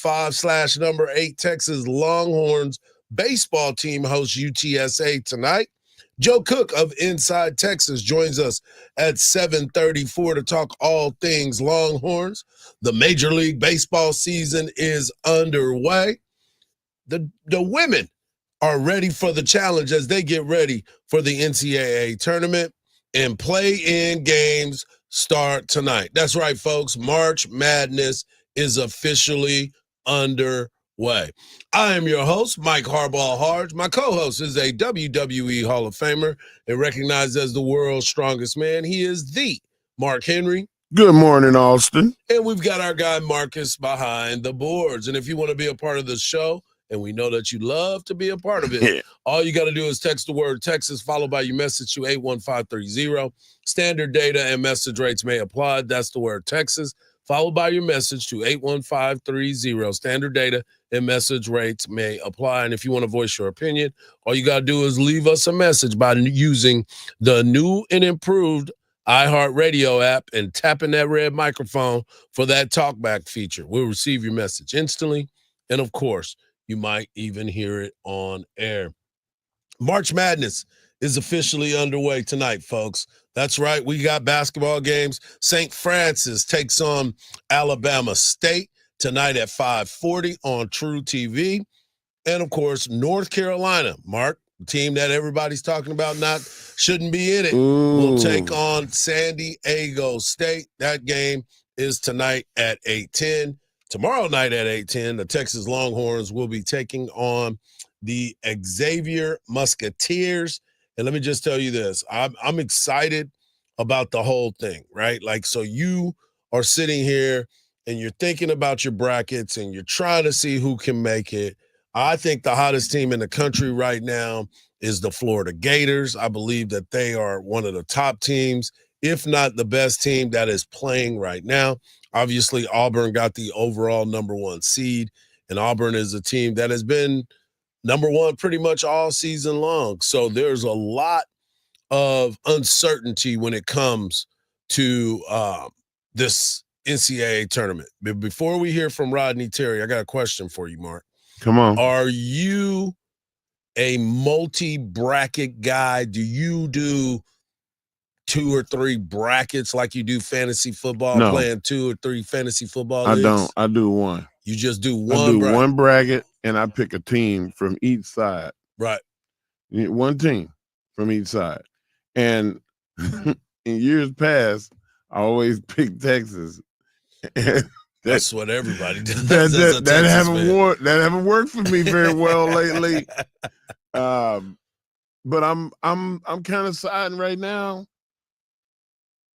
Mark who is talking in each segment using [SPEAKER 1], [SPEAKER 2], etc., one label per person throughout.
[SPEAKER 1] 5/8 Texas Longhorns baseball team hosts UTSA tonight. Joe Cook of Inside Texas joins us at 7:34 to talk all things Longhorns. The Major League Baseball season is underway. The women are ready for the challenge as they get ready for the NCAA tournament, and play-in games start tonight. That's right, folks. March Madness is officially underway. I am your host, Mike Hardball Hardge. My co-host is a WWE Hall of Famer and recognized as the world's strongest man. He is the Mark Henry.
[SPEAKER 2] Good morning, Austin.
[SPEAKER 1] And we've got our guy Marcus behind the boards. And if you want to be a part of the show, and we know that you love to be a part of it, all you got to do is text the word Texas followed by your message to 81530. Standard data and message rates may apply. That's the word Texas followed by your message to 81530. Standard data and message rates may apply. And if you want to voice your opinion, all you got to do is leave us a message by using the new and improved iHeartRadio app and tapping that red microphone for that talkback feature. We'll receive your message instantly. And of course, you might even hear it on air. March Madness is officially underway tonight, folks. That's right. We got basketball games. St. Francis takes on Alabama State tonight at 5:40 on True TV. And, of course, North Carolina, Mark, the team that everybody's talking about shouldn't be in it, will take on San Diego State. That game is tonight at 8:10. Tomorrow night at 8:10, the Texas Longhorns will be taking on the Xavier Musketeers. And let me just tell you this. I'm excited about the whole thing, right? Like, so you are sitting here and you're thinking about your brackets and you're trying to see who can make it. I think the hottest team in the country right now is the Florida Gators. I believe that they are one of the top teams, if not the best team that is playing right now. Obviously, Auburn got the overall number one seed, and Auburn is a team that has been number one pretty much all season long. So there's a lot of uncertainty when it comes to this NCAA tournament. But before we hear from Rodney Terry, I got a question for you, Mark.
[SPEAKER 2] Come on.
[SPEAKER 1] Are you a multi-bracket guy? Do you do 2 or 3 brackets like you do fantasy football,
[SPEAKER 2] No.
[SPEAKER 1] playing 2 or 3 fantasy football
[SPEAKER 2] I
[SPEAKER 1] leagues?
[SPEAKER 2] don't. I do one.
[SPEAKER 1] You just do one
[SPEAKER 2] I do
[SPEAKER 1] bracket?
[SPEAKER 2] one bracket, and I pick a team from each side.
[SPEAKER 1] Right.
[SPEAKER 2] One team from each side. And in years past, I always pick Texas.
[SPEAKER 1] That's what everybody does.
[SPEAKER 2] That haven't worked for me very well lately. But I'm kind of siding right now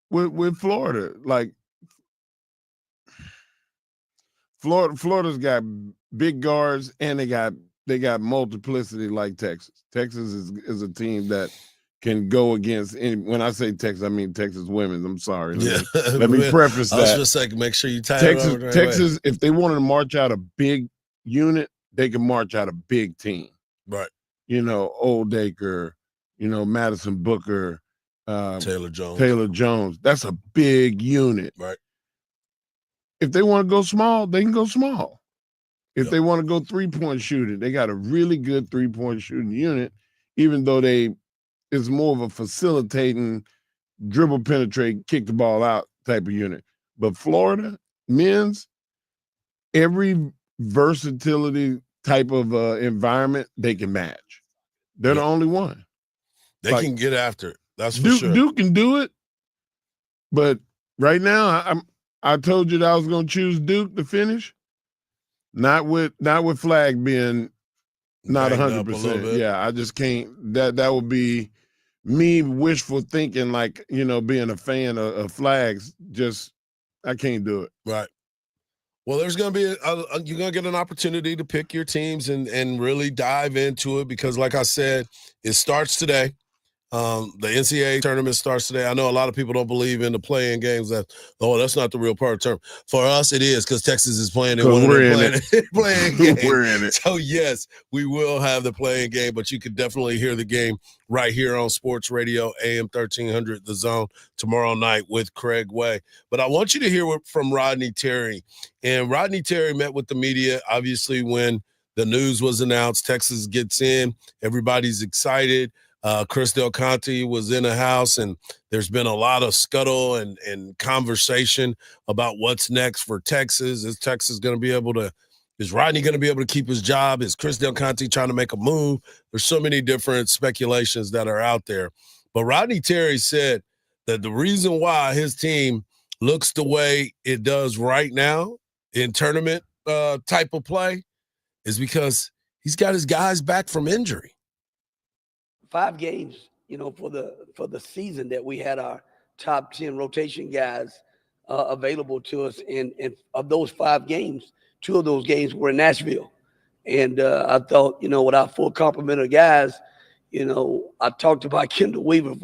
[SPEAKER 2] with Florida. Like Florida's got big guards and they got multiplicity like Texas. Texas is a team that can go against any. When I say Texas, I mean Texas women. I'm sorry. Let me preface that.
[SPEAKER 1] I was just like, make sure you tie
[SPEAKER 2] Texas,
[SPEAKER 1] it over
[SPEAKER 2] Texas, if they wanted to march out a big unit, they can march out a big team.
[SPEAKER 1] Right.
[SPEAKER 2] Old Acre, Madison Booker,
[SPEAKER 1] Taylor Jones.
[SPEAKER 2] That's a big unit.
[SPEAKER 1] Right.
[SPEAKER 2] If they want to go small, they can go small. If they want to go three-point shooting, they got a really good three-point shooting unit, even though it's more of a facilitating, dribble, penetrate, kick the ball out type of unit. But Florida, men's, every versatility type of environment, they can match. They're the only one.
[SPEAKER 1] They can get after it. That's for sure.
[SPEAKER 2] Duke can do it. But right now, I told you that I was going to choose Duke to finish. Not with Flag being not 100%. Yeah, I just can't. That would be me wishful thinking, like, being a fan of Flags. Just, I can't do it.
[SPEAKER 1] Right. Well, there's going to be you're going to get an opportunity to pick your teams and really dive into it because, like I said, it starts today. The NCAA tournament starts today. I know a lot of people don't believe in the play-in games. That's not the real part of the tournament. For us, it is because Texas is playing in one of them playing games.
[SPEAKER 2] We're in it.
[SPEAKER 1] So, yes, we will have the playing game, but you can definitely hear the game right here on Sports Radio, AM 1300, The Zone, tomorrow night with Craig Way. But I want you to hear from Rodney Terry. And Rodney Terry met with the media, obviously, when the news was announced. Texas gets in. Everybody's excited. Chris Del Conte was in the house, and there's been a lot of scuttle and conversation about what's next for Texas. Is Texas going to be able to – is Rodney going to be able to keep his job? Is Chris Del Conte trying to make a move? There's so many different speculations that are out there. But Rodney Terry said that the reason why his team looks the way it does right now in tournament type of play is because he's got his guys back from injury.
[SPEAKER 3] 5 games, for the season that we had our top 10 rotation guys available to us. And of those 5 games, 2 of those games were in Nashville. And I thought, with our full complement of guys, I talked about Kendall Weaver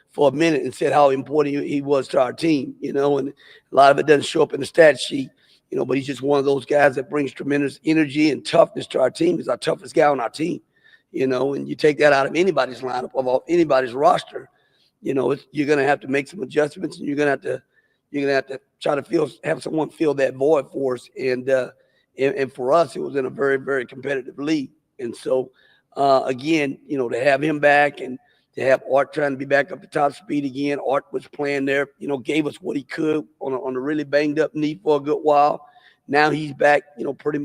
[SPEAKER 3] for a minute and said how important he was to our team, and a lot of it doesn't show up in the stat sheet, but he's just one of those guys that brings tremendous energy and toughness to our team. He's our toughest guy on our team. And you take that out of anybody's lineup, of anybody's roster, you're going to have to make some adjustments, and you're going to have to try to have someone fill that void for us. And for us, it was in a very, very competitive league. And so, again, to have him back and to have Art trying to be back up to top speed again. Art was playing there, gave us what he could on a really banged up knee for a good while. Now he's back,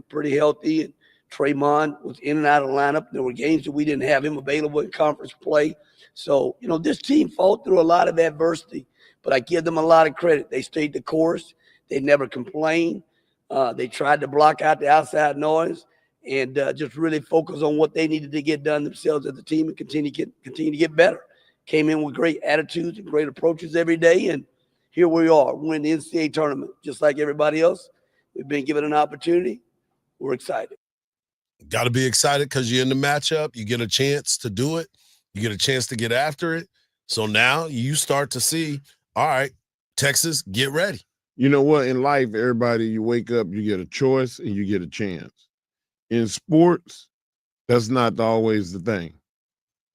[SPEAKER 3] pretty healthy. And Tremont was in and out of the lineup. There were games that we didn't have him available in conference play. So, this team fought through a lot of adversity, but I give them a lot of credit. They stayed the course. They never complained. They tried to block out the outside noise and just really focus on what they needed to get done themselves as a team and continue to get better. Came in with great attitudes and great approaches every day, and here we are, winning the NCAA tournament. Just like everybody else, we've been given an opportunity. We're excited.
[SPEAKER 1] Got to be excited because you're in the matchup. You get a chance to do it. You get a chance to get after it. So now you start to see, all right, Texas, get ready.
[SPEAKER 2] You know what? In life, everybody, you wake up, you get a choice, and you get a chance. In sports, that's not always the thing.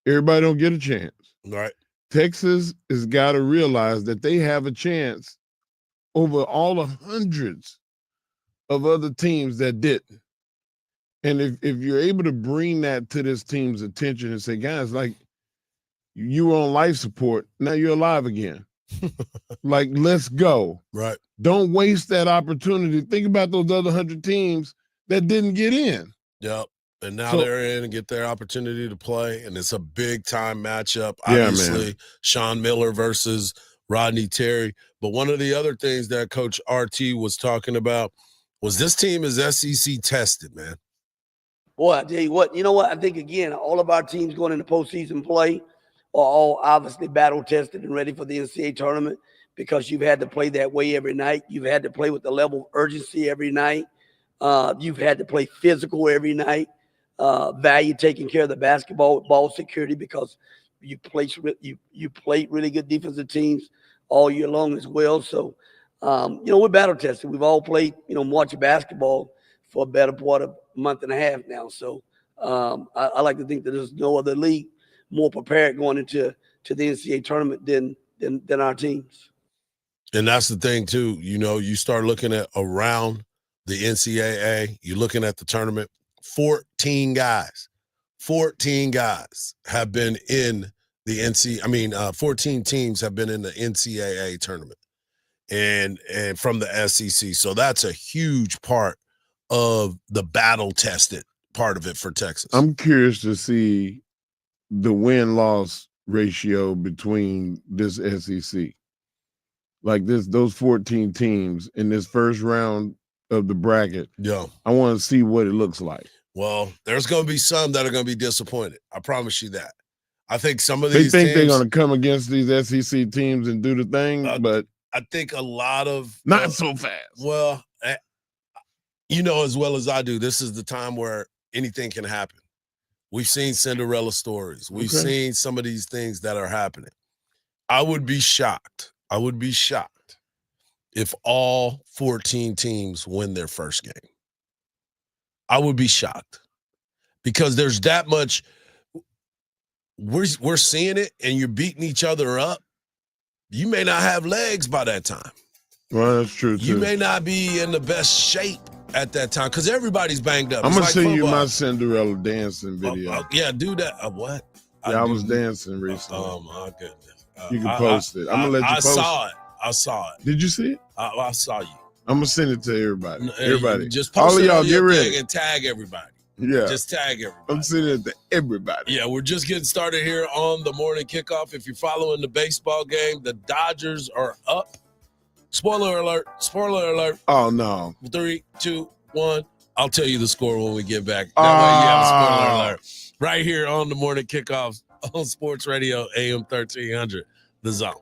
[SPEAKER 2] Everybody don't get a chance.
[SPEAKER 1] Right. Texas
[SPEAKER 2] has got to realize that they have a chance over all the hundreds of other teams that didn't. And if you're able to bring that to this team's attention and say, guys, like, you were on life support, now you're alive again. Like, let's go.
[SPEAKER 1] Right.
[SPEAKER 2] Don't waste that opportunity. Think about those other 100 teams that didn't get in.
[SPEAKER 1] Yep. And now they're in and get their opportunity to play, and it's a big-time matchup. Obviously,
[SPEAKER 2] man.
[SPEAKER 1] Sean Miller versus Rodney Terry. But one of the other things that Coach RT was talking about was this team is SEC tested, man.
[SPEAKER 3] Boy, I tell you what, I think, again, all of our teams going into postseason play are all obviously battle-tested and ready for the NCAA tournament because you've had to play that way every night. You've had to play with the level of urgency every night. You've had to play physical every night. Value taking care of the basketball, ball security because you played really good defensive teams all year long as well. So, we're battle-tested. We've all played, much basketball for a better part of a month and a half now. So I like to think that there's no other league more prepared going into the NCAA tournament than our teams.
[SPEAKER 1] And that's the thing, too. You start looking at around the NCAA, you're looking at the tournament, 14 guys have been in the 14 teams have been in the NCAA tournament and from the SEC. So that's a huge part of the battle-tested part of it for Texas.
[SPEAKER 2] I'm curious to see the win-loss ratio between this SEC. Like those 14 teams in this first round of the bracket.
[SPEAKER 1] Yeah.
[SPEAKER 2] I want to see what it looks like.
[SPEAKER 1] Well, there's going to be some that are going to be disappointed. I promise you that. I think some of these
[SPEAKER 2] teams, they're going to come against these SEC teams and do the thing, but
[SPEAKER 1] I think a lot of
[SPEAKER 2] not so fast.
[SPEAKER 1] Well, as well as I do, this is the time where anything can happen. We've seen Cinderella stories. We've seen some of these things that are happening. I would be shocked. If all 14 teams win their first game. I would be shocked because there's that much. We're seeing it, and you're beating each other up. You may not have legs by that time.
[SPEAKER 2] Well, that's true, too.
[SPEAKER 1] You may not be in the best shape at that time because everybody's banged up.
[SPEAKER 2] I'm going to send you my Cinderella dancing video.
[SPEAKER 1] Yeah, do that. What?
[SPEAKER 2] Yeah, I was dancing recently.
[SPEAKER 1] Oh, my goodness.
[SPEAKER 2] You can post it. I'm going to let you post it.
[SPEAKER 1] I saw it.
[SPEAKER 2] Did you see it?
[SPEAKER 1] I saw you.
[SPEAKER 2] I'm going to send it to everybody. Everybody.
[SPEAKER 1] Just post
[SPEAKER 2] all of y'all,
[SPEAKER 1] get ready. And tag everybody.
[SPEAKER 2] Yeah.
[SPEAKER 1] Just tag everybody.
[SPEAKER 2] I'm sending it to everybody.
[SPEAKER 1] Yeah, we're just getting started here on the morning kickoff. If you're following the baseball game, the Dodgers are up. Spoiler alert.
[SPEAKER 2] Oh, no.
[SPEAKER 1] 3, 2, 1. I'll tell you the score when we get back. That way you have a spoiler alert. Right here on the morning kickoff on Sports Radio AM 1300, The Zone.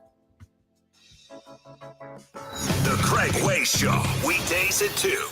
[SPEAKER 4] The Craig Way Show, weekdays at 2.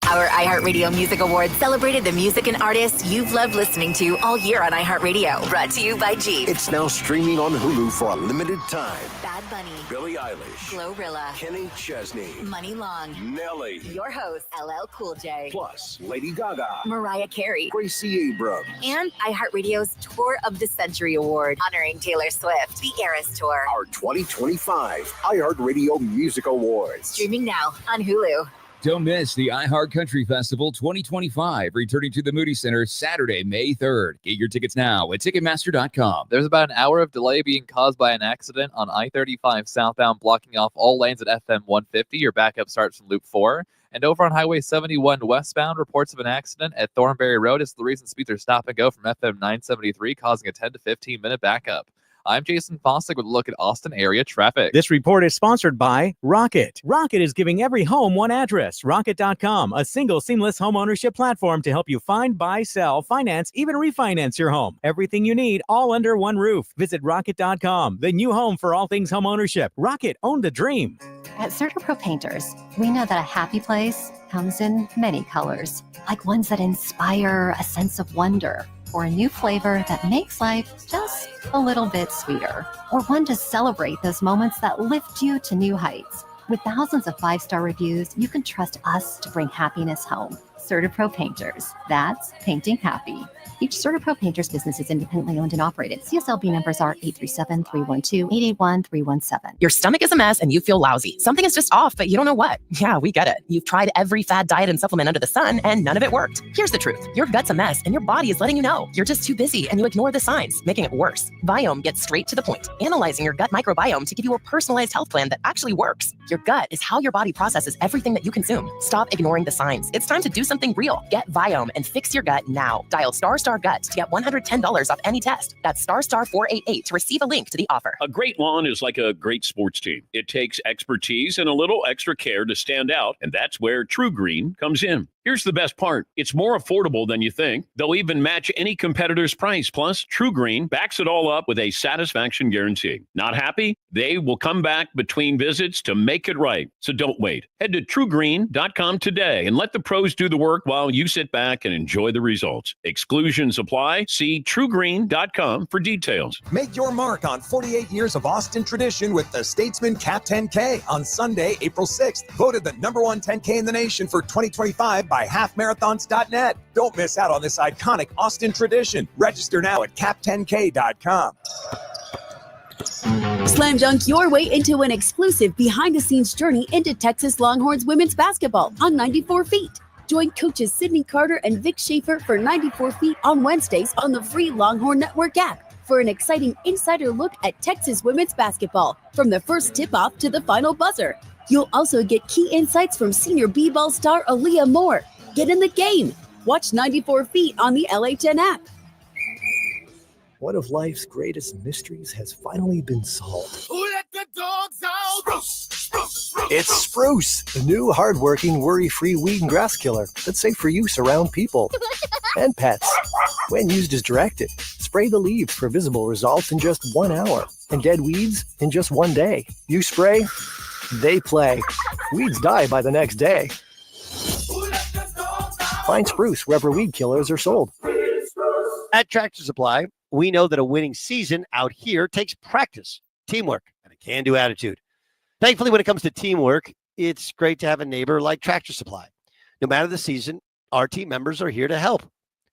[SPEAKER 5] Our iHeartRadio Music Awards celebrated the music and artists you've loved listening to all year on iHeartRadio. Brought to you by Jeep.
[SPEAKER 4] It's now streaming on Hulu for a limited time.
[SPEAKER 5] Bad Bunny,
[SPEAKER 4] Billie Eilish,
[SPEAKER 5] Glorilla,
[SPEAKER 4] Kenny Chesney,
[SPEAKER 5] Money Long,
[SPEAKER 4] Nelly,
[SPEAKER 5] your host, LL Cool J,
[SPEAKER 4] plus Lady Gaga,
[SPEAKER 5] Mariah Carey,
[SPEAKER 4] Gracie Abrams,
[SPEAKER 5] and iHeartRadio's Tour of the Century Award, honoring Taylor Swift, the Eras Tour.
[SPEAKER 4] Our 2025 iHeartRadio Music Awards.
[SPEAKER 5] Streaming now on Hulu.
[SPEAKER 6] Don't miss the iHeart Country Festival 2025, returning to the Moody Center Saturday, May 3rd. Get your tickets now at Ticketmaster.com.
[SPEAKER 7] There's about an hour of delay being caused by an accident on I-35 southbound, blocking off all lanes at FM 150. Your backup starts from Loop 4. And over on Highway 71 westbound, reports of an accident at Thornberry Road is the reason speeds are stop and go from FM 973, causing a 10 to 15-minute backup. I'm Jason Fossick with a look at Austin area traffic.
[SPEAKER 8] This report is sponsored by Rocket. Rocket is giving every home one address. Rocket.com, a single seamless home ownership platform to help you find, buy, sell, finance, even refinance your home. Everything you need, all under one roof. Visit Rocket.com, the new home for all things home ownership. Rocket, own the dream.
[SPEAKER 9] At CertaPro Painters, we know that a happy place comes in many colors, like ones that inspire a sense of wonder, or a new flavor that makes life just a little bit sweeter, or one to celebrate those moments that lift you to new heights. With thousands of 5-star reviews, you can trust us to bring happiness home. CertaPro Painters. That's painting happy. Each CertaPro Painters business is independently owned and operated. CSLB numbers are 837-312-881-317.
[SPEAKER 10] Your stomach is a mess and you feel lousy. Something is just off, but you don't know what. Yeah, we get it. You've tried every fad diet and supplement under the sun, and none of it worked. Here's the truth. Your gut's a mess, and your body is letting you know. You're just too busy, and you ignore the signs, making it worse. Viome gets straight to the point, analyzing your gut microbiome to give you a personalized health plan that actually works. Your gut is how your body processes everything that you consume. Stop ignoring the signs. It's time to do something real. Get Viome and fix your gut now. Dial **gut to get $110 off any test. That's *488 to receive a link to the offer.
[SPEAKER 11] A great lawn is like a great sports team. It takes expertise and a little extra care to stand out, and that's where True Green comes in. Here's the best part. It's more affordable than you think. They'll even match any competitor's price. Plus, True Green backs it all up with a satisfaction guarantee. Not happy? They will come back between visits to make it right. So don't wait. Head to truegreen.com today and let the pros do the work while you sit back and enjoy the results. Exclusions apply. See truegreen.com for details.
[SPEAKER 12] Make your mark on 48 years of Austin tradition with the Statesman Cap 10K on Sunday, April 6th. Voted the #1 10K in the nation for 2025 by halfmarathons.net. Don't miss out on this iconic Austin tradition. Register now at cap10k.com.
[SPEAKER 13] Slam dunk your way into an exclusive behind-the-scenes journey into Texas Longhorns women's basketball on 94 Feet. Join coaches Sydney Carter and Vic Schaefer for 94 Feet on Wednesdays on the free Longhorn Network app for an exciting insider look at Texas women's basketball from the first tip-off to the final buzzer. You'll also get key insights from senior b-ball star Aaliyah Moore. Get in the game. Watch 94 Feet on the LHN app.
[SPEAKER 14] One of life's greatest mysteries has finally been solved.
[SPEAKER 15] Who let the dogs out? Spruce, spruce, spruce.
[SPEAKER 14] It's Spruce, the new hard-working, worry-free weed and grass killer that's safe for use around people and pets. When used as directed, spray the leaves for visible results in just 1 hour and dead weeds in just 1 day. You spray, they play. Weeds die by the next day.
[SPEAKER 15] Who let the
[SPEAKER 14] Find Spruce wherever weed killers are sold.
[SPEAKER 16] At Tractor Supply, we know that a winning season out here takes practice, teamwork, and a can-do attitude. Thankfully, when it comes to teamwork, it's great to have a neighbor like Tractor Supply. No matter the season, our team members are here to help.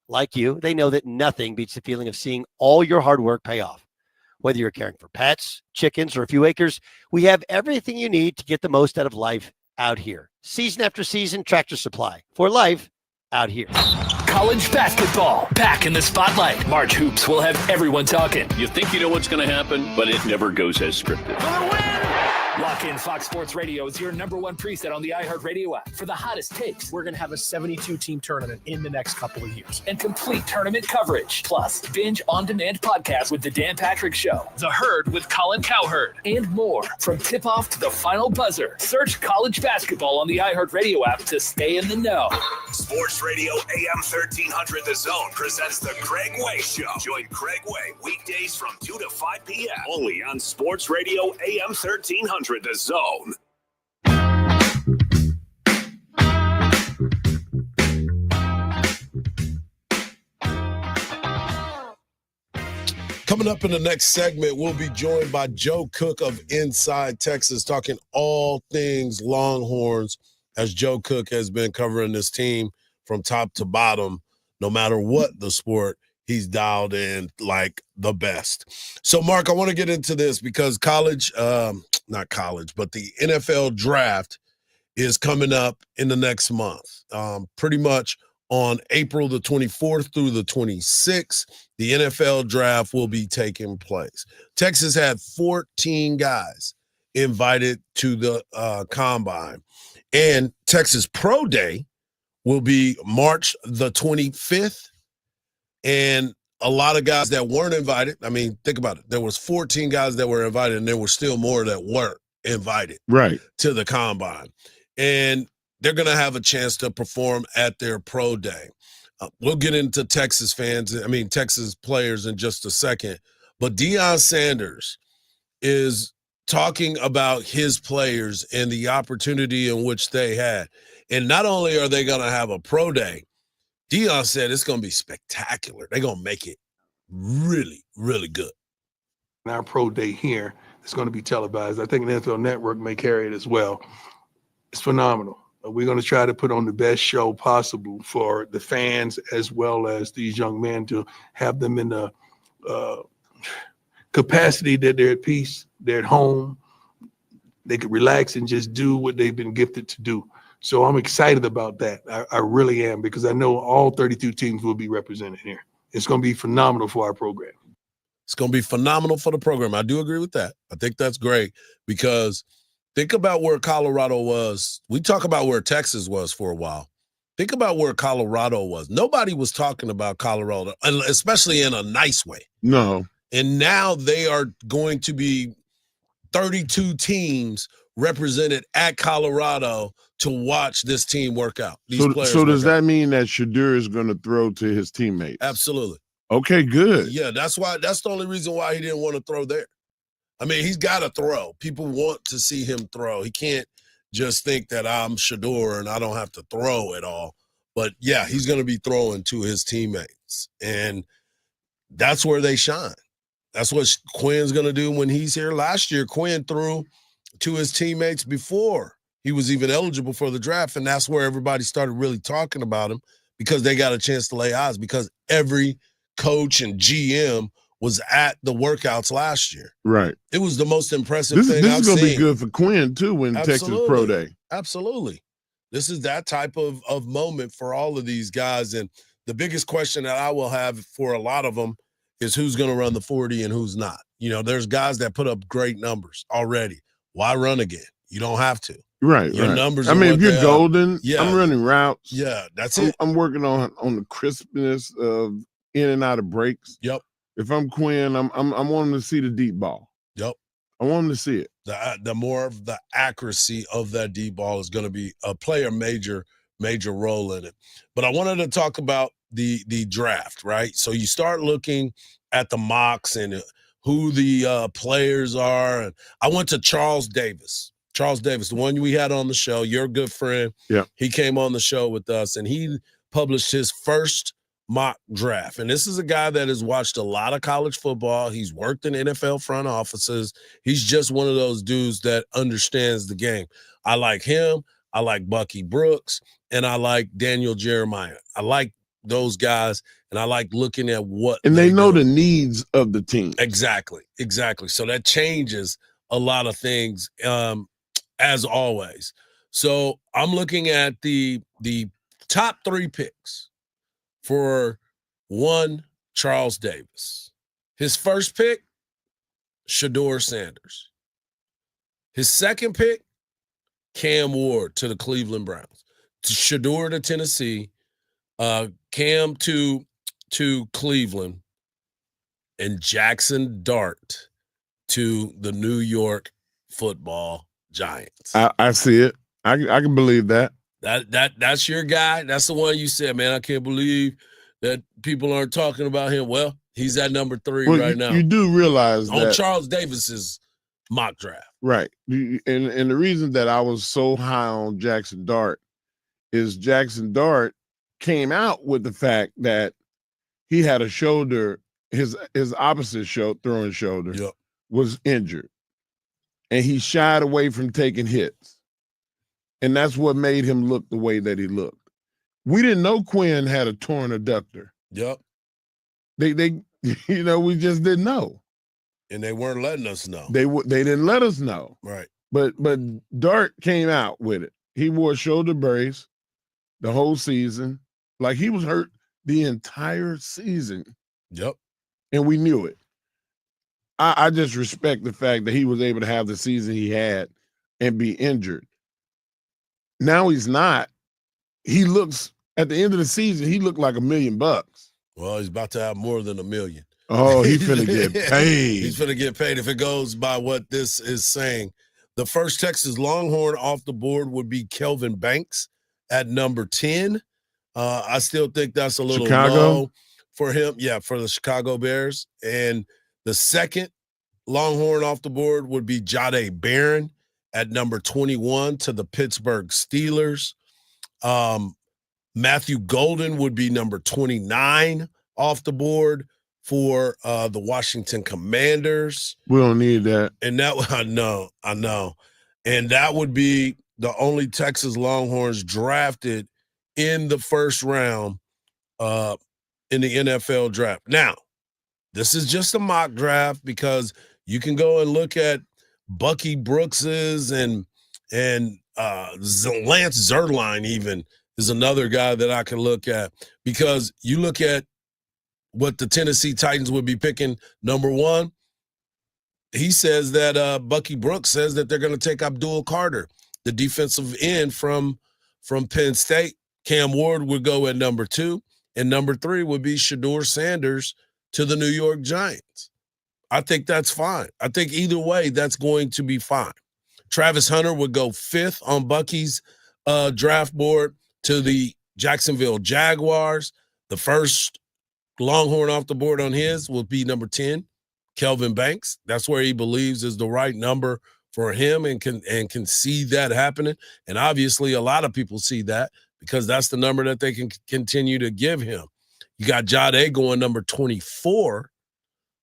[SPEAKER 16] Like you, they know that nothing beats the feeling of seeing all your hard work pay off. Whether you're caring for pets, chickens, or a few acres, we have everything you need to get the most out of life out here. Season after season, Tractor Supply. For life out here.
[SPEAKER 17] College basketball back in the spotlight. March Hoops will have everyone talking.
[SPEAKER 11] You think you know what's going to happen, but it never goes as scripted.
[SPEAKER 17] Lock in Fox Sports Radio is your #1 preset on the iHeartRadio app for the hottest takes.
[SPEAKER 18] We're going to have a 72-team tournament in the next couple of years.
[SPEAKER 17] And complete tournament coverage. Plus, binge on-demand podcast with The Dan Patrick Show, The Herd with Colin Cowherd, and more. From tip-off to the final buzzer, search college basketball on the iHeartRadio app to stay in the know.
[SPEAKER 4] Sports Radio AM 1300 The Zone presents The Craig Way Show. Join Craig Way weekdays from 2 to 5 p.m. only on Sports Radio AM 1300 The Zone.
[SPEAKER 1] Coming up in the next segment, we'll be joined by Joe Cook of Inside Texas, talking all things Longhorns, as Joe Cook has been covering this team from top to bottom. No matter what the sport, he's dialed in like the best. So, Mark, I want to get into this because not college, but the NFL draft is coming up in the next month. Pretty much on April the 24th through the 26th, the NFL draft will be taking place. Texas had 14 guys invited to the combine. And Texas Pro Day will be March the 25th. And a lot of guys that weren't invited, I mean, think about it. There was 14 guys that were invited, and there were still more that weren't invited to the combine. And they're going to have a chance to perform at their pro day. We'll get into Texas players in just a second. But Deion Sanders is talking about his players and the opportunity in which they had. And not only are they going to have a pro day, Deion said it's going to be spectacular. They're going to make it really, really good.
[SPEAKER 19] Our pro day here is going to be televised. I think the NFL Network may carry it as well. It's phenomenal. We're going to try to put on the best show possible for the fans as well as these young men, to have them in the capacity that they're at peace, they're at home, they could relax and just do what they've been gifted to do. So I'm excited about that. I really am, because I know all 32 teams will be represented here. It's going to be phenomenal for our program.
[SPEAKER 1] It's going to be phenomenal for the program. I do agree with that. I think that's great, because think about where Colorado was. We talk about where Texas was for a while. Think about where Colorado was. Nobody was talking about Colorado, especially in a nice way.
[SPEAKER 2] No.
[SPEAKER 1] And now they are going to be 32 teams represented at Colorado to watch this team work out.
[SPEAKER 2] So does that mean that Shadur is going to throw to his teammates?
[SPEAKER 1] Absolutely.
[SPEAKER 2] Okay, good.
[SPEAKER 1] Yeah, that's the only reason why he didn't want to throw there. I mean, he's got to throw. People want to see him throw. He can't just think that I'm Shadur and I don't have to throw at all. But, yeah, he's going to be throwing to his teammates. And that's where they shine. That's what Quinn's going to do when he's here. Last year, Quinn threw to his teammates before he was even eligible for the draft, and that's where everybody started really talking about him, because they got a chance to lay eyes, because every coach and GM was at the workouts last year.
[SPEAKER 2] Right.
[SPEAKER 1] It was the most impressive thing I've seen.
[SPEAKER 2] This is going to be good for Quinn, too, when Texas Pro Day.
[SPEAKER 1] Absolutely. This is that type of moment for all of these guys, and the biggest question that I will have for a lot of them is who's going to run the 40 and who's not. You know, there's guys that put up great numbers already. Why run again? You don't have to.
[SPEAKER 2] Right.
[SPEAKER 1] Your numbers.
[SPEAKER 2] I mean, if you're golden,
[SPEAKER 1] yeah.
[SPEAKER 2] I'm running routes.
[SPEAKER 1] Yeah, that's it.
[SPEAKER 2] I'm working on the crispness of in and out of breaks.
[SPEAKER 1] Yep.
[SPEAKER 2] If I'm Quinn, I'm wanting to see the deep ball.
[SPEAKER 1] Yep.
[SPEAKER 2] I want him to see it.
[SPEAKER 1] The more of the accuracy of that deep ball is going to play a major role in it. But I wanted to talk about the draft, right? So you start looking at the mocks and who the players are. And I went to Charles Davis, the one we had on the show, your good friend.
[SPEAKER 2] Yeah.
[SPEAKER 1] He came on the show with us, and he published his first mock draft. And this is a guy that has watched a lot of college football. He's worked in NFL front offices. He's just one of those dudes that understands the game. I like him. I like Bucky Brooks, and I like Daniel Jeremiah. I like those guys, and I like looking at what.
[SPEAKER 2] And they know the needs of the team.
[SPEAKER 1] Exactly. So that changes a lot of things, as always. So I'm looking at the top 3 picks for one, Charles Davis. His first pick, Shedeur Sanders. His second pick, Cam Ward to the Cleveland Browns. Shedeur to Tennessee, Cam to Cleveland, and Jackson Dart to the New York Football Giants.
[SPEAKER 2] I see it. I can believe that.
[SPEAKER 1] That's your guy. That's the one you said, man. I can't believe that people aren't talking about him. Well, he's at number 3 right now.
[SPEAKER 2] You do realize
[SPEAKER 1] on
[SPEAKER 2] that
[SPEAKER 1] Charles Davis's mock draft.
[SPEAKER 2] Right. And the reason that I was so high on Jackson Dart is Jackson Dart came out with the fact that he had a shoulder, his opposite throwing shoulder was injured. And he shied away from taking hits. And that's what made him look the way that he looked. We didn't know Quinn had a torn adductor.
[SPEAKER 1] Yep.
[SPEAKER 2] They we just didn't know.
[SPEAKER 1] And they weren't letting us know.
[SPEAKER 2] They didn't let us know.
[SPEAKER 1] Right.
[SPEAKER 2] But Dart came out with it. He wore a shoulder brace the whole season. Like he was hurt the entire season.
[SPEAKER 1] Yep.
[SPEAKER 2] And we knew it. I just respect the fact that he was able to have the season he had and be injured. Now he's not. He looks, at the end of the season, he looked like $1 million.
[SPEAKER 1] Well, he's about to have more than $1 million.
[SPEAKER 2] Oh, he's finna get paid.
[SPEAKER 1] He's finna get paid if it goes by what this is saying. The first Texas Longhorn off the board would be Kelvin Banks at number 10. I still think that's a little low for him. Yeah, for the Chicago Bears. And the second Longhorn off the board would be Jahdae Barron at number 21 to the Pittsburgh Steelers. Matthew Golden would be number 29 off the board for the Washington Commanders.
[SPEAKER 2] We don't need that.
[SPEAKER 1] And that, I know. And that would be the only Texas Longhorns drafted in the first round in the NFL draft. Now, this is just a mock draft because you can go and look at Bucky Brooks's and Lance Zierlein even is another guy that I can look at, because you look at what the Tennessee Titans would be picking number 1. He says that Bucky Brooks says that they're going to take Abdul Carter, the defensive end from Penn State. Cam Ward would go at number 2, and number 3 would be Shedeur Sanders to the New York Giants. I think that's fine. I think either way, that's going to be fine. Travis Hunter would go 5th on Bucky's draft board to the Jacksonville Jaguars. The first Longhorn off the board on his will be number 10, Kelvin Banks. That's where he believes is the right number for him and can see that happening. And obviously a lot of people see that because that's the number that they can continue to give him. You got Jahdae going number 24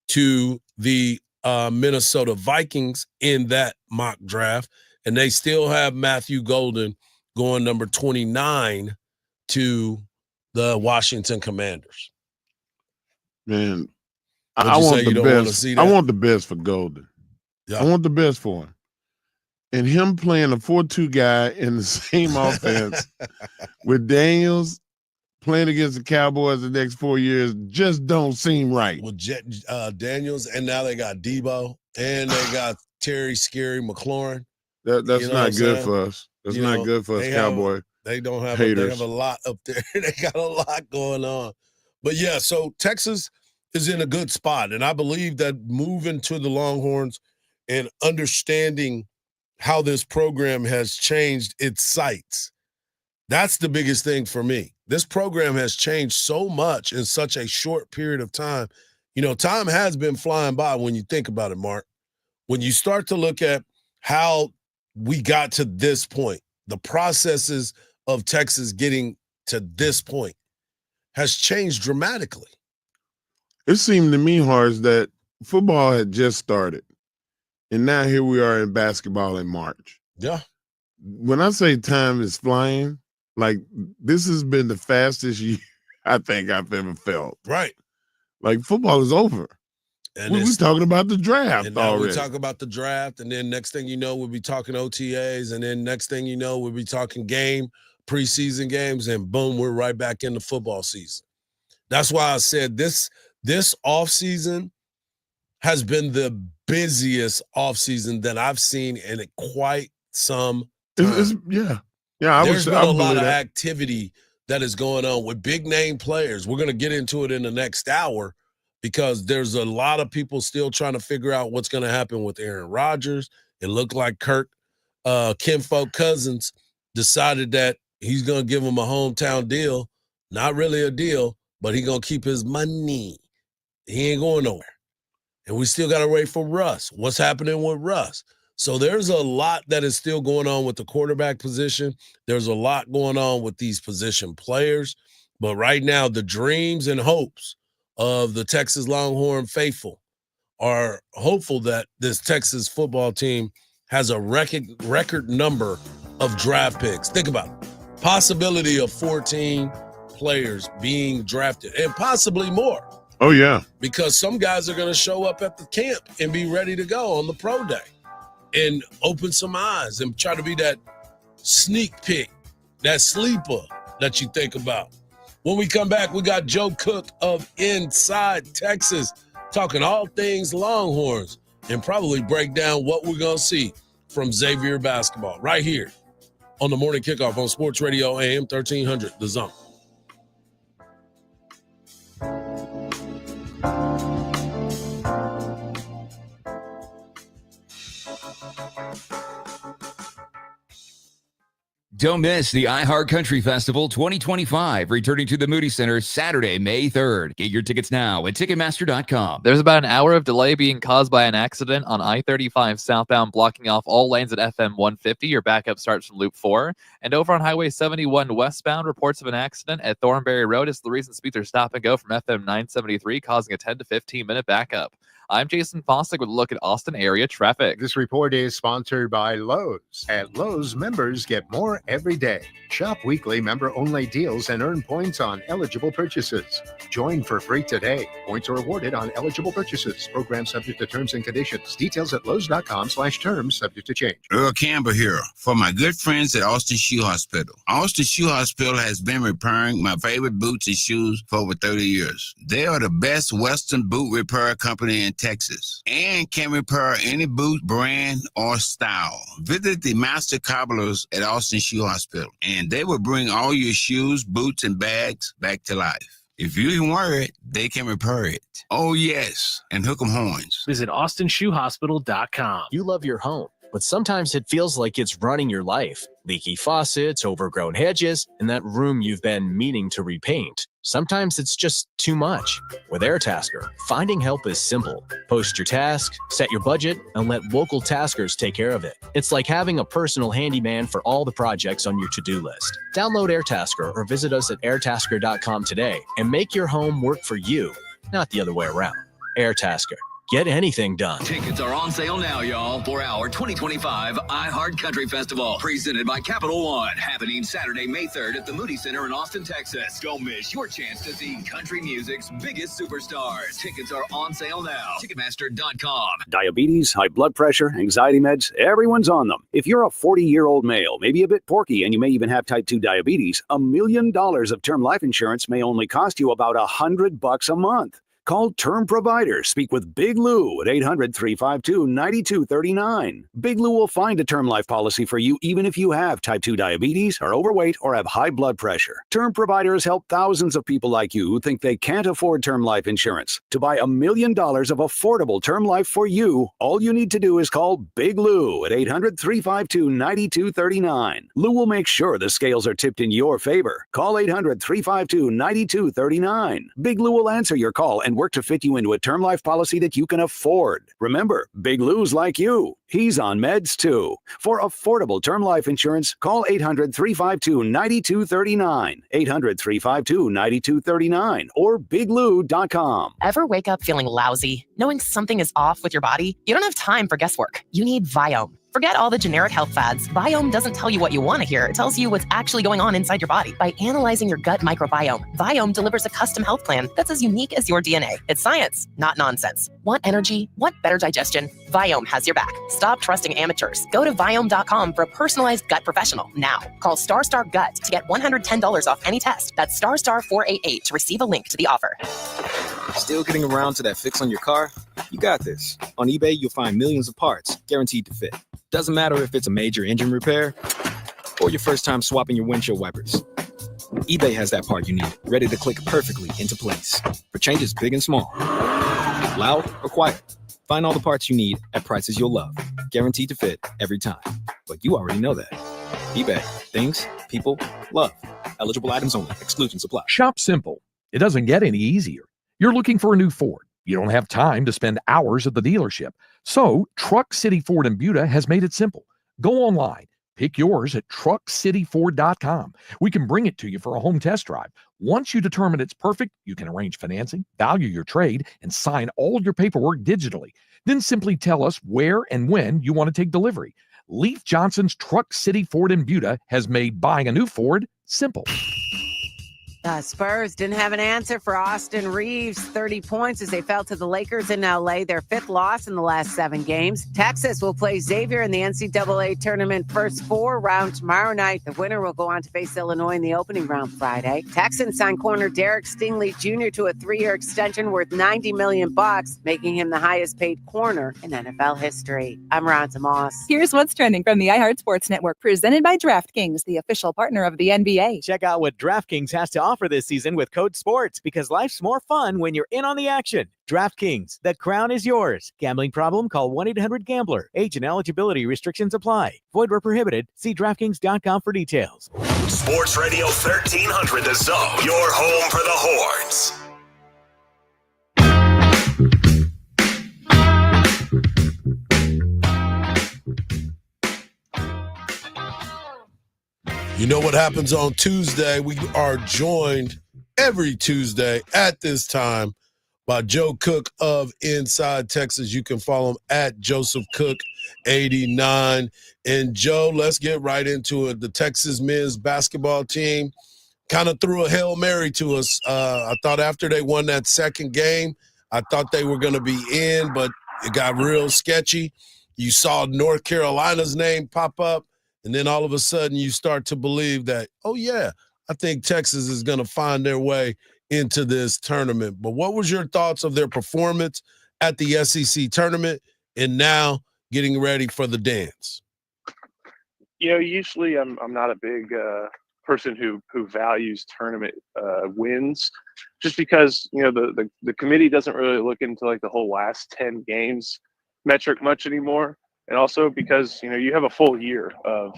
[SPEAKER 1] to the Minnesota Vikings in that mock draft. And they still have Matthew Golden going number 29 to the Washington Commanders.
[SPEAKER 2] Man, I want the best. I want the best for Golden. Yeah. I want the best for him. And him playing a 4-2 guy in the same offense with Daniels playing against the Cowboys the next 4 years just don't seem right.
[SPEAKER 1] With Daniels, and now they got Debo, and they got Terry Scary McLaurin.
[SPEAKER 2] That's not good for us. That's not good for us, Cowboy.
[SPEAKER 1] They don't have.
[SPEAKER 2] haters.
[SPEAKER 1] They have a lot up there. They got a lot going on. But yeah, so Texas is in a good spot, and I believe that moving to the Longhorns and understanding how this program has changed its sights, that's the biggest thing for me. This program has changed so much in such a short period of time. You know, time has been flying by when you think about it, Mark. When you start to look at how we got to this point, the processes of Texas getting to this point, has changed dramatically.
[SPEAKER 2] It seemed to me, Hardge, that football had just started. And now here we are in basketball in March.
[SPEAKER 1] Yeah.
[SPEAKER 2] When I say time is flying, like this has been the fastest year I think I've ever felt.
[SPEAKER 1] Right.
[SPEAKER 2] Like football is over.
[SPEAKER 1] And
[SPEAKER 2] we're talking about the draft
[SPEAKER 1] and now
[SPEAKER 2] already.
[SPEAKER 1] we talk about the draft, and then next thing you know, we'll be talking OTAs, and then next thing you know, we'll be talking preseason games, and boom, we're right back into football season. That's why I said this offseason has been the busiest offseason that I've seen in quite some time.
[SPEAKER 2] Yeah.
[SPEAKER 1] There's been a lot of activity that is going on with big name players. We're going to get into it in the next hour because there's a lot of people still trying to figure out what's going to happen with Aaron Rodgers. It looked like Kinfolk Cousins decided that he's going to give him a hometown deal. Not really a deal, but he's going to keep his money. He ain't going nowhere. And we still got to wait for Russ. What's happening with Russ? So there's a lot that is still going on with the quarterback position. There's a lot going on with these position players. But right now, the dreams and hopes of the Texas Longhorn faithful are hopeful that this Texas football team has a record number of draft picks. Think about it. Possibility of 14 players being drafted and possibly more.
[SPEAKER 2] Oh, yeah.
[SPEAKER 1] Because some guys are going to show up at the camp and be ready to go on the pro day and open some eyes and try to be that sneak pick, that sleeper that you think about. When we come back, we got Joe Cook of Inside Texas talking all things Longhorns and probably break down what we're going to see from Xavier basketball right here on the Morning Kickoff on Sports Radio AM 1300, The Zone.
[SPEAKER 6] Don't miss the iHeart Country Festival 2025, returning to the Moody Center Saturday, May 3rd. Get your tickets now at Ticketmaster.com.
[SPEAKER 7] There's about an hour of delay being caused by an accident on I-35 southbound, blocking off all lanes at FM 150. Your backup starts from Loop 4. And over on Highway 71 westbound, reports of an accident at Thornberry Road as the reason speeds are stop and go from FM 973, causing a 10 to 15-minute backup. I'm Jason Fossick with a look at Austin area traffic.
[SPEAKER 20] This report is sponsored by Lowe's. At Lowe's, members get more every day. Shop weekly member-only deals and earn points on eligible purchases. Join for free today. Points are awarded on eligible purchases. Program subject to terms and conditions. Details at lowes.com/terms, subject to change.
[SPEAKER 21] Earl Campbell here for my good friends at Austin Shoe Hospital. Austin Shoe Hospital has been repairing my favorite boots and shoes for over 30 years. They are the best Western boot repair company in Texas and can repair any boot brand or style. Visit the master cobblers at Austin Shoe Hospital and they will bring all your shoes, boots, and bags back to life. If you can wear it, they can repair it. Oh, yes, and hook 'em horns.
[SPEAKER 18] Visit AustinShoeHospital.com. You love your home, but sometimes it feels like it's running your life. Leaky faucets, overgrown hedges, and that room you've been meaning to repaint. Sometimes it's just too much. With AirTasker, finding help is simple. Post your task, set your budget, and let local taskers take care of it. It's like having a personal handyman for all the projects on your to-do list. Download AirTasker or visit us at airtasker.com today and make your home work for you, not the other way around. AirTasker. Get anything done.
[SPEAKER 22] Tickets are on sale now, y'all, for our 2025 iHeart Country Festival, presented by Capital One, happening Saturday, May 3rd at the Moody Center in Austin, Texas. Don't miss your chance to see country music's biggest superstars. Tickets are on sale now. Ticketmaster.com.
[SPEAKER 23] Diabetes, high blood pressure, anxiety meds, everyone's on them. If you're a 40-year-old male, maybe a bit porky, and you may even have type 2 diabetes, $1 million of term life insurance may only cost you about $100 a month. Call Term Provider. Speak with Big Lou at 800-352-9239. Big Lou will find a term life policy for you even if you have type 2 diabetes, are overweight, or have high blood pressure. Term Provider has helped thousands of people like you who think they can't afford term life insurance. To buy $1 million of affordable term life for you, all you need to do is call Big Lou at 800-352-9239. Lou will make sure the scales are tipped in your favor. Call 800-352-9239. Big Lou will answer your call and and work to fit you into a term life policy that you can afford. Remember, Big Lou's like you. He's on meds too. For affordable term life insurance, call 800-352-9239. 800-352-9239 or biglou.com.
[SPEAKER 10] Ever wake up feeling lousy, knowing something is off with your body? You don't have time for guesswork. You need Viome. Forget all the generic health fads. Viome doesn't tell you what you want to hear. It tells you what's actually going on inside your body. By analyzing your gut microbiome, Viome delivers a custom health plan that's as unique as your DNA. It's science, not nonsense. Want energy? Want better digestion? Viome has your back. Stop trusting amateurs. Go to Viome.com for a personalized gut professional now. Call StarStar Gut to get $110 off any test. That's StarStar 488 to receive a link to the offer.
[SPEAKER 3] Still getting around to that fix on your car? You got this. On eBay, you'll find millions of parts guaranteed to fit. Doesn't matter if it's a major engine repair or your first time swapping your windshield wipers. eBay has that part you need, ready to click perfectly into place for changes big and small. Loud or quiet, find all the parts you need at prices you'll love. Guaranteed to fit every time. But you already know that. eBay. Things, people, love. Eligible items only. Exclusions apply.
[SPEAKER 5] Shop simple. It doesn't get any easier. You're looking for a new Ford. You don't have time to spend hours at the dealership. So Truck City Ford in Buda has made it simple. Go online. Pick yours at truckcityford.com. We can bring it to you for a home test drive. Once you determine it's perfect, you can arrange financing, value your trade, and sign all your paperwork digitally. Then simply tell us where and when you want to take delivery. Leif Johnson's Truck City Ford in Buda has made buying a new Ford simple.
[SPEAKER 8] The Spurs didn't have an answer for Austin Reeves. 30 points as they fell to the Lakers in L.A., their fifth loss in the last 7 games. Texas will play Xavier in the NCAA tournament first 4 round tomorrow night. The winner will go on to face Illinois in the opening round Friday. Texans signed corner Derek Stingley Jr. to a 3-year extension worth $90 million, making him the highest paid corner in NFL history. I'm Ronza Moss.
[SPEAKER 24] Here's what's trending from the iHeart Sports Network, presented by DraftKings, the official partner of the NBA.
[SPEAKER 25] Check out what DraftKings has to offer this season with code SPORTS, because life's more fun when you're in on the action. DraftKings, the crown is yours. Gambling problem? Call 1-800-GAMBLER. Age and eligibility restrictions apply. Void where prohibited. See DraftKings.com for details.
[SPEAKER 4] Sports Radio 1300 The Zone, your home for the Horns.
[SPEAKER 1] You know what happens on Tuesday? We are joined every Tuesday at this time by Joe Cook of Inside Texas. You can follow him at Joseph Cook 89. And Joe, let's get right into it. The Texas men's basketball team kind of threw a Hail Mary to us. I thought after they won that second game, I thought they were going to be in, but it got real sketchy. You saw North Carolina's name pop up. And then all of a sudden you start to believe that, oh, yeah, I think Texas is going to find their way into this tournament. But what was your thoughts of their performance at the SEC tournament and now getting ready for the dance?
[SPEAKER 26] You know, usually I'm not a big person who values tournament wins, just because, you know, the committee doesn't really look into like the whole last 10 games metric much anymore. And also because, you know, you have a full year of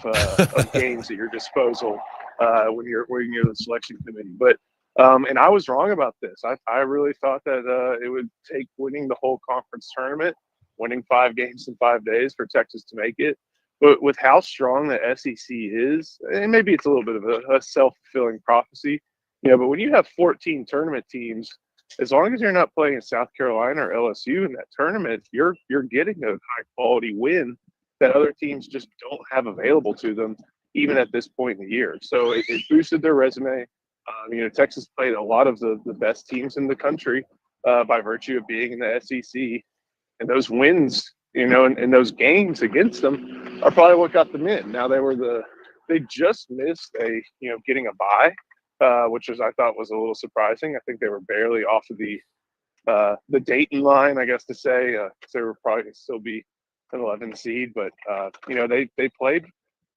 [SPEAKER 26] games at your disposal when you're the selection committee. But and I was wrong about this. I really thought that it would take winning the whole conference tournament, winning 5 games in 5 days for Texas to make it. But with how strong the SEC is, and maybe it's a little bit of a self-fulfilling prophecy, you know, but when you have 14 tournament teams, as long as you're not playing in South Carolina or LSU in that tournament, you're getting a high quality win that other teams just don't have available to them, even at this point in the year. So it boosted their resume. You know, Texas played a lot of the best teams in the country by virtue of being in the SEC, and those wins, you know, and those games against them are probably what got them in. Now they just missed getting a bye. Which I thought was a little surprising. I think they were barely off of the Dayton line, I guess to say, because they were probably going to still be an 11 seed. But you know, they played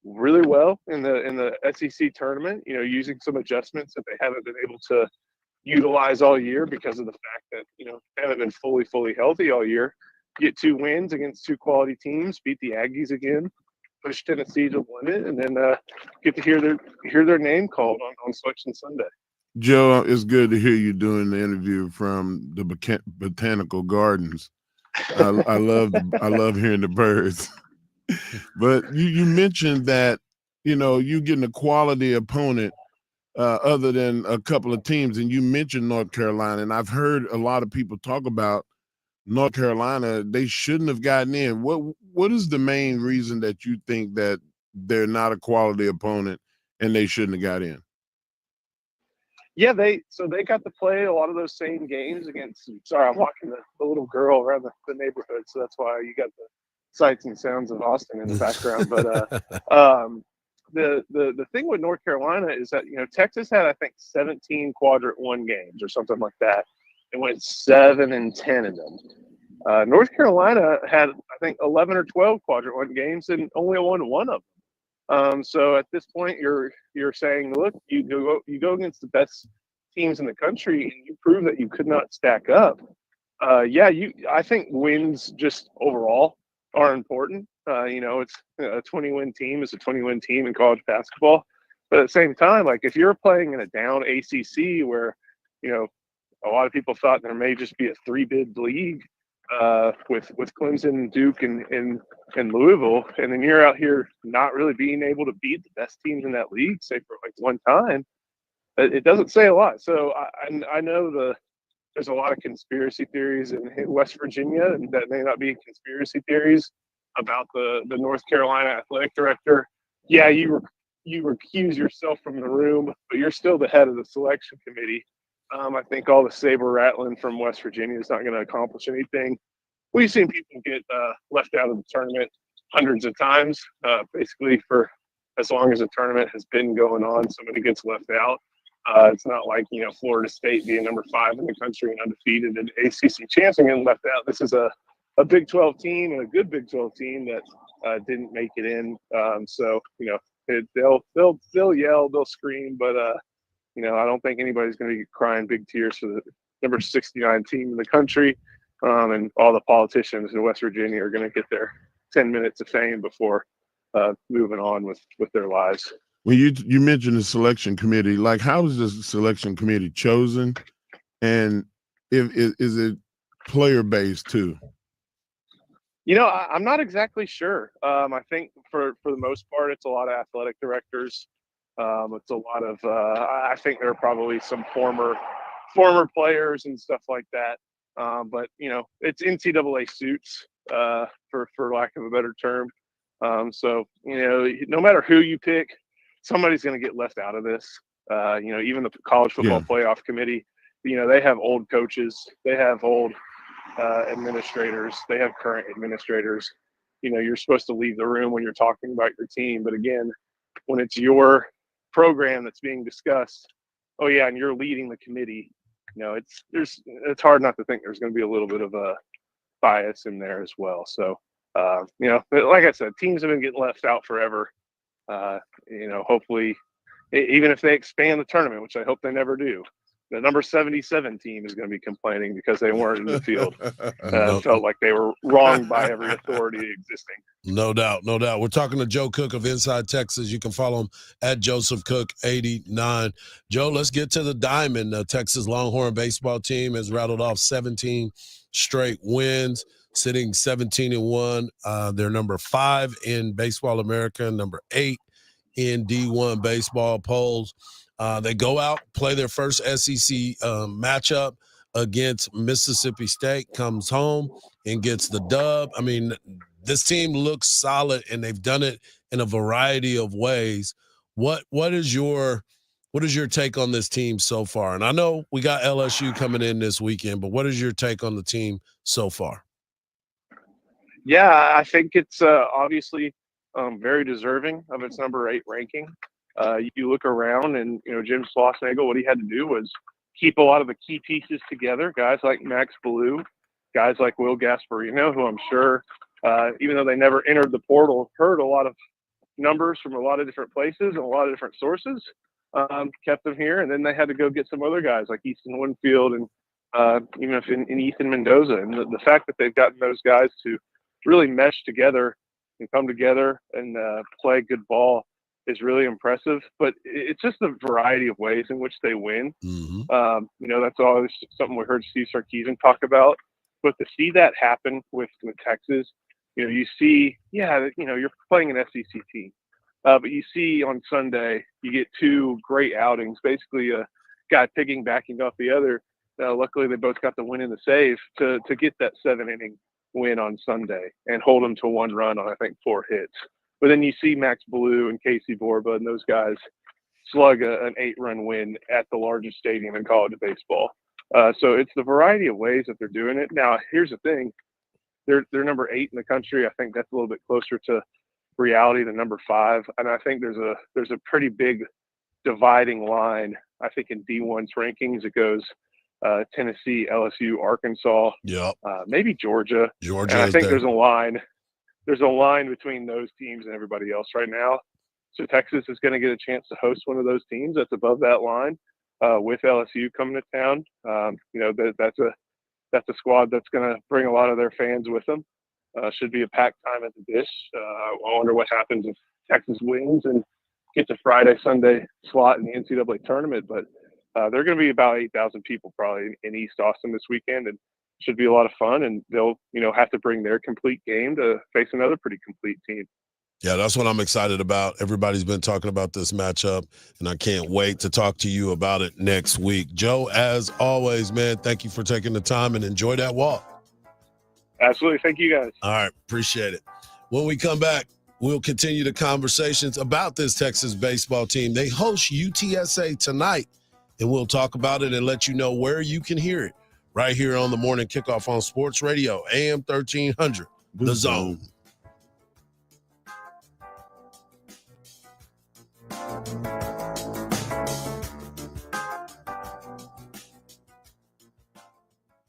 [SPEAKER 26] really well in the SEC tournament. You know, using some adjustments that they haven't been able to utilize all year because of the fact that, you know, they haven't been fully healthy all year. Get 2 wins against 2 quality teams, beat the Aggies again, push Tennessee to the limit, and then get to hear their name called on Selection Sunday.
[SPEAKER 2] Joe, it's good to hear you doing the interview from the botanical gardens. I love hearing the birds. But you mentioned that you getting a quality opponent other than a couple of teams, and you mentioned North Carolina, and I've heard a lot of people talk about North Carolina. They shouldn't have gotten in. What is the main reason that you think that they're not a quality opponent and they shouldn't have got in?
[SPEAKER 26] Yeah, they got to play a lot of those same games against. Sorry, I'm walking the little girl around the neighborhood, so that's why you got the sights and sounds of Austin in the background. But the thing with North Carolina is that Texas had, I think, 17 quadrant one games or something like that. It went 7-10 in them. North Carolina had, I think, 11 or 12 quadrant one games and only won one of them. So at this point, you're saying, look, you go against the best teams in the country, and you prove that you could not stack up. I think wins just overall are important. It's a 20-win team is a 20-win team in college basketball, but at the same time, like if you're playing in a down ACC where, a lot of people thought there may just be a 3-bid league with Clemson, Duke, and Louisville, and then you're out here not really being able to beat the best teams in that league, say for like one time, it doesn't say a lot. So I know there's a lot of conspiracy theories in West Virginia, and that may not be conspiracy theories about the North Carolina athletic director. Yeah, you recuse yourself from the room, but you're still the head of the selection committee. I think all the saber rattling from West Virginia is not going to accomplish anything. We've seen people get left out of the tournament hundreds of times, basically for as long as the tournament has been going on. Somebody gets left out. It's not like Florida State being number 5 in the country and undefeated and ACC champs and getting left out. This is a Big 12 team and a good Big 12 team that didn't make it in. They'll yell, they'll scream, but I don't think anybody's going to be crying big tears for the number 69 team in the country. And all the politicians in West Virginia are going to get their 10 minutes of fame before moving on with their lives.
[SPEAKER 2] When you mentioned the selection committee, like how is the selection committee chosen, and is it player based too?
[SPEAKER 26] I'm not exactly sure. I think for the most part, it's a lot of athletic directors. It's a lot of I think there are probably some former players and stuff like that. But it's NCAA suits for lack of a better term. So no matter who you pick, somebody's going to get left out of this. Even the college football playoff committee, they have old coaches, they have old administrators, they have current administrators. You're supposed to leave the room when you're talking about your team, but again, when it's your program that's being discussed, and you're leading the committee, it's hard not to think there's going to be a little bit of a bias in there as well. So like I said, teams have been getting left out forever. Hopefully, even if they expand the tournament, which I hope they never do, the number 77 team is going to be complaining because they weren't in the field. Felt like they were wronged by every authority existing.
[SPEAKER 1] No doubt. We're talking to Joe Cook of Inside Texas. You can follow him at Joseph Cook 89. Joe, let's get to the diamond. The Texas Longhorn baseball team has rattled off 17 straight wins, sitting 17-1. They're number 5 in Baseball America, number 8 in D1 baseball polls. They go out, play their first SEC matchup against Mississippi State, comes home and gets the dub. I mean, this team looks solid, and they've done it in a variety of ways. What is your take on this team so far? And I know we got LSU coming in this weekend, but what is your take on the team so far?
[SPEAKER 26] Yeah, I think it's obviously very deserving of its number 8 ranking. You look around, and Jim Schlossnagle, what he had to do was keep a lot of the key pieces together. Guys like Max Ballou, guys like Will Gasparino, who I'm sure, even though they never entered the portal, heard a lot of numbers from a lot of different places and a lot of different sources, kept them here. And then they had to go get some other guys like Easton Winfield and even if in Ethan Mendoza. And the fact that they've gotten those guys to really mesh together and come together and play good ball is really impressive. But it's just the variety of ways in which they win. That's always something we heard Steve Sarkisian talk about. But to see that happen with Texas, you see, you're playing an SEC team. But you see on Sunday, you get two great outings, basically a guy piggybacking off the other. Luckily, they both got the win in the save to get that 7-inning win on Sunday and hold them to 1 run on, I think, 4 hits. But then you see Max Blue and Casey Borba and those guys slug an 8-run win at the largest stadium in college baseball. So it's the variety of ways that they're doing it. Now, here's the thing. They're number 8 in the country. I think that's a little bit closer to reality than number 5. And I think there's a pretty big dividing line. I think in D1's rankings, it goes Tennessee, LSU, Arkansas, maybe Georgia. And I think there's a line between those teams and everybody else right now. So Texas is going to get a chance to host one of those teams that's above that line with LSU coming to town. That's a squad that's going to bring a lot of their fans with them. Should be a packed time at the Dish. I wonder what happens if Texas wins and gets a Friday, Sunday slot in the NCAA tournament. But they're going to be about 8,000 people probably in East Austin this weekend, and should be a lot of fun. And they'll, have to bring their complete game to face another pretty complete team.
[SPEAKER 1] Yeah, that's what I'm excited about. Everybody's been talking about this matchup, and I can't wait to talk to you about it next week. Joe, as always, man, thank you for taking the time and enjoy that walk.
[SPEAKER 26] Absolutely. Thank you, guys.
[SPEAKER 1] All right. Appreciate it. When we come back, we'll continue the conversations about this Texas baseball team. They host UTSA tonight, and we'll talk about it and let you know where you can hear it right here on the Morning Kickoff on Sports Radio, AM 1300, The Zone.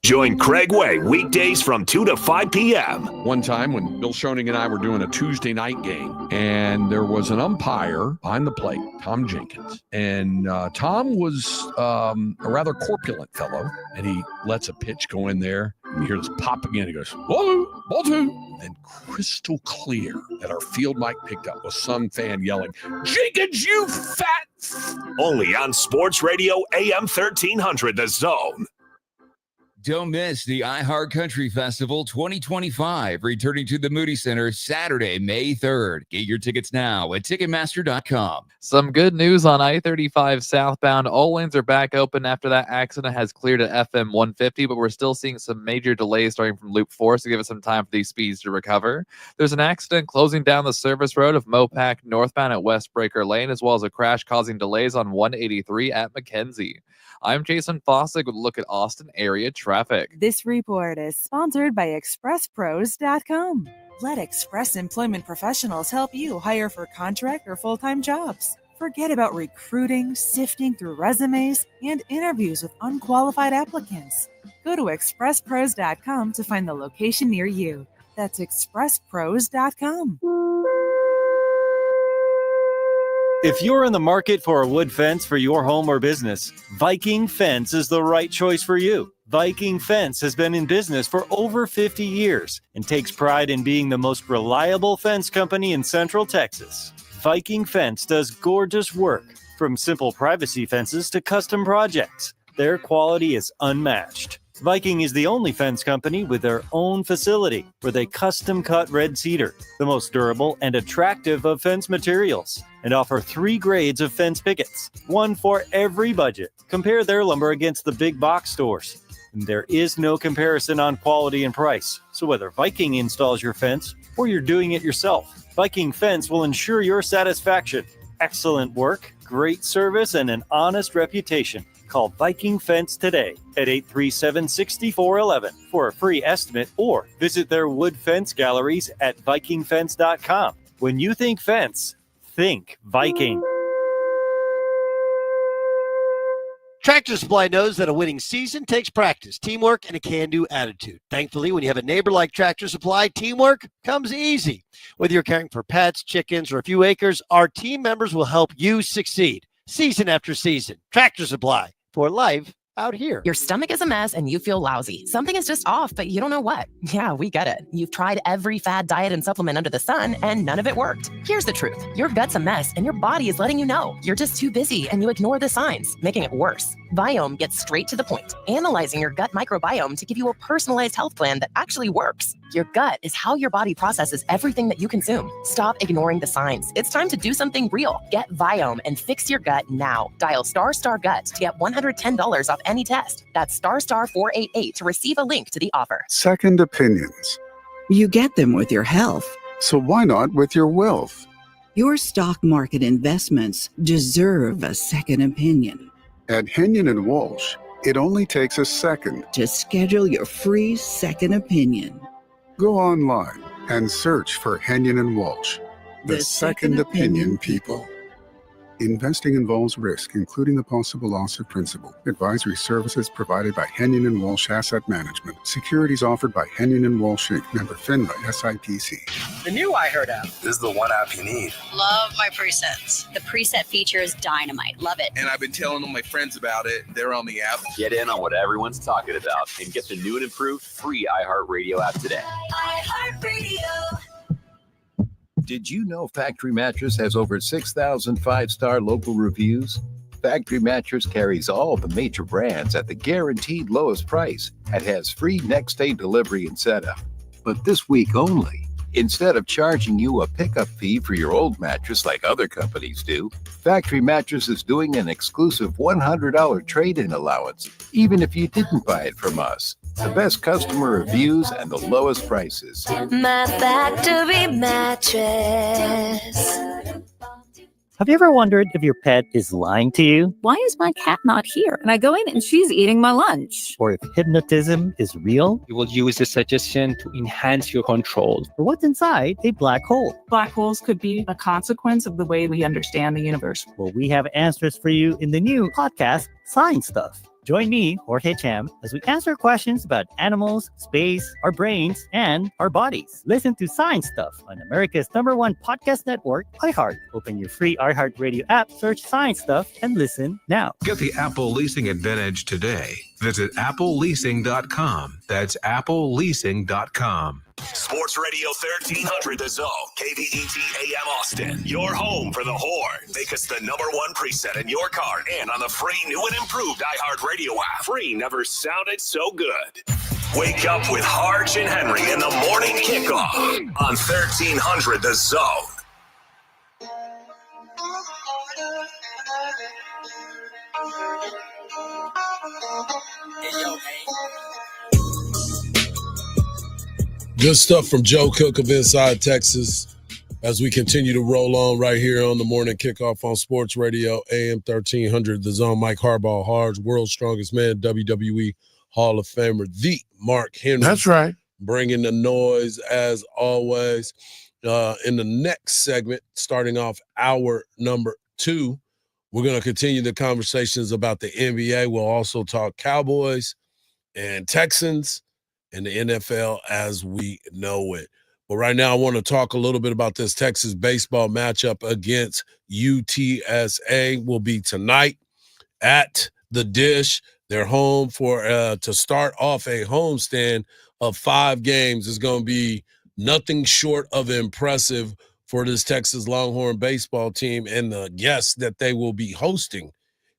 [SPEAKER 4] Join Craig Way weekdays from 2 to 5 p.m.
[SPEAKER 5] One time when Bill Schoening and I were doing a Tuesday night game, and there was an umpire behind the plate, Tom Jenkins. And Tom was a rather corpulent fellow, and he lets a pitch go in there. And you hear this pop again. He goes, ball two. And crystal clear that our field mic picked up was some fan yelling, Jenkins, you fat.
[SPEAKER 4] Only on Sports Radio AM 1300, The Zone.
[SPEAKER 6] Don't miss the iHeart Country Festival 2025, returning to the Moody Center Saturday, May 3rd. Get your tickets now at Ticketmaster.com.
[SPEAKER 7] Some good news on I-35 southbound. All lanes are back open after that accident has cleared at FM 150, but we're still seeing some major delays starting from Loop 4, so give us some time for these speeds to recover. There's an accident closing down the service road of Mopac northbound at West Breaker Lane, as well as a crash causing delays on 183 at McKenzie. I'm Jason Fossick with a look at Austin area traffic.
[SPEAKER 24] This report is sponsored by ExpressPros.com. Let Express Employment Professionals help you hire for contract or full-time jobs. Forget about recruiting, sifting through resumes, and interviews with unqualified applicants. Go to ExpressPros.com to find the location near you. That's ExpressPros.com.
[SPEAKER 9] If you're in the market for a wood fence for your home or business, Viking Fence is the right choice for you. Viking Fence has been in business for over 50 years and takes pride in being the most reliable fence company in Central Texas. Viking Fence does gorgeous work, from simple privacy fences to custom projects. Their quality is unmatched. Viking is the only fence company with their own facility where they custom cut red cedar, the most durable and attractive of fence materials, and offer 3 grades of fence pickets, one for every budget. Compare their lumber against the big box stores. And there is no comparison on quality and price. So whether Viking installs your fence or you're doing it yourself, Viking Fence will ensure your satisfaction. Excellent work, great service, and an honest reputation. Call Viking Fence today at 837-6411 for a free estimate, or visit their wood fence galleries at vikingfence.com. When you think fence, think Viking.
[SPEAKER 12] Tractor Supply knows that a winning season takes practice, teamwork, and a can-do attitude. Thankfully, when you have a neighbor like Tractor Supply, teamwork comes easy. Whether you're caring for pets, chickens, or a few acres, our team members will help you succeed season after season. Tractor Supply, for life out here.
[SPEAKER 10] Your stomach is a mess and you feel lousy. Something is just off, but you don't know what. Yeah, we get it. You've tried every fad diet and supplement under the sun, and none of it worked. Here's the truth. Your gut's a mess, and your body is letting you know. You're just too busy, and you ignore the signs, making it worse. Viome gets straight to the point, analyzing your gut microbiome to give you a personalized health plan that actually works. Your gut is how your body processes everything that you consume. Stop ignoring the signs. It's time to do something real. Get Viome and fix your gut now. Dial **gut to get $110 off any test. That's *488 to receive a link to the offer.
[SPEAKER 11] Second opinions.
[SPEAKER 13] You get them with your health.
[SPEAKER 11] So why not with your wealth?
[SPEAKER 13] Your stock market investments deserve a second opinion.
[SPEAKER 11] At Henyon & Walsh, it only takes a second
[SPEAKER 13] to schedule your free second opinion.
[SPEAKER 11] Go online and search for Henyon & Walsh, the second opinion people. Investing involves risk, including the possible loss of principal. Advisory services provided by Henyon & Walsh Asset Management. Securities offered by Henyon & Walsh Inc. Member FINRA SIPC.
[SPEAKER 14] The new iHeart app.
[SPEAKER 15] This is the one app you need.
[SPEAKER 16] Love my presets. The preset feature is dynamite. Love it.
[SPEAKER 15] And I've been telling all my friends about it. They're on the app.
[SPEAKER 17] Get in on what everyone's talking about and get the new and improved free iHeartRadio app today.
[SPEAKER 16] iHeartRadio.
[SPEAKER 27] Did you know Factory Mattress has over 6,000 five-star local reviews? Factory Mattress carries all the major brands at the guaranteed lowest price and has free next-day delivery and setup. But this week only, instead of charging you a pickup fee for your old mattress like other companies do, Factory Mattress is doing an exclusive $100 trade-in allowance, even if you didn't buy it from us. The best customer reviews and the lowest prices.
[SPEAKER 16] My Factory Mattress.
[SPEAKER 28] Have you ever wondered if your pet is lying to you?
[SPEAKER 29] Why is my cat not here? And I go in and she's eating my lunch.
[SPEAKER 28] Or if hypnotism is real?
[SPEAKER 30] You will use the suggestion to enhance your control.
[SPEAKER 28] Or what's inside a black hole?
[SPEAKER 29] Black holes could be a consequence of the way we understand the universe.
[SPEAKER 28] Well, we have answers for you in the new podcast, Science Stuff. Join me, Jorge Cham, as we answer questions about animals, space, our brains, and our bodies. Listen to Science Stuff on America's #1 podcast network, iHeart. Open your free iHeart Radio app, search Science Stuff, and listen now.
[SPEAKER 31] Get the Apple Leasing Advantage today. Visit appleleasing.com. That's appleleasing.com.
[SPEAKER 4] Sports Radio 1300 The Zone, KVET AM Austin. Your home for the Horn. Make us the #1 preset in your car and on the free new and improved iHeartRadio app. Free never sounded so good. Wake up with Hardge and Henry in the morning kickoff on 1300 The Zone.
[SPEAKER 1] Good stuff from Joe Cook of Inside Texas as we continue to roll on right here on the morning kickoff on Sports Radio AM 1300 The Zone. Mike Hardball, Hardge, world's strongest man, WWE Hall of Famer, the Mark Henry.
[SPEAKER 2] That's right.
[SPEAKER 1] Bringing the noise as always. In the next segment, starting off hour number 2, we're going to continue the conversations about the NBA. We'll also talk Cowboys and Texans and the NFL as we know it. But right now, I want to talk a little bit about this Texas baseball matchup against UTSA. Will be tonight at the Dish. They're home for to start off a homestand of 5 games. Is going to be nothing short of impressive for this Texas Longhorn baseball team and the guests that they will be hosting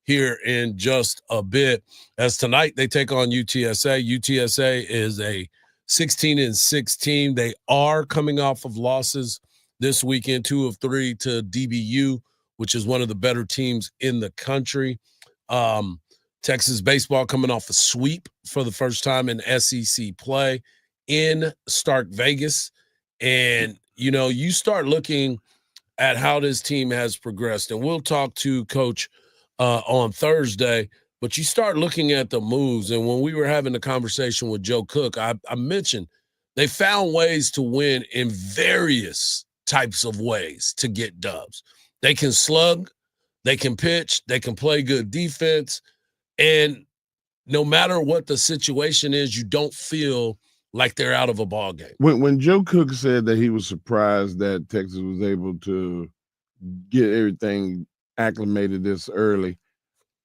[SPEAKER 1] here in just a bit. As tonight they take on UTSA. UTSA is a 16-6 team. They are coming off of losses this weekend, 2 of 3 to DBU, which is one of the better teams in the country. Texas baseball coming off a sweep for the first time in SEC play in Stark Vegas. And, you know, you start looking at how this team has progressed, and we'll talk to Coach on Thursday, but you start looking at the moves. And when we were having the conversation with Joe Cook, I mentioned they found ways to win in various types of ways to get dubs. They can slug, they can pitch, they can play good defense. And no matter what the situation is, you don't feel like they're out of a ball game.
[SPEAKER 2] When Joe Cook said that he was surprised that Texas was able to get everything acclimated this early,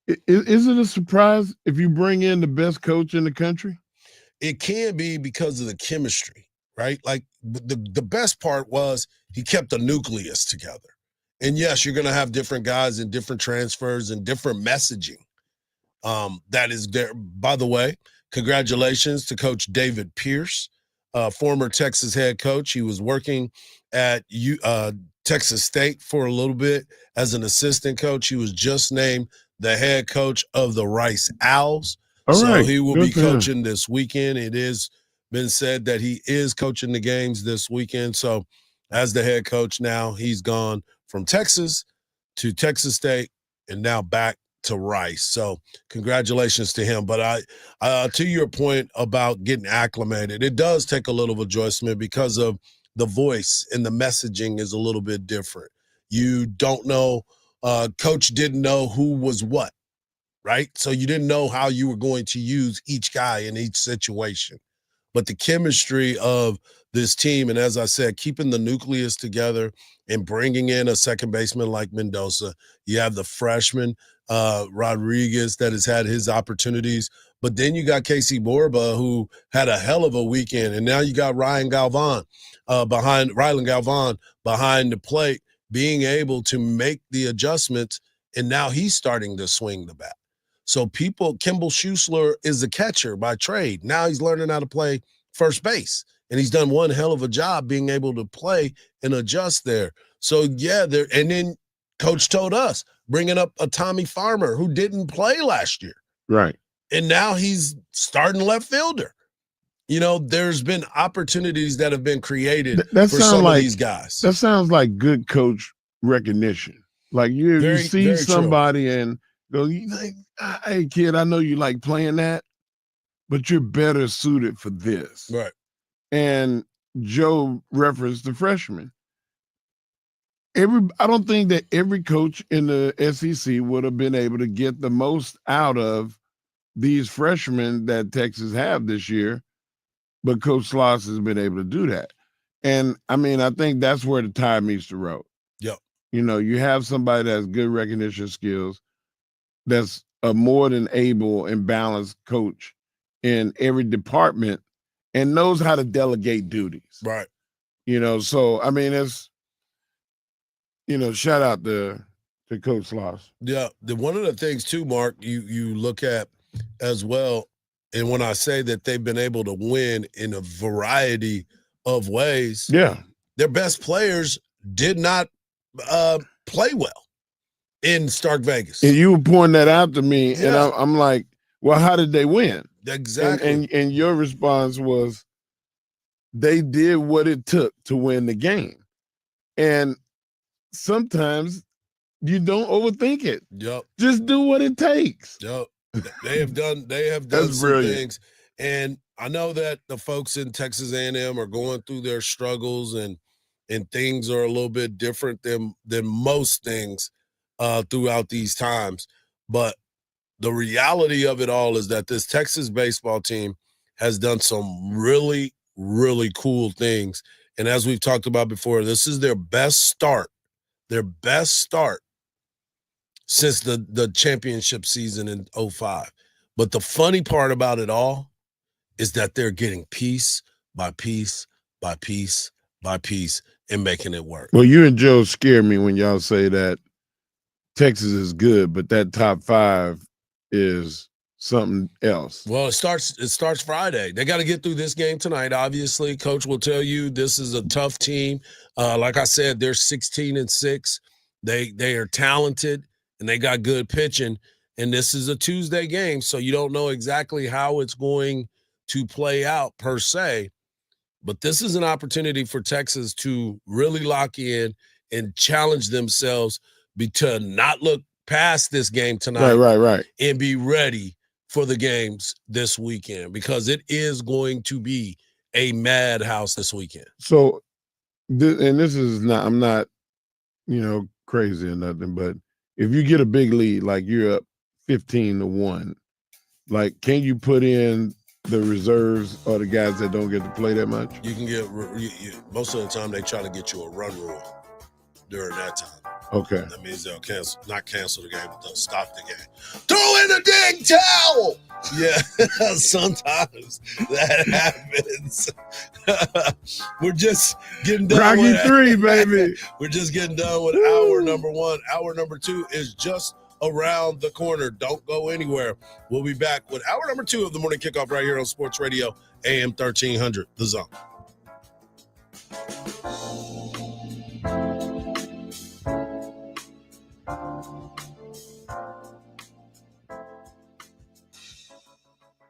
[SPEAKER 2] Is it a surprise if you bring in the best coach in the country?
[SPEAKER 1] It can be because of the chemistry, right? Like the best part was he kept the nucleus together. And yes, you're going to have different guys and different transfers and different messaging. That is there. By the way, congratulations to Coach David Pierce, former Texas head coach. He was working at Texas State for a little bit as an assistant coach. He was just named the head coach of the Rice Owls.
[SPEAKER 2] All right.
[SPEAKER 1] He will
[SPEAKER 2] Good
[SPEAKER 1] be
[SPEAKER 2] for him.
[SPEAKER 1] coaching this weekend. It has been said that he is coaching the games this weekend. So as the head coach now, he's gone from Texas to Texas State and now back to Rice. So congratulations to him. But to your point about getting acclimated, it does take a little adjustment because of the voice and the messaging is a little bit different. You don't know, coach didn't know who was what, right? So you didn't know how you were going to use each guy in each situation. But the chemistry of this team, and as I said, keeping the nucleus together and bringing in a second baseman like Mendoza, you have the freshman Rodriguez that has had his opportunities, but then you got Casey Borba who had a hell of a weekend, and now you got Rylan Galvan behind the plate, being able to make the adjustments, and now he's starting to swing the bat. So Kimball Schuessler is a catcher by trade. Now he's learning how to play first base, and he's done one hell of a job being able to play and adjust there. So, yeah, and then coach told us, bringing up a Tommy Farmer who didn't play last year.
[SPEAKER 2] Right.
[SPEAKER 1] And now he's starting left fielder. You know, there's been opportunities that have been created for some of these guys.
[SPEAKER 2] That sounds like good coach recognition. Like you see somebody and go, hey, kid, I know you like playing that, but you're better suited for this.
[SPEAKER 1] Right.
[SPEAKER 2] And Joe referenced the freshman. I don't think that every coach in the SEC would have been able to get the most out of these freshmen that Texas have this year, but Coach Sloss has been able to do that. And, I mean, I think that's where the tire meets the road.
[SPEAKER 1] Yep.
[SPEAKER 2] You know, you have somebody that has good recognition skills, that's a more than able and balanced coach in every department and knows how to delegate duties.
[SPEAKER 1] Right.
[SPEAKER 2] You know, so, I mean, it's, you know, shout out to Coach Sloss.
[SPEAKER 1] Yeah. One of the things, too, Mark, you look at as well, and when I say that they've been able to win in a variety of ways,
[SPEAKER 2] yeah,
[SPEAKER 1] their best players did not play well in Stark Vegas.
[SPEAKER 2] And you were pointing that out to me,
[SPEAKER 1] Yeah.
[SPEAKER 2] and I'm like, well, how did they win?
[SPEAKER 1] Exactly.
[SPEAKER 2] And your response was, they did what it took to win the game. And sometimes you don't overthink it.
[SPEAKER 1] Yep.
[SPEAKER 2] Just do what it takes.
[SPEAKER 1] Yep. They have done
[SPEAKER 2] That's
[SPEAKER 1] some
[SPEAKER 2] brilliant.
[SPEAKER 1] things. And I know that the folks in Texas A&M are going through their struggles and things are a little bit different than most things throughout these times. But the reality of it all is that this Texas baseball team has done some really, really cool things. And as we've talked about before, this is their best start since the championship season in 2005. But the funny part about it all is that they're getting piece by piece by piece by piece and making it work.
[SPEAKER 2] Well, you and Joe scare me when y'all say that Texas is good, but that top 5 is something else.
[SPEAKER 1] Well, it starts Friday. They got to get through this game tonight. Obviously, Coach will tell you this is a tough team. Like I said, they're 16-6. They are talented and they got good pitching. And this is a Tuesday game, so you don't know exactly how it's going to play out per se. But this is an opportunity for Texas to really lock in and challenge themselves to not look past this game tonight.
[SPEAKER 2] Right.
[SPEAKER 1] And be ready for the games this weekend, because it is going to be a madhouse this weekend.
[SPEAKER 2] So, this is not, I'm not, crazy or nothing, but if you get a big lead, like you're up 15-1, like, can you put in the reserves or the guys that don't get to play that much?
[SPEAKER 1] You can get, most of the time they try to get you a run rule during that time.
[SPEAKER 2] Okay.
[SPEAKER 1] That means they'll not cancel the game, but they'll stop the game. Throw in the dang towel! Yeah, sometimes that happens. We're just getting done
[SPEAKER 2] Rocky
[SPEAKER 1] with
[SPEAKER 2] 3, baby.
[SPEAKER 1] We're just getting done with hour number 1. Hour number 2 is just around the corner. Don't go anywhere. We'll be back with hour number 2 of the morning kickoff right here on Sports Radio AM 1300, The Zone.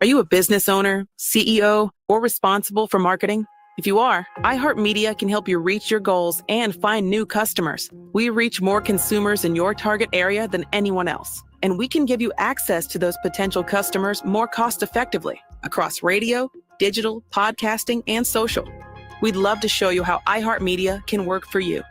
[SPEAKER 3] Are you a business owner, CEO, or responsible for marketing? If you are, iHeartMedia can help you reach your goals and find new customers. We reach more consumers in your target area than anyone else, and we can give you access to those potential customers more cost-effectively across radio, digital, podcasting, and social. We'd love to show you how iHeartMedia can work for you.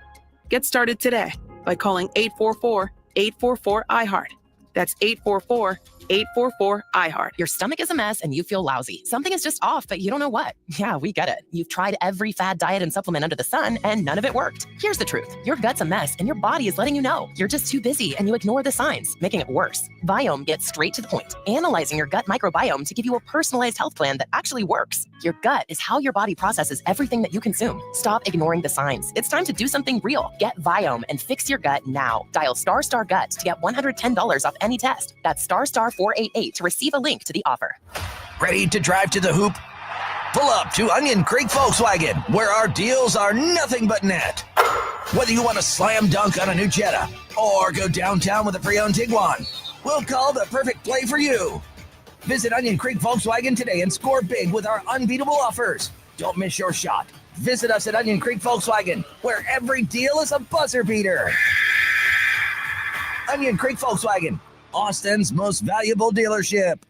[SPEAKER 3] Get started today by calling 844-844-iHeart. That's 844-844-iHeart.
[SPEAKER 10] Your stomach is a mess and you feel lousy. Something is just off, but you don't know what. Yeah, we get it. You've tried every fad diet and supplement under the sun, and none of it worked. Here's the truth. Your gut's a mess, and your body is letting you know. You're just too busy, and you ignore the signs, making it worse. Viome gets straight to the point, analyzing your gut microbiome to give you a personalized health plan that actually works. Your gut is how your body processes everything that you consume. Stop ignoring the signs. It's time to do something real. Get Viome and fix your gut now. Dial **gut to get $110 off any test. That's *488 to receive a link to the offer.
[SPEAKER 8] Ready to drive to the hoop? Pull up to Onion Creek Volkswagen, where our deals are nothing but net. Whether you want to slam dunk on a new Jetta or go downtown with a pre-owned Tiguan, we'll call the perfect play for you. Visit Onion Creek Volkswagen today and score big with our unbeatable offers. Don't miss your shot. Visit us at Onion Creek Volkswagen, where every deal is a buzzer beater. Onion Creek Volkswagen, Austin's most valuable dealership.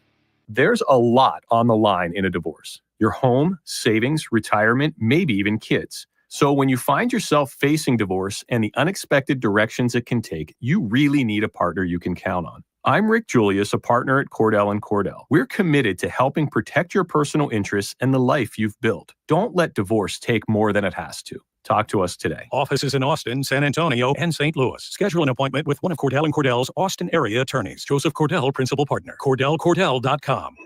[SPEAKER 14] There's a lot on the line in a divorce. Your home, savings, retirement, maybe even kids. So when you find yourself facing divorce and the unexpected directions it can take, you really need a partner you can count on. I'm Rick Julius, a partner at Cordell & Cordell. We're committed to helping protect your personal interests and the life you've built. Don't let divorce take more than it has to. Talk to us today.
[SPEAKER 18] Offices in Austin, San Antonio, and St. Louis. Schedule an appointment with one of Cordell & Cordell's Austin area attorneys. Joseph Cordell, Principal Partner. CordellCordell.com.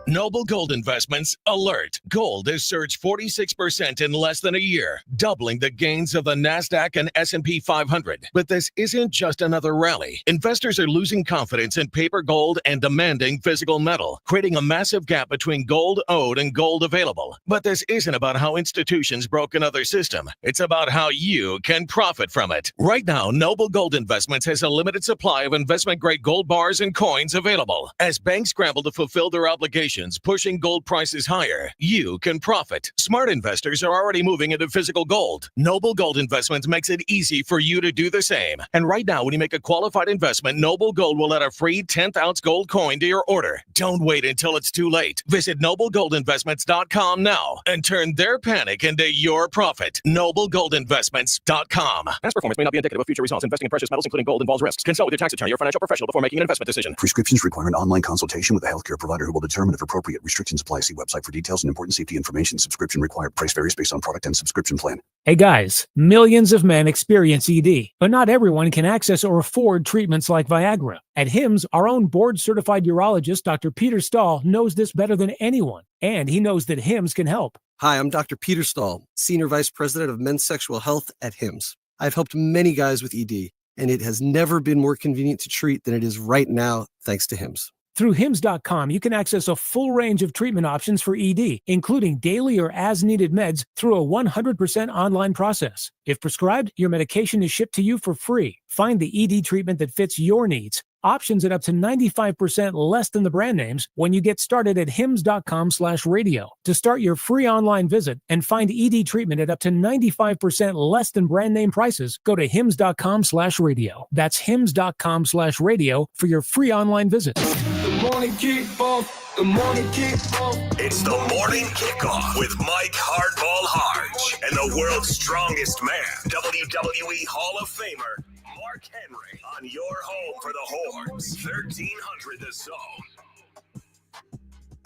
[SPEAKER 19] Noble Gold Investments alert. Gold has surged 46% in less than a year, doubling the gains of the NASDAQ and S&P 500. But this isn't just another rally. Investors are losing confidence in paper gold and demanding physical metal, creating a massive gap between gold owed and gold available. But this isn't about how institutions broke another system. It's about how you can profit from it. Right now, Noble Gold Investments has a limited supply of investment-grade gold bars and coins available. As banks scramble to fulfill their obligations, pushing gold prices higher, you can profit. Smart investors are already moving into physical gold. Noble Gold Investments makes it easy for you to do the same. And right now, when you make a qualified investment, Noble Gold will add a free 10th-ounce gold coin to your order. Don't wait until it's too late. Visit noblegoldinvestments.com now and turn their panic into your profit. noblegoldinvestments.com.
[SPEAKER 20] Past performance may not be indicative of future results. Investing in precious metals, including gold, involves risks. Consult with your tax attorney or financial professional before making an investment decision.
[SPEAKER 21] Prescriptions require an online consultation with a healthcare provider who will determine if appropriate. Restrictions apply. See website for details and important safety information. Subscription required. Price varies based on product and subscription plan.
[SPEAKER 22] Hey guys, millions of men experience ED, but not everyone can access or afford treatments like Viagra. At HIMSS, our own board-certified urologist, Dr. Peter Stahl, knows this better than anyone, and he knows that HIMSS can help.
[SPEAKER 23] Hi, I'm Dr. Peter Stahl, Senior Vice President of Men's Sexual Health at HIMSS. I've helped many guys with ED, and it has never been more convenient to treat than it is right now, thanks to HIMSS.
[SPEAKER 22] Through HIMSS.com, you can access a full range of treatment options for ED, including daily or as-needed meds through a 100% online process. If prescribed, your medication is shipped to you for free. Find the ED treatment that fits your needs. Options at up to 95% less than the brand names when you get started at hims.com/radio. To start your free online visit and find ED treatment at up to 95% less than brand name prices, go to hims.com/radio. That's hims.com/radio for your free online visit.
[SPEAKER 4] The morning kickoff. The morning kickoff. It's the morning kickoff with Mike Hardball Hardge and the world's strongest man, WWE Hall of Famer Mark Henry, on your home for the horns. 1300 The Zone.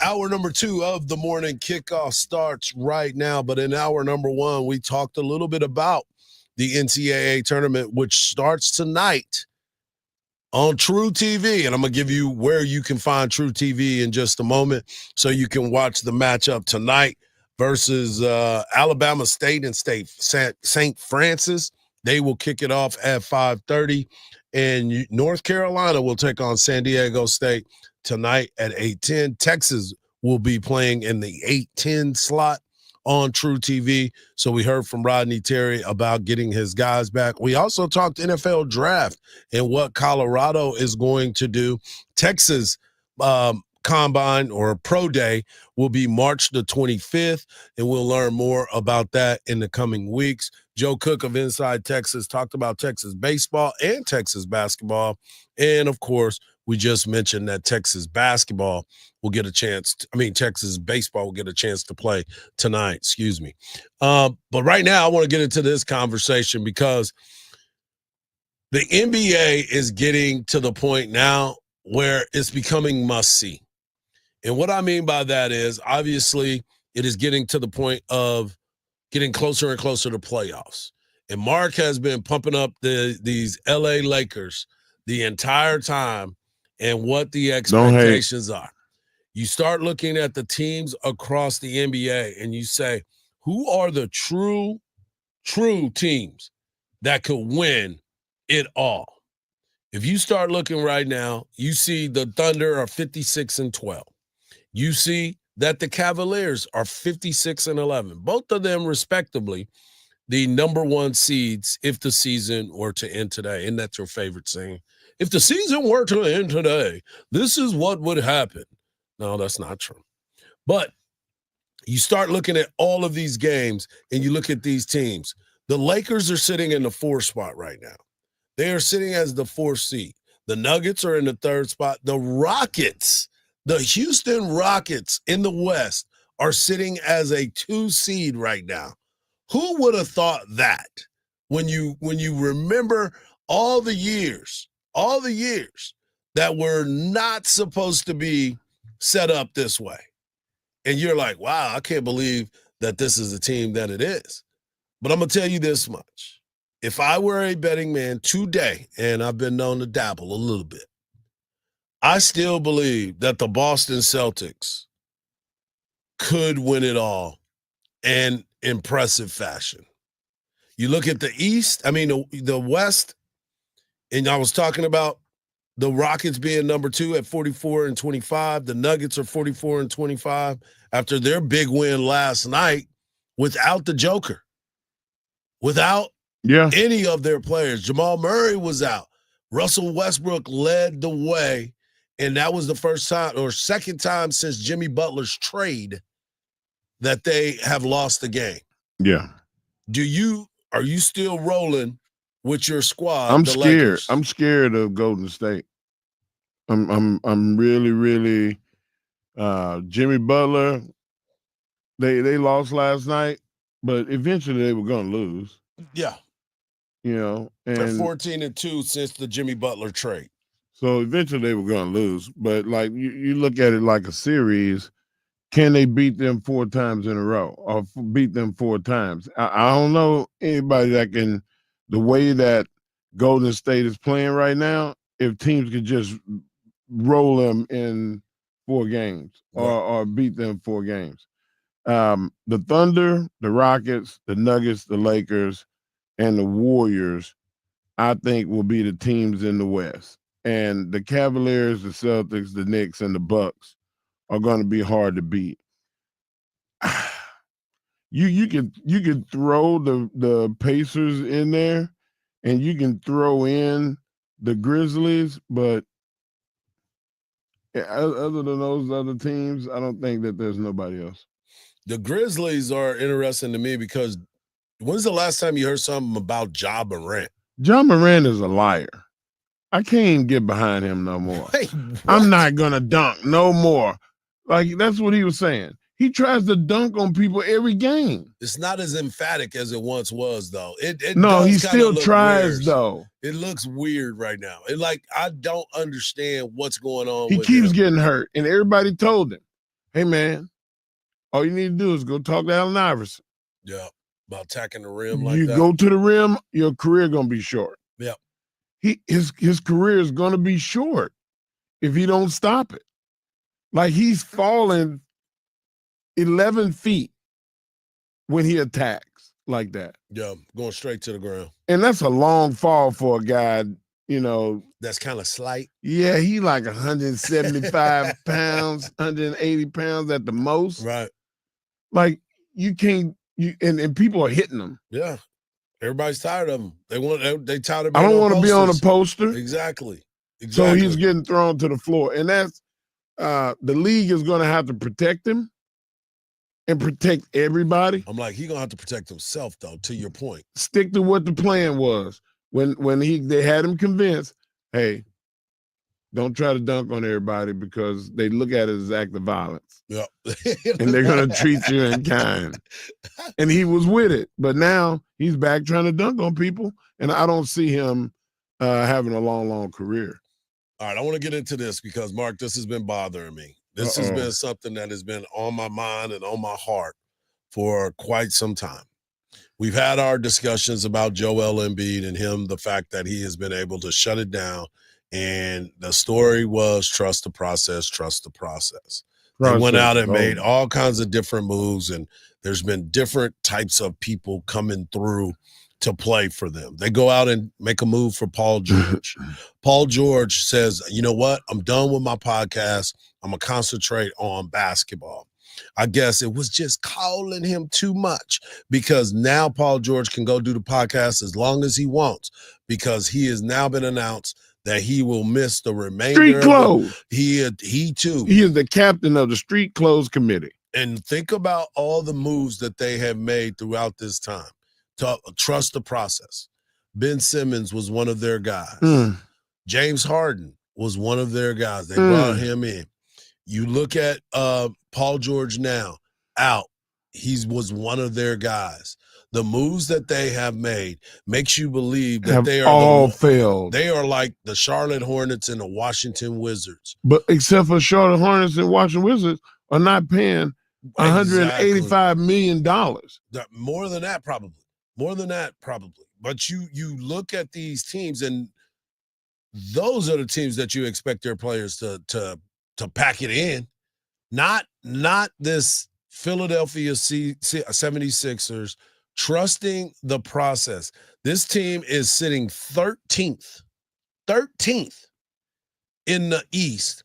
[SPEAKER 1] Hour number 2 of the morning kickoff starts right now. But in hour number 1, we talked a little bit about the NCAA tournament, which starts tonight on True TV. And I'm going to give you where you can find True TV in just a moment so you can watch the matchup tonight versus Alabama State and St. Francis. They will kick it off at 5:30. And North Carolina will take on San Diego State tonight at 8:10. Texas will be playing in the 8:10 slot on True TV. So we heard from Rodney Terry about getting his guys back. We also talked NFL draft and what Colorado is going to do. Texas Combine or Pro Day will be March the 25th, and we'll learn more about that in the coming weeks. Joe Cook of Inside Texas talked about Texas baseball and Texas basketball. And, of course, we just mentioned that Texas basketball will get a chance. Texas baseball will get a chance to play tonight. Excuse me. But right now I want to get into this conversation because the NBA is getting to the point now where it's becoming must-see. And what I mean by that is, obviously, it is getting to the point of getting closer and closer to playoffs. And Mark has been pumping up these LA Lakers the entire time and what the expectations are. You start looking at the teams across the NBA and you say, who are the true teams that could win it all? If you start looking right now, you see the Thunder are 56-12. You see that the Cavaliers are 56-11. Both of them, respectively, the number one seeds if the season were to end today. Isn't that your favorite saying? If the season were to end today, this is what would happen. No, that's not true. But you start looking at all of these games and you look at these teams. The Lakers are sitting in the 4th spot right now. They are sitting as the 4th seed. The Nuggets are in the 3rd spot. The Rockets, the Houston Rockets in the West, are sitting as a 2 seed right now. Who would have thought that when you remember all the years that were not supposed to be set up this way? And you're like, wow, I can't believe that this is the team that it is. But I'm going to tell you this much. If I were a betting man today, and I've been known to dabble a little bit, I still believe that the Boston Celtics could win it all in impressive fashion. You look at the East, the West, and I was talking about the Rockets being number 2 at 44-25. The Nuggets are 44-25 after their big win last night without the Joker, without any of their players. Jamal Murray was out. Russell Westbrook led the way, and that was the first time or second time since Jimmy Butler's trade that they have lost the game.
[SPEAKER 2] Yeah.
[SPEAKER 1] Are you still rolling with your squad?
[SPEAKER 2] I'm
[SPEAKER 1] the
[SPEAKER 2] scared.
[SPEAKER 1] Lakers?
[SPEAKER 2] I'm scared of Golden State. I'm really Jimmy Butler. They lost last night, but eventually they were going to lose.
[SPEAKER 1] Yeah.
[SPEAKER 2] And
[SPEAKER 1] they're 14-2 since the Jimmy Butler trade.
[SPEAKER 2] So eventually they were going to lose. But like you look at it like a series, can they beat them 4 times in a row or beat them 4 times? I don't know anybody that can, the way that Golden State is playing right now, if teams could just roll them in 4 games or beat them 4 games. The Thunder, the Rockets, the Nuggets, the Lakers, and the Warriors, I think, will be the teams in the West. And the Cavaliers, the Celtics, the Knicks, and the Bucks are going to be hard to beat. You can throw the Pacers in there, and you can throw in the Grizzlies, but other than those other teams, I don't think that there's nobody else.
[SPEAKER 1] The Grizzlies are interesting to me because when's the last time you heard something about Ja Morant?
[SPEAKER 2] Ja Morant is a liar. I can't even get behind him no more.
[SPEAKER 1] Wait,
[SPEAKER 2] I'm not going to dunk no more. Like, that's what he was saying. He tries to dunk on people every game.
[SPEAKER 1] It's not as emphatic as it once was, though.
[SPEAKER 2] No, he still tries,
[SPEAKER 1] weird.
[SPEAKER 2] though.
[SPEAKER 1] It looks weird right now. I don't understand what's going on.
[SPEAKER 2] He
[SPEAKER 1] with
[SPEAKER 2] keeps
[SPEAKER 1] him.
[SPEAKER 2] getting hurt, and everybody told him, hey, man, all you need to do is go talk to Allen Iverson.
[SPEAKER 1] Yeah. About attacking the rim like
[SPEAKER 2] You
[SPEAKER 1] that.
[SPEAKER 2] go to the rim, your career gonna be short.
[SPEAKER 1] Yep.
[SPEAKER 2] His career is gonna be short if he don't stop it. Like he's falling 11 feet when he attacks like that.
[SPEAKER 1] Yeah, going straight to the ground.
[SPEAKER 2] And that's a long fall for a guy, you know.
[SPEAKER 1] That's kind of slight.
[SPEAKER 2] Yeah, he like 175 pounds, 180 pounds at the most.
[SPEAKER 1] Right.
[SPEAKER 2] Like you can't, and people are hitting him.
[SPEAKER 1] Yeah. Everybody's tired of him. They tired of
[SPEAKER 2] I
[SPEAKER 1] being
[SPEAKER 2] don't
[SPEAKER 1] on
[SPEAKER 2] want to be on a
[SPEAKER 1] posters.
[SPEAKER 2] poster.
[SPEAKER 1] Exactly.
[SPEAKER 2] So he's getting thrown to the floor. And that's the league is going to have to protect him and protect everybody.
[SPEAKER 1] I'm like, he's going to have to protect himself, though, to your point.
[SPEAKER 2] Stick to what the plan was. When they had him convinced, hey, don't try to dunk on everybody because they look at it as act of violence.
[SPEAKER 1] Yep.
[SPEAKER 2] And they're going to treat you in kind. And he was with it. But now he's back trying to dunk on people. And I don't see him having a long, long career.
[SPEAKER 1] All right, I want to get into this because, Mark, this has been bothering me. This has been something that has been on my mind and on my heart for quite some time. We've had our discussions about Joel Embiid and him, the fact that he has been able to shut it down. And the story was trust the process, trust the process. They went out and made all kinds of different moves, and there's been different types of people coming through to play for them. They go out and make a move for Paul George. Paul George says, you know what? I'm done with my podcast. I'm going to concentrate on basketball. I guess it was just calling him too much because now Paul George can go do the podcast as long as he wants because he has now been announced that he will miss the remainder
[SPEAKER 2] Street clothes.
[SPEAKER 1] He too.
[SPEAKER 2] He is the captain of the street clothes committee.
[SPEAKER 1] And think about all the moves that they have made throughout this time. To trust the process. Ben Simmons was one of their guys. James Harden was one of their guys. They brought him in. You look at Paul George now, out. He was one of their guys. The moves that they have made makes you believe that they are
[SPEAKER 2] all failed.
[SPEAKER 1] They are like the Charlotte Hornets and the Washington Wizards.
[SPEAKER 2] But except for Charlotte Hornets and Washington Wizards are not paying $185 million.
[SPEAKER 1] More than that, probably. But you look at these teams, and those are the teams that you expect their players to pack it in. Not this Philadelphia 76ers trusting the process. This team is sitting 13th in the East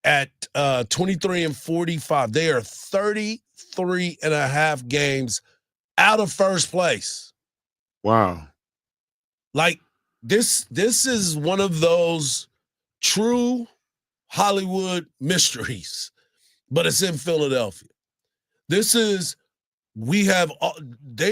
[SPEAKER 1] at 23-45. They are 33 and a half games out of first place.
[SPEAKER 2] Wow.
[SPEAKER 1] Like this is one of those true Hollywood mysteries, but it's in Philadelphia. They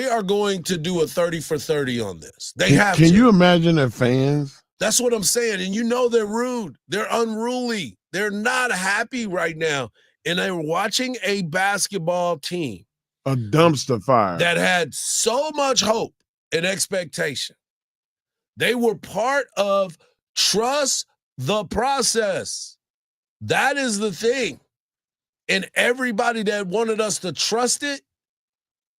[SPEAKER 1] are going to do a 30 for 30 on this. Can
[SPEAKER 2] you imagine their fans?
[SPEAKER 1] That's what I'm saying. And you know they're rude. They're unruly. They're not happy right now. And they're watching a basketball team.
[SPEAKER 2] A dumpster fire.
[SPEAKER 1] That had so much hope and expectation. They were part of trust the process. That is the thing. And everybody that wanted us to trust it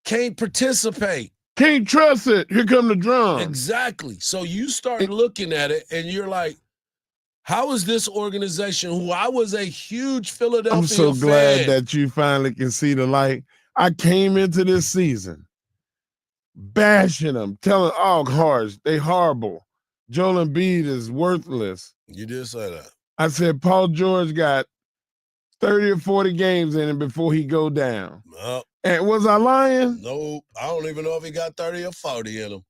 [SPEAKER 1] can't participate.
[SPEAKER 2] Can't trust it. Here come the drums.
[SPEAKER 1] Exactly. So you start looking at it and you're like, how is this organization, who I was a huge Philadelphia
[SPEAKER 2] I'm so
[SPEAKER 1] fan,
[SPEAKER 2] glad that you finally can see the light. I came into this season bashing them, telling Hardge, they horrible. Joel Embiid is worthless.
[SPEAKER 1] You did say that.
[SPEAKER 2] I said Paul George got 30 or 40 games in him before he go down. And was I lying?
[SPEAKER 1] No, I don't even know if he got 30 or 40 in him.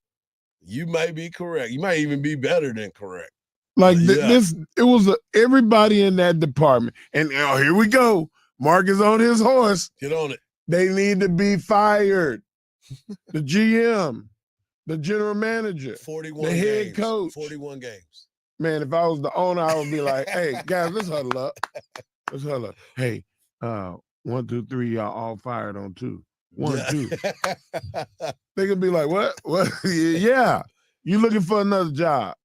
[SPEAKER 1] You may be correct. You may even be better than correct.
[SPEAKER 2] Like it was everybody in that department. And here we go. Mark is on his horse.
[SPEAKER 1] Get on it.
[SPEAKER 2] They need to be fired. The GM, the general manager,
[SPEAKER 1] 41
[SPEAKER 2] the head coach.
[SPEAKER 1] 41 games.
[SPEAKER 2] Man, if I was the owner, I would be like, hey, guys, let's huddle up. Hey, 1, 2, 3, y'all all fired on 2. 1, 2. They could be like, what? Yeah. You looking for another job.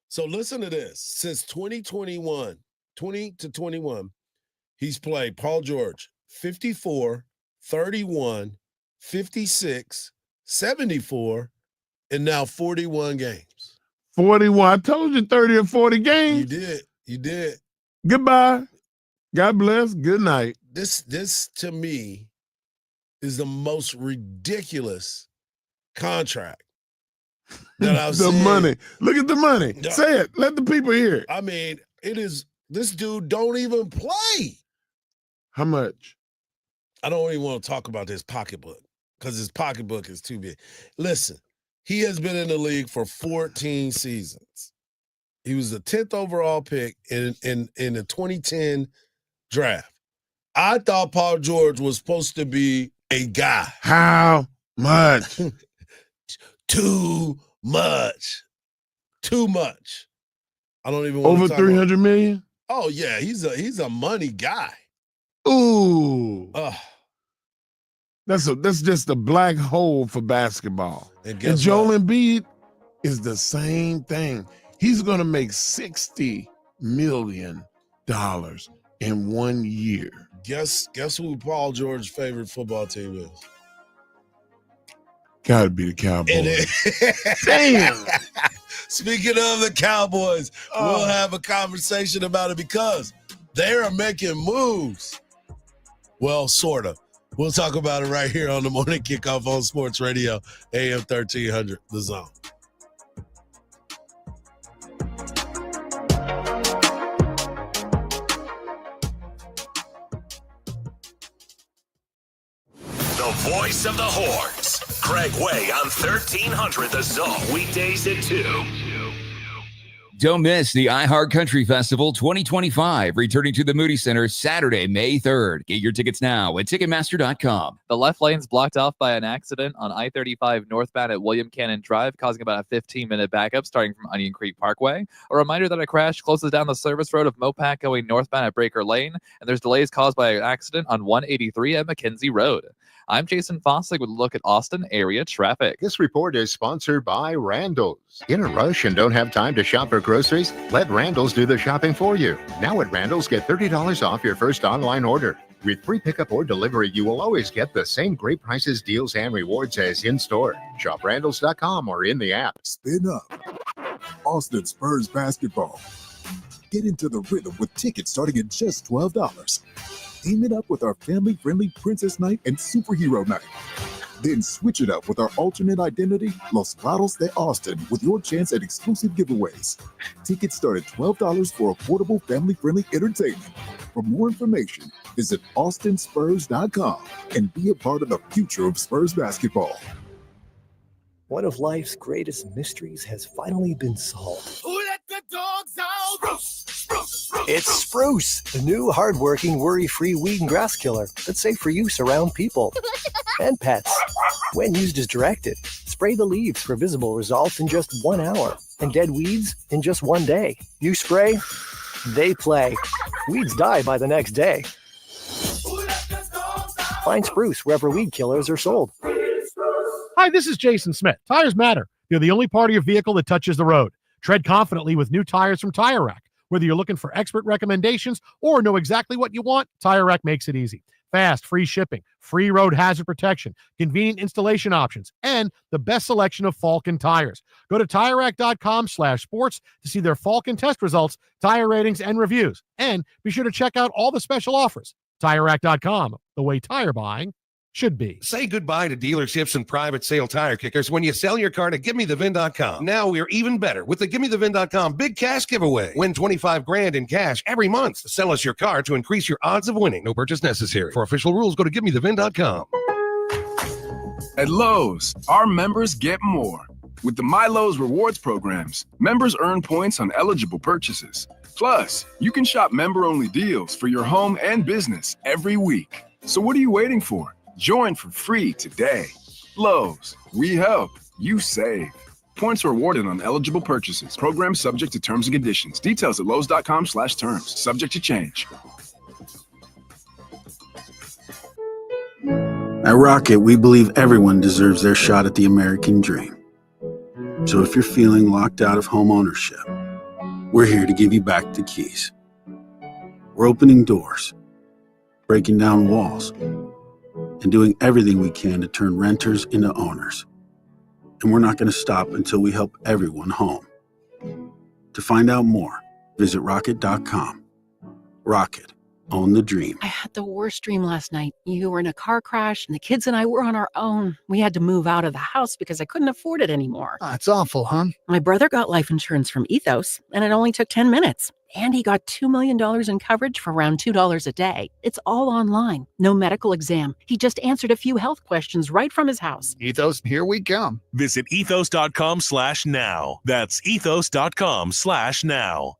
[SPEAKER 1] So listen to this. Since 20 to 21, he's played Paul George 54, 31, 56, 74, and now 41 games.
[SPEAKER 2] 41. I told you 30 or 40 games.
[SPEAKER 1] You did.
[SPEAKER 2] Goodbye. God bless. Good night.
[SPEAKER 1] This to me is the most ridiculous contract that I've
[SPEAKER 2] The
[SPEAKER 1] seen.
[SPEAKER 2] money. Look at the money. Say it. Let the people hear it.
[SPEAKER 1] I mean, it is, this dude don't even play.
[SPEAKER 2] How much?
[SPEAKER 1] I don't even want to talk about his pocketbook because his pocketbook is too big. Listen, he has been in the league for 14 seasons. He was the 10th overall pick in the 2010 draft. I thought Paul George was supposed to be a guy.
[SPEAKER 2] How much?
[SPEAKER 1] Too much. I don't even want
[SPEAKER 2] over
[SPEAKER 1] to talk
[SPEAKER 2] 300
[SPEAKER 1] about.
[SPEAKER 2] million?
[SPEAKER 1] Oh yeah, he's a money guy.
[SPEAKER 2] Ooh. That's just a black hole for basketball.
[SPEAKER 1] And
[SPEAKER 2] Joel Embiid is the same thing. He's going to make $60 million in 1 year.
[SPEAKER 1] Guess who Paul George's favorite football team is?
[SPEAKER 2] Got to be the Cowboys.
[SPEAKER 1] Damn. Speaking of the Cowboys, we'll have a conversation about it because they are making moves. Well, sort of. We'll talk about it right here on the Morning Kickoff on Sports Radio, AM 1300, The Zone.
[SPEAKER 4] The voice of the Horns, Craig Way on 1300 The Zone, weekdays at 2.
[SPEAKER 5] Don't miss the iHeart Country Festival 2025, returning to the Moody Center Saturday, May 3rd. Get your tickets now at Ticketmaster.com.
[SPEAKER 6] The left lane's blocked off by an accident on I-35 northbound at William Cannon Drive, causing about a 15-minute backup starting from Onion Creek Parkway. A reminder that a crash closes down the service road of Mopac going northbound at Breaker Lane, and there's delays caused by an accident on 183 at McKenzie Road. I'm Jason Fossick with a look at Austin area traffic.
[SPEAKER 7] This report is sponsored by Randall's. In a rush and don't have time to shop for groceries? Let Randall's do the shopping for you. Now at Randall's, get $30 off your first online order. With free pickup or delivery, you will always get the same great prices, deals, and rewards as in-store. Shop Randalls.com or in the app.
[SPEAKER 9] Spin up. Austin Spurs basketball. Get into the rhythm with tickets starting at just $12. Team it up with our family-friendly Princess Night and Superhero Night. Then switch it up with our alternate identity, Los Lados de Austin, with your chance at exclusive giveaways. Tickets start at $12 for affordable, family-friendly entertainment. For more information, visit austinspurs.com and be a part of the future of Spurs basketball.
[SPEAKER 11] One of life's greatest mysteries has finally been solved.
[SPEAKER 12] Who let the dogs out? Spruce.
[SPEAKER 11] It's Spruce, the new hard-working, worry-free weed and grass killer that's safe for use around people and pets. When used as directed, spray the leaves for visible results in just 1 hour and dead weeds in just 1 day. You spray, they play. Weeds die by the next day. Find Spruce wherever weed killers are sold.
[SPEAKER 13] Hi, this is Jason Smith. Tires matter. They're the only part of your vehicle that touches the road. Tread confidently with new tires from Tire Rack. Whether you're looking for expert recommendations or know exactly what you want, Tire Rack makes it easy. Fast, free shipping, free road hazard protection, convenient installation options, and the best selection of Falken tires. Go to TireRack.com/sports to see their Falken test results, tire ratings, and reviews. And be sure to check out all the special offers. TireRack.com, the way tire buying should be.
[SPEAKER 15] Say goodbye to dealerships and private sale tire kickers when you sell your car to GiveMeTheVin.com. Now we're even better with the GiveMeTheVin.com big cash giveaway. Win $25,000 in cash every month. Sell us your car to increase your odds of winning. No purchase necessary. For official rules, go to GiveMeTheVin.com.
[SPEAKER 24] At Lowe's, our members get more. With the My Lowe's Rewards programs, members earn points on eligible purchases. Plus, you can shop member-only deals for your home and business every week. So what are you waiting for? Join for free today. Lowe's, we help, you save. Points are awarded on eligible purchases. Program subject to terms and conditions. Details at lowes.com/terms. Subject to change.
[SPEAKER 21] At Rocket, we believe everyone deserves their shot at the American dream. So if you're feeling locked out of home ownership, we're here to give you back the keys. We're opening doors, breaking down walls, and doing everything we can to turn renters into owners. And we're not going to stop until we help everyone home. To find out more, visit rocket.com. Rocket, own the dream.
[SPEAKER 3] I had the worst dream last night. You were in a car crash, and the kids and I were on our own. We had to move out of the house because I couldn't afford it anymore.
[SPEAKER 10] It's awful, huh?
[SPEAKER 3] My brother got life insurance from Ethos, and it only took 10 minutes. And he got $2 million in coverage for around $2 a day. It's all online. No medical exam. He just answered a few health questions right from his house.
[SPEAKER 10] Ethos, here we come.
[SPEAKER 16] Visit ethos.com/now. That's ethos.com/now.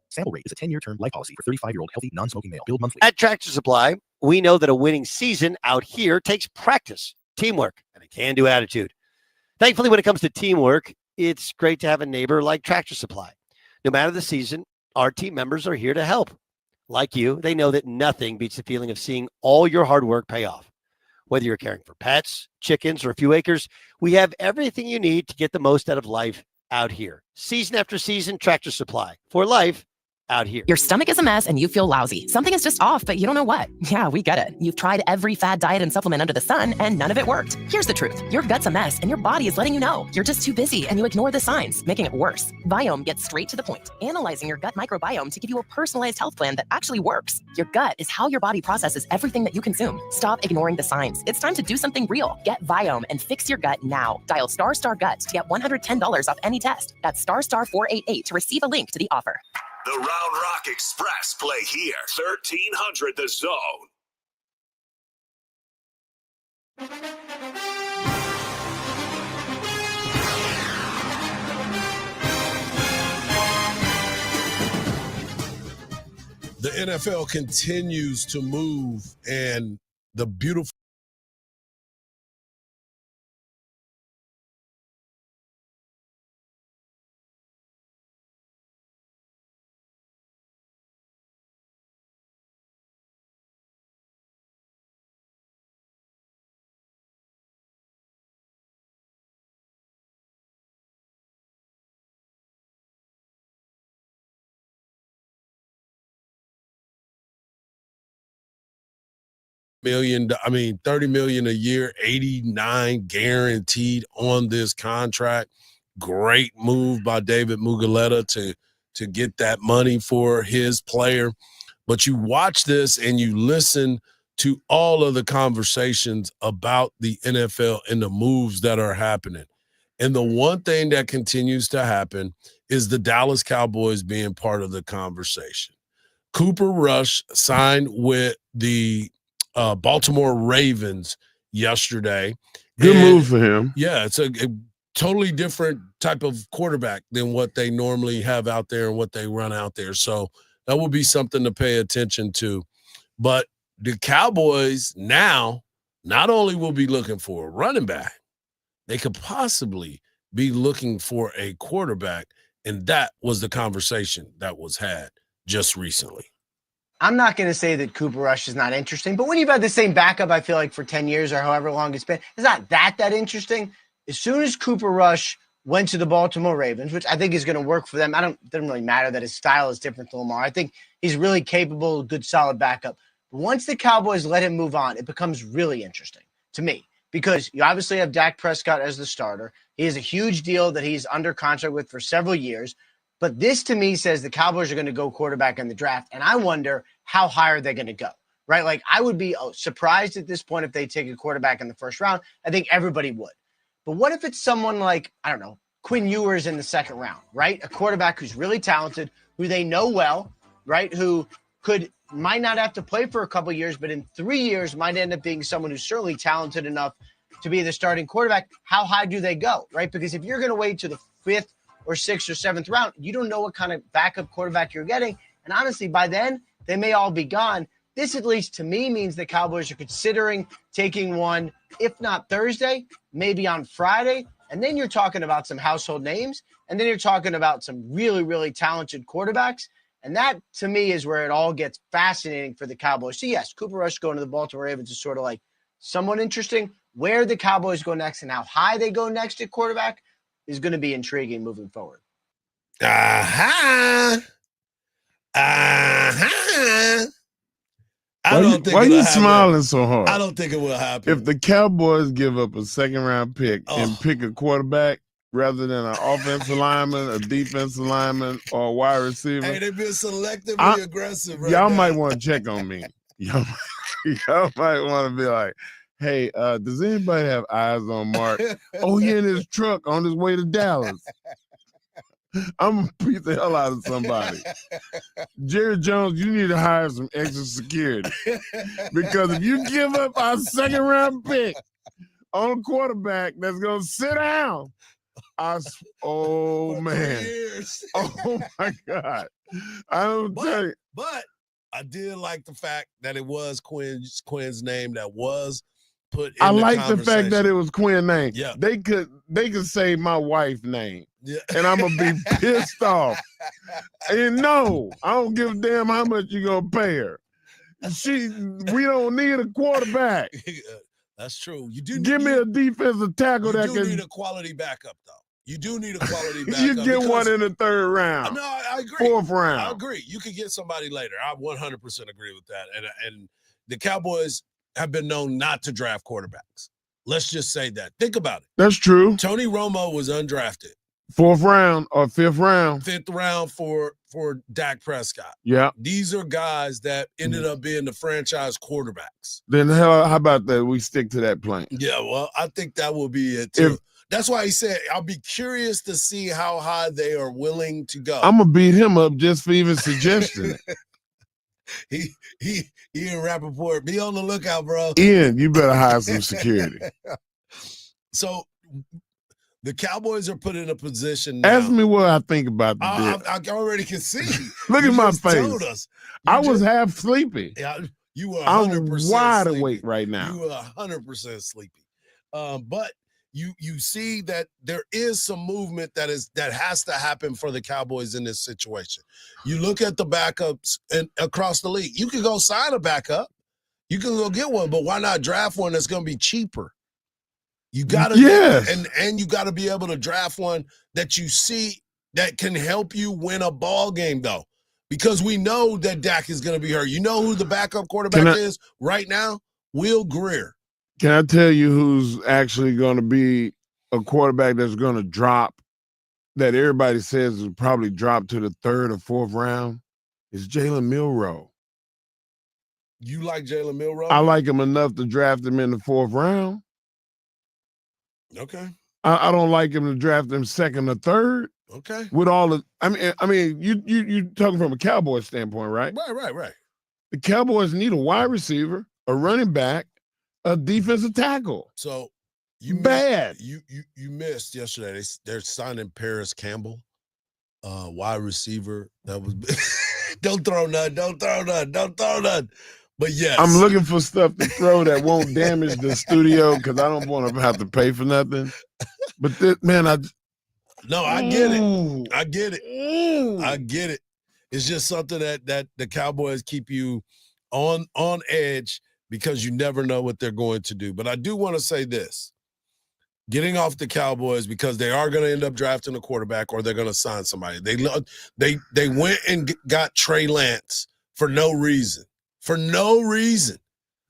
[SPEAKER 20] Sample rate is a 10-year term life policy for 35-year-old healthy, non-smoking male. Billed monthly.
[SPEAKER 17] At Tractor Supply, we know that a winning season out here takes practice, teamwork, and a can-do attitude. Thankfully, when it comes to teamwork, it's great to have a neighbor like Tractor Supply. No matter the season, our team members are here to help. Like you, they know that nothing beats the feeling of seeing all your hard work pay off. Whether you're caring for pets, chickens, or a few acres, we have everything you need to get the most out of life out here. Season after season, Tractor Supply. For life out here.
[SPEAKER 25] Your stomach is a mess and you feel lousy. Something is just off, but you don't know what. Yeah, we get it. You've tried every fad diet and supplement under the sun, and none of it worked. Here's the truth. Your gut's a mess, and your body is letting you know. You're just too busy, and you ignore the signs, making it worse. Viome gets straight to the point, analyzing your gut microbiome to give you a personalized health plan that actually works. Your gut is how your body processes everything that you consume. Stop ignoring the signs. It's time to do something real. Get Viome and fix your gut now. Dial **gut to get $110 off any test. That's *488 to receive a link to the offer.
[SPEAKER 4] The Round Rock Express play here. 1300 The Zone.
[SPEAKER 1] The NFL continues to move, and the beautiful $30 million a year, 89 guaranteed on this contract. Great move by David Muguleta to get that money for his player. But you watch this and you listen to all of the conversations about the NFL and the moves that are happening. And the one thing that continues to happen is the Dallas Cowboys being part of the conversation. Cooper Rush signed with the Baltimore Ravens yesterday.
[SPEAKER 2] Good move for him.
[SPEAKER 1] Yeah, it's a totally different type of quarterback than what they normally have out there and what they run out there. So that will be something to pay attention to. But the Cowboys now not only will be looking for a running back, they could possibly be looking for a quarterback. And that was the conversation that was had just recently.
[SPEAKER 26] I'm not going to say that Cooper Rush is not interesting, but when you've had the same backup, I feel like for 10 years or however long it's been, it's not that interesting. As soon as Cooper Rush went to the Baltimore Ravens, which I think is going to work for them, it doesn't really matter that his style is different to Lamar. I think he's really capable, good, solid backup. But once the Cowboys let him move on, it becomes really interesting to me because you obviously have Dak Prescott as the starter. He has a huge deal that he's under contract with for several years. But this, to me, says the Cowboys are going to go quarterback in the draft, and I wonder how high are they going to go, right? Like, I would be surprised at this point if they take a quarterback in the first round. I think everybody would. But what if it's someone like, I don't know, Quinn Ewers in the second round, right? A quarterback who's really talented, who they know well, right? Who might not have to play for a couple of years, but in 3 years might end up being someone who's certainly talented enough to be the starting quarterback. How high do they go, right? Because if you're going to wait to the 5th or 6th or 7th round, you don't know what kind of backup quarterback you're getting. And honestly, by then, they may all be gone. This, at least to me, means the Cowboys are considering taking one, if not Thursday, maybe on Friday. And then you're talking about some household names. And then you're talking about some really, really talented quarterbacks. And that, to me, is where it all gets fascinating for the Cowboys. So, yes, Cooper Rush going to the Baltimore Ravens is sort of like somewhat interesting. Where the Cowboys go next and how high they go next at quarterback is going to be intriguing moving forward.
[SPEAKER 1] Why
[SPEAKER 2] are you smiling so hard?
[SPEAKER 1] I don't think it will happen.
[SPEAKER 2] If the Cowboys give up a second-round pick and pick a quarterback, rather than an offensive lineman, a defensive lineman, or a wide receiver.
[SPEAKER 1] Hey, they've been selectively aggressive right
[SPEAKER 2] y'all
[SPEAKER 1] now.
[SPEAKER 2] might want to check on me. Y'all might want to be like, hey, does anybody have eyes on Mark? Oh, he in his truck on his way to Dallas. I'm going to beat the hell out of somebody. Jerry Jones, you need to hire some extra security. Because if you give up our second round pick on a quarterback that's going to sit down, oh, man. Oh, my God. I don't tell you.
[SPEAKER 1] But I did like the fact that it was Quinn's name that was put in
[SPEAKER 2] I
[SPEAKER 1] the
[SPEAKER 2] like the fact that
[SPEAKER 1] conversation.
[SPEAKER 2] it was Quinn's name.
[SPEAKER 1] Yeah.
[SPEAKER 2] They could say my wife's name.
[SPEAKER 1] Yeah.
[SPEAKER 2] And I'm gonna be pissed off. And no, I don't give a damn how much you gonna pay her. We don't need a quarterback.
[SPEAKER 1] That's true. You do
[SPEAKER 2] give me a defensive tackle that
[SPEAKER 1] You
[SPEAKER 2] can
[SPEAKER 1] need a quality backup, though. You do need a quality backup.
[SPEAKER 2] you get one in the third round.
[SPEAKER 1] No, I agree.
[SPEAKER 2] Fourth round.
[SPEAKER 1] I agree. You can get somebody later. I 100% agree with that. And the Cowboys have been known not to draft quarterbacks. Let's just say that. Think about it.
[SPEAKER 2] That's true.
[SPEAKER 1] Tony Romo was undrafted.
[SPEAKER 2] Fourth round or fifth round.
[SPEAKER 1] Fifth round for Dak Prescott.
[SPEAKER 2] Yeah.
[SPEAKER 1] These are guys that ended up being the franchise quarterbacks.
[SPEAKER 2] Then how about that? We stick to that plan.
[SPEAKER 1] Yeah, well, I think that will be it too. That's why he said, I'll be curious to see how high they are willing to go.
[SPEAKER 2] I'm gonna beat him up just for even suggesting it.
[SPEAKER 1] Ian Rappaport, be on the lookout, bro.
[SPEAKER 2] Ian, you better hire some security.
[SPEAKER 1] So the Cowboys are put in a position now.
[SPEAKER 2] Ask me what I think about the deal.
[SPEAKER 1] I already can see.
[SPEAKER 2] Look
[SPEAKER 1] You
[SPEAKER 2] at my
[SPEAKER 1] just
[SPEAKER 2] face.
[SPEAKER 1] told us.
[SPEAKER 2] I was half sleepy.
[SPEAKER 1] Yeah, you were 100%
[SPEAKER 2] I'm wide
[SPEAKER 1] sleepy.
[SPEAKER 2] awake right now.
[SPEAKER 1] You were 100% sleepy. But you see that there is some movement that has to happen for the Cowboys in this situation. You look at the backups and across the league. You can go sign a backup. You can go get one, but why not draft one that's going to be cheaper? You got to and you got to be able to draft one that you see that can help you win a ball game, though, because we know that Dak is going to be hurt. You know who the backup quarterback is right now? Will Greer.
[SPEAKER 2] Can I tell you who's actually going to be a quarterback that's going to drop, that everybody says will probably drop to the third or fourth round? It's Jalen Milroe.
[SPEAKER 1] You like Jalen Milroe?
[SPEAKER 2] I like him enough to draft him in the fourth round.
[SPEAKER 1] Okay.
[SPEAKER 2] I don't like him to draft him second or third.
[SPEAKER 1] Okay.
[SPEAKER 2] With all the, I mean, you talking from a Cowboys standpoint, right?
[SPEAKER 1] Right.
[SPEAKER 2] The Cowboys need a wide receiver, a running back, a defensive tackle.
[SPEAKER 1] So
[SPEAKER 2] you
[SPEAKER 1] missed yesterday. They're signing Paris Campbell, wide receiver. That was don't throw none. But yes,
[SPEAKER 2] I'm looking for stuff to throw that won't damage the studio because I don't want to have to pay for nothing. But I
[SPEAKER 1] get it. I get it. It's just something that the Cowboys keep you on edge because you never know what they're going to do. But I do want to say this. Getting off the Cowboys, because they are going to end up drafting a quarterback or they're going to sign somebody. They went and got Trey Lance for no reason. For no reason.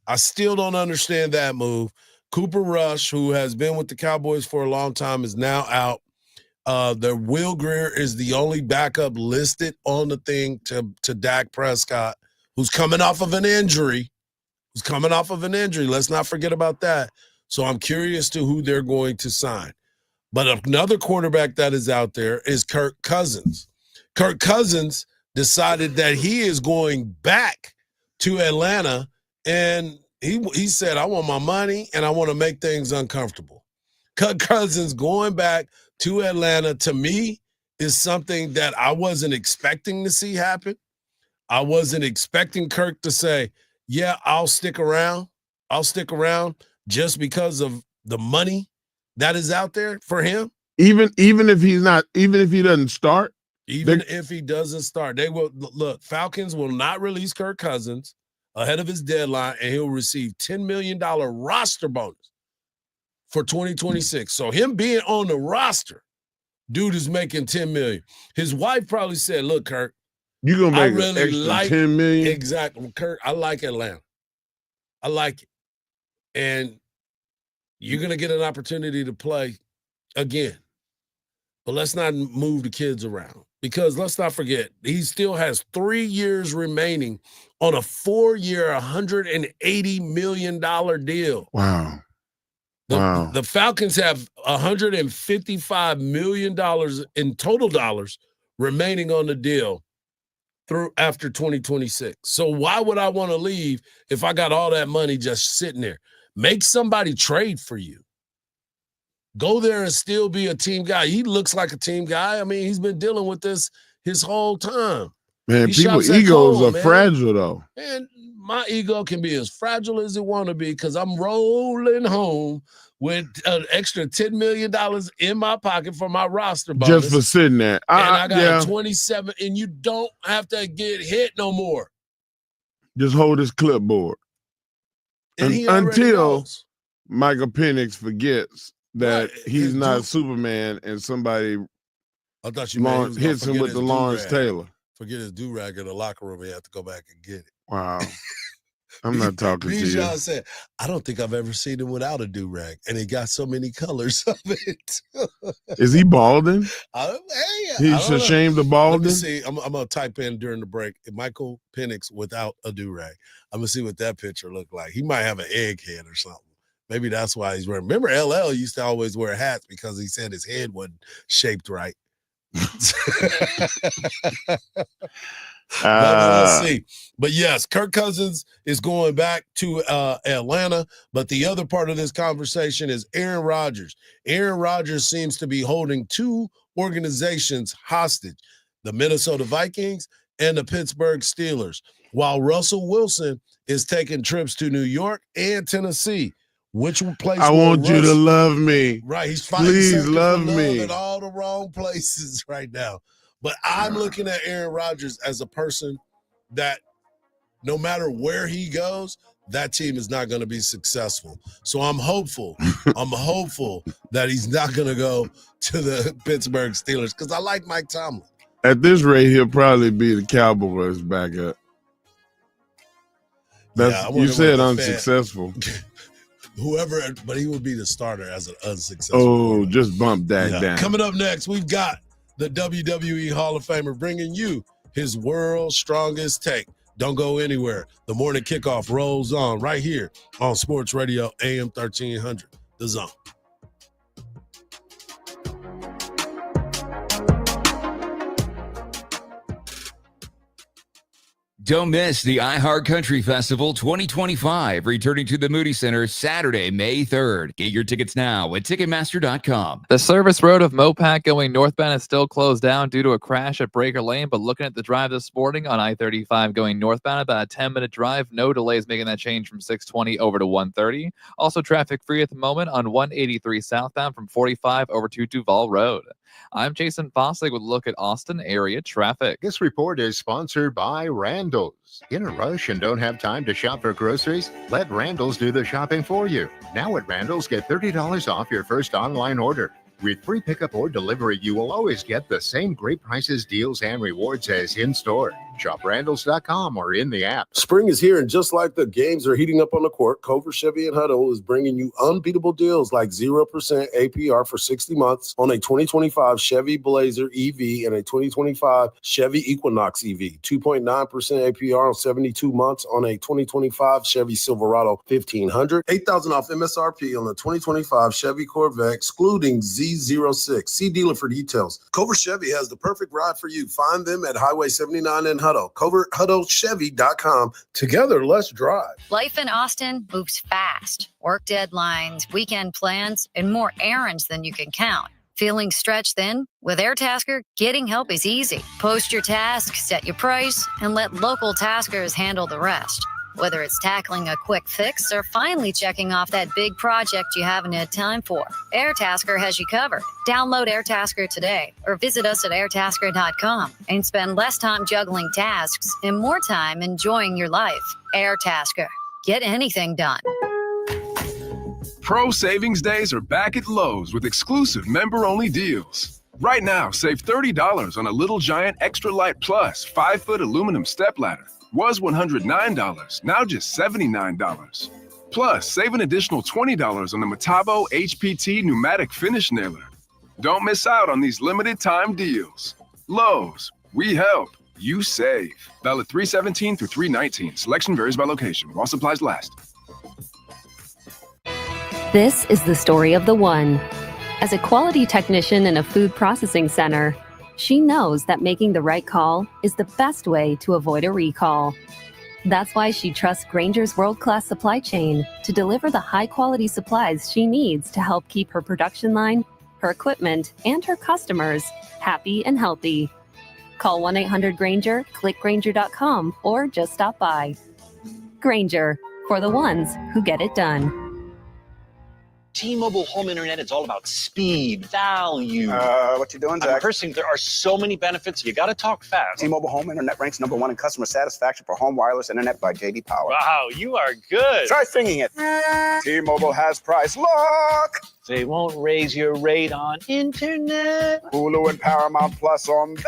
[SPEAKER 1] I still don't understand that move. Cooper Rush, who has been with the Cowboys for a long time, is now out. The Will Greer is the only backup listed on the thing to Dak Prescott, who's coming off of an injury. Let's not forget about that. So I'm curious to who they're going to sign. But another quarterback that is out there is Kirk Cousins. Kirk Cousins decided that he is going back to Atlanta, and he said, I want my money and I want to make things uncomfortable. Kirk Cousins going back to Atlanta, to me, is something that I wasn't expecting to see happen. I wasn't expecting Kirk to say, yeah, I'll stick around just because of the money that is out there for him.
[SPEAKER 2] Even if he doesn't start.
[SPEAKER 1] If he doesn't start, they will look. Falcons will not release Kirk Cousins ahead of his deadline, and he'll receive $10 million roster bonus for 2026. So him being on the roster, dude is making $10 million. His wife probably said, "Look, Kirk,
[SPEAKER 2] you're gonna make an extra $10 million."
[SPEAKER 1] Exactly, Kirk. I like Atlanta. I like it, and you're gonna get an opportunity to play again. but let's not move the kids around because let's not forget, he still has 3 years remaining on a 4-year, $180 million deal.
[SPEAKER 2] Wow.
[SPEAKER 1] The Falcons have $155 million in total dollars remaining on the deal through after 2026. So why would I want to leave if I got all that money just sitting there? Make somebody trade for you. Go there and still be a team guy. He looks like a team guy. I mean, he's been dealing with this his whole time.
[SPEAKER 2] Man,
[SPEAKER 1] He
[SPEAKER 2] people's
[SPEAKER 1] shops at
[SPEAKER 2] egos
[SPEAKER 1] Cole,
[SPEAKER 2] are
[SPEAKER 1] man.
[SPEAKER 2] fragile, though.
[SPEAKER 1] Man, my ego can be as fragile as it want to be because I'm rolling home with an extra $10 million in my pocket for my roster bonus.
[SPEAKER 2] Just for sitting there.
[SPEAKER 1] And I got
[SPEAKER 2] yeah.
[SPEAKER 1] a 27, and you don't have to get hit no more.
[SPEAKER 2] Just hold his clipboard.
[SPEAKER 1] And he already
[SPEAKER 2] until
[SPEAKER 1] knows.
[SPEAKER 2] Michael Penix forgets that
[SPEAKER 1] Right.
[SPEAKER 2] he's
[SPEAKER 1] His
[SPEAKER 2] not
[SPEAKER 1] dude-
[SPEAKER 2] Superman and somebody
[SPEAKER 1] I thought you meant he was gonna
[SPEAKER 2] hits him
[SPEAKER 1] forget
[SPEAKER 2] with the
[SPEAKER 1] his
[SPEAKER 2] Lawrence
[SPEAKER 1] do-rag.
[SPEAKER 2] Taylor.
[SPEAKER 1] Forget his do-rag in the locker room and have to go back and get it.
[SPEAKER 2] Wow. I'm not talking to you.
[SPEAKER 1] Bijan said, I don't think I've ever seen him without a do-rag. And he got so many colors of it.
[SPEAKER 2] Is he balding?
[SPEAKER 1] I
[SPEAKER 2] He's
[SPEAKER 1] don't know.
[SPEAKER 2] ashamed of
[SPEAKER 1] Let me
[SPEAKER 2] balding?
[SPEAKER 1] see. I'm going to type in during the break, Michael Penix without a do-rag. I'm going to see what that picture looked like. He might have an egghead or something. Maybe that's why he's wearing. Remember, LL used to always wear hats because he said his head wasn't shaped right. We'll see. But yes, Kirk Cousins is going back to Atlanta. But the other part of this conversation is Aaron Rodgers. Aaron Rodgers seems to be holding two organizations hostage, the Minnesota Vikings and the Pittsburgh Steelers, while Russell Wilson is taking trips to New York and Tennessee. Which place?
[SPEAKER 2] I
[SPEAKER 1] will
[SPEAKER 2] want you to
[SPEAKER 1] Russ-
[SPEAKER 2] love me.
[SPEAKER 1] Right, he's fighting
[SPEAKER 2] Please
[SPEAKER 1] searching for
[SPEAKER 2] love me.
[SPEAKER 1] in all the wrong places right now. But I'm looking at Aaron Rodgers as a person that no matter where he goes, that team is not going to be successful. So I'm hopeful. I'm hopeful that he's not going to go to the Pittsburgh Steelers because I like Mike Tomlin.
[SPEAKER 2] At this rate, he'll probably be the Cowboys backup. That's
[SPEAKER 1] Yeah, I
[SPEAKER 2] you
[SPEAKER 1] wonder
[SPEAKER 2] said
[SPEAKER 1] what the fan-
[SPEAKER 2] unsuccessful.
[SPEAKER 1] Whoever, but he would be the starter as an unsuccessful.
[SPEAKER 2] Oh, just bump that
[SPEAKER 1] Yeah.
[SPEAKER 2] down.
[SPEAKER 1] Coming up next, we've got the WWE Hall of Famer bringing you his world's strongest take. Don't go anywhere. The morning kickoff rolls on right here on Sports Radio AM 1300, The Zone.
[SPEAKER 5] Don't miss the iHeart Country Festival 2025, returning to the Moody Center Saturday, May 3rd. Get your tickets now at Ticketmaster.com.
[SPEAKER 6] The service road of Mopac going northbound is still closed down due to a crash at Breaker Lane, but looking at the drive this morning on I-35 going northbound, about a 10-minute drive. No delays making that change from 620 over to 130. Also traffic free at the moment on 183 southbound from 45 over to Duval Road. I'm Jason Fossig with a look at Austin area traffic.
[SPEAKER 7] This report is sponsored by Randall's. In a rush and don't have time to shop for groceries? Let Randall's do the shopping for you. Now at Randall's, get $30 off your first online order. With free pickup or delivery, you will always get the same great prices, deals, and rewards as in-store. Shop Randalls.com or in the app.
[SPEAKER 1] Spring is here, and just like the games are heating up on the court, Cover Chevy and Huddle is bringing you unbeatable deals like 0% APR for 60 months on a 2025 Chevy Blazer EV and a 2025 Chevy Equinox EV, 2.9% APR on 72 months on a 2025 Chevy Silverado 1500, $8,000 off MSRP on the 2025 Chevy Corvette, excluding Z06. See dealer for details. Cover Chevy has the perfect ride for you. Find them at Highway 79 in Huddle. CoverHuddleChevy.com. Together, let's drive.
[SPEAKER 8] Life in Austin moves fast. Work deadlines, weekend plans, and more errands than you can count. Feeling stretched thin? With AirTasker, getting help is easy. Post your task, set your price, and let local taskers handle the rest. Whether it's tackling a quick fix or finally checking off that big project you haven't had time for, AirTasker has you covered. Download AirTasker today or visit us at airtasker.com and spend less time juggling tasks and more time enjoying your life. AirTasker. Get anything done.
[SPEAKER 24] Pro Savings Days are back at Lowe's with exclusive member-only deals. Right now, save $30 on a Little Giant Extra Light Plus 5-foot aluminum stepladder. Was $109, now just $79. Plus, save an additional $20 on the Metabo HPT pneumatic finish nailer. Don't miss out on these limited time deals. Lowe's, we help, you save. Valid 3/17 through 3/19. Selection varies by location while supplies last.
[SPEAKER 9] This is the story of the one. As a quality technician in a food processing center, she knows that making the right call is the best way to avoid a recall. That's why she trusts Grainger's world-class supply chain to deliver the high-quality supplies she needs to help keep her production line, her equipment, and her customers happy and healthy. Call 1-800-GRAINGER, click Grainger.com, or just stop by. Grainger, for the ones who get it done.
[SPEAKER 14] T-Mobile home internet is all about speed, value.
[SPEAKER 18] What you doing, Zach?
[SPEAKER 14] I'm cursing. There are so many benefits. You got to talk fast.
[SPEAKER 18] T-Mobile home internet ranks #1 in customer satisfaction for home wireless internet by J.D. Power.
[SPEAKER 14] Wow, you are good.
[SPEAKER 18] Try singing it. T-Mobile has price lock.
[SPEAKER 14] They won't raise your rate on internet.
[SPEAKER 18] Hulu and Paramount Plus on them.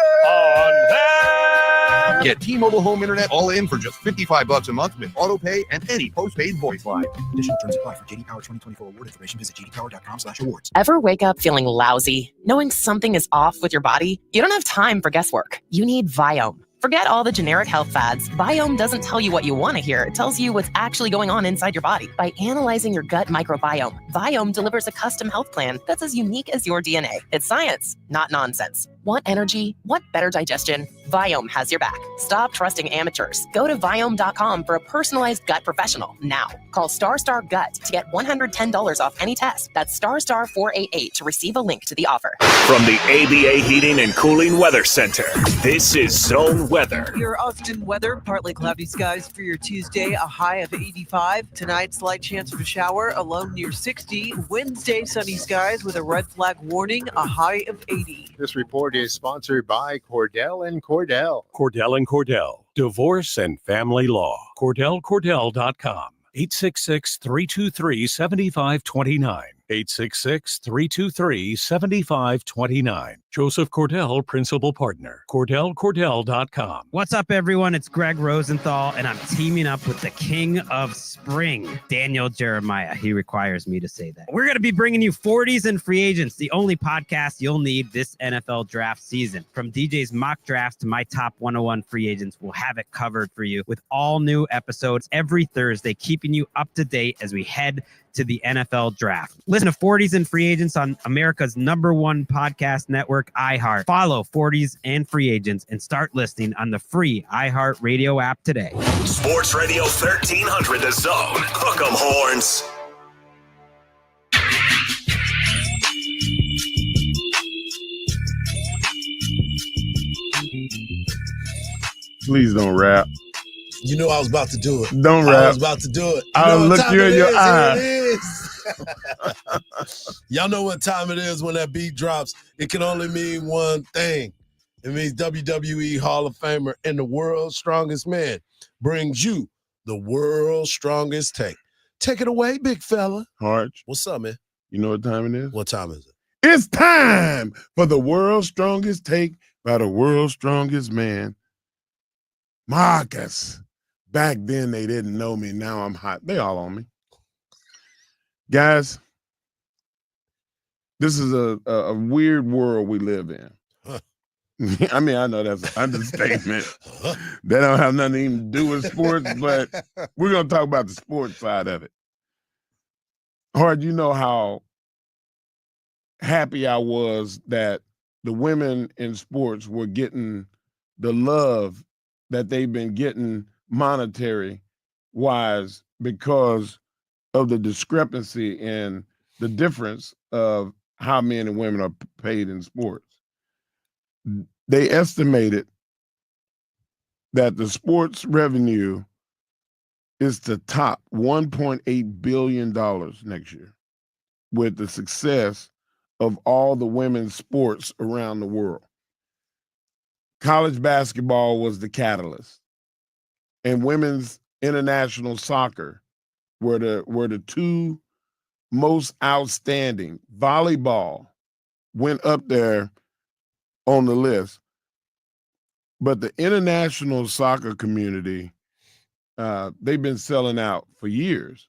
[SPEAKER 19] Get T-Mobile home internet all in for just $55 a month with auto pay and any postpaid voice line.
[SPEAKER 22] Additional terms apply for JD Power 2024 award information. Visit jdpower.com/awards.
[SPEAKER 25] Ever wake up feeling lousy, knowing something is off with your body? You don't have time for guesswork. You need Viome. Forget all the generic health fads. Viome doesn't tell you what you want to hear. It tells you what's actually going on inside your body. By analyzing your gut microbiome, Viome delivers a custom health plan that's as unique as your DNA. It's science, not nonsense. Want energy? Want better digestion? Viome has your back. Stop trusting amateurs. Go to Viome.com for a personalized gut professional now. Call StarStar Gut to get $110 off any test. That's StarStar 488 to receive a link to the offer.
[SPEAKER 4] From the ABA Heating and Cooling Weather Center, this is Zone Weather.
[SPEAKER 23] Your Austin weather, partly cloudy skies for your Tuesday, a high of 85. Tonight, slight chance of a shower, a low near 60. Wednesday, sunny skies with a red flag warning, a high of 80.
[SPEAKER 7] This report is sponsored by Cordell and Cordell.
[SPEAKER 27] Cordell and Cordell, divorce and family law. CordellCordell.com. 866-323-7529. 866-323-7529. Joseph Cordell, Principal Partner. CordellCordell.com.
[SPEAKER 28] What's up, everyone? It's Greg Rosenthal, and I'm teaming up with the King of Spring, Daniel Jeremiah. He requires me to say that. We're going to be bringing you 40s and Free Agents, the only podcast you'll need this NFL draft season. From DJ's mock drafts to my top 101 free agents, we'll have it covered for you with all new episodes every Thursday, keeping you up to date as we head to the NFL draft. Listen to 40s and Free Agents on America's #1 podcast network, iHeart. Follow 40s and Free Agents and start listening on the free iHeart Radio app today.
[SPEAKER 4] Sports Radio 1300 The Zone. Hook 'em horns.
[SPEAKER 2] Please don't rap.
[SPEAKER 1] You know I was about to do it.
[SPEAKER 2] Don't
[SPEAKER 1] I
[SPEAKER 2] rap.
[SPEAKER 1] was about to do it.
[SPEAKER 2] I'll look you in your eye.
[SPEAKER 1] Here it is. Y'all know what time it is when that beat drops. It can only mean one thing. It means WWE Hall of Famer and the world's strongest man brings you the world's strongest take. Take it away, big fella.
[SPEAKER 2] Hardge.
[SPEAKER 1] What's up, man?
[SPEAKER 2] You know what time it is?
[SPEAKER 1] What time is it?
[SPEAKER 2] It's time for the world's strongest take by the world's strongest man, Marcus. Back then, they didn't know me. Now I'm hot. They all on me. Guys, this is a weird world we live in.
[SPEAKER 1] Huh.
[SPEAKER 2] I mean, I know that's an understatement. That don't have nothing to even do with sports, but we're going to talk about the sports side of it. Hard, you know how happy I was that the women in sports were getting the love that they've been getting monetary wise because of the discrepancy in the difference of how men and women are paid in sports. They estimated that the sports revenue is to top $1.8 billion next year with the success of all the women's sports around the world. College basketball was the catalyst. And women's international soccer were the two most outstanding. Volleyball went up there on the list. But the international soccer community, they've been selling out for years.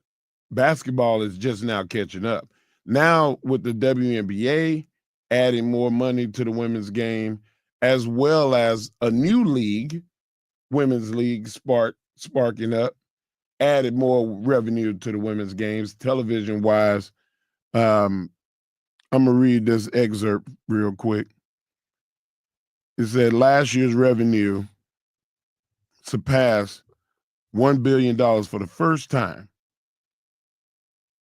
[SPEAKER 2] Basketball is just now catching up. Now with the WNBA adding more money to the women's game, as well as a new league, women's league sparking up, added more revenue to the women's games, television-wise. I'm going to read this excerpt real quick. It said last year's revenue surpassed $1 billion for the first time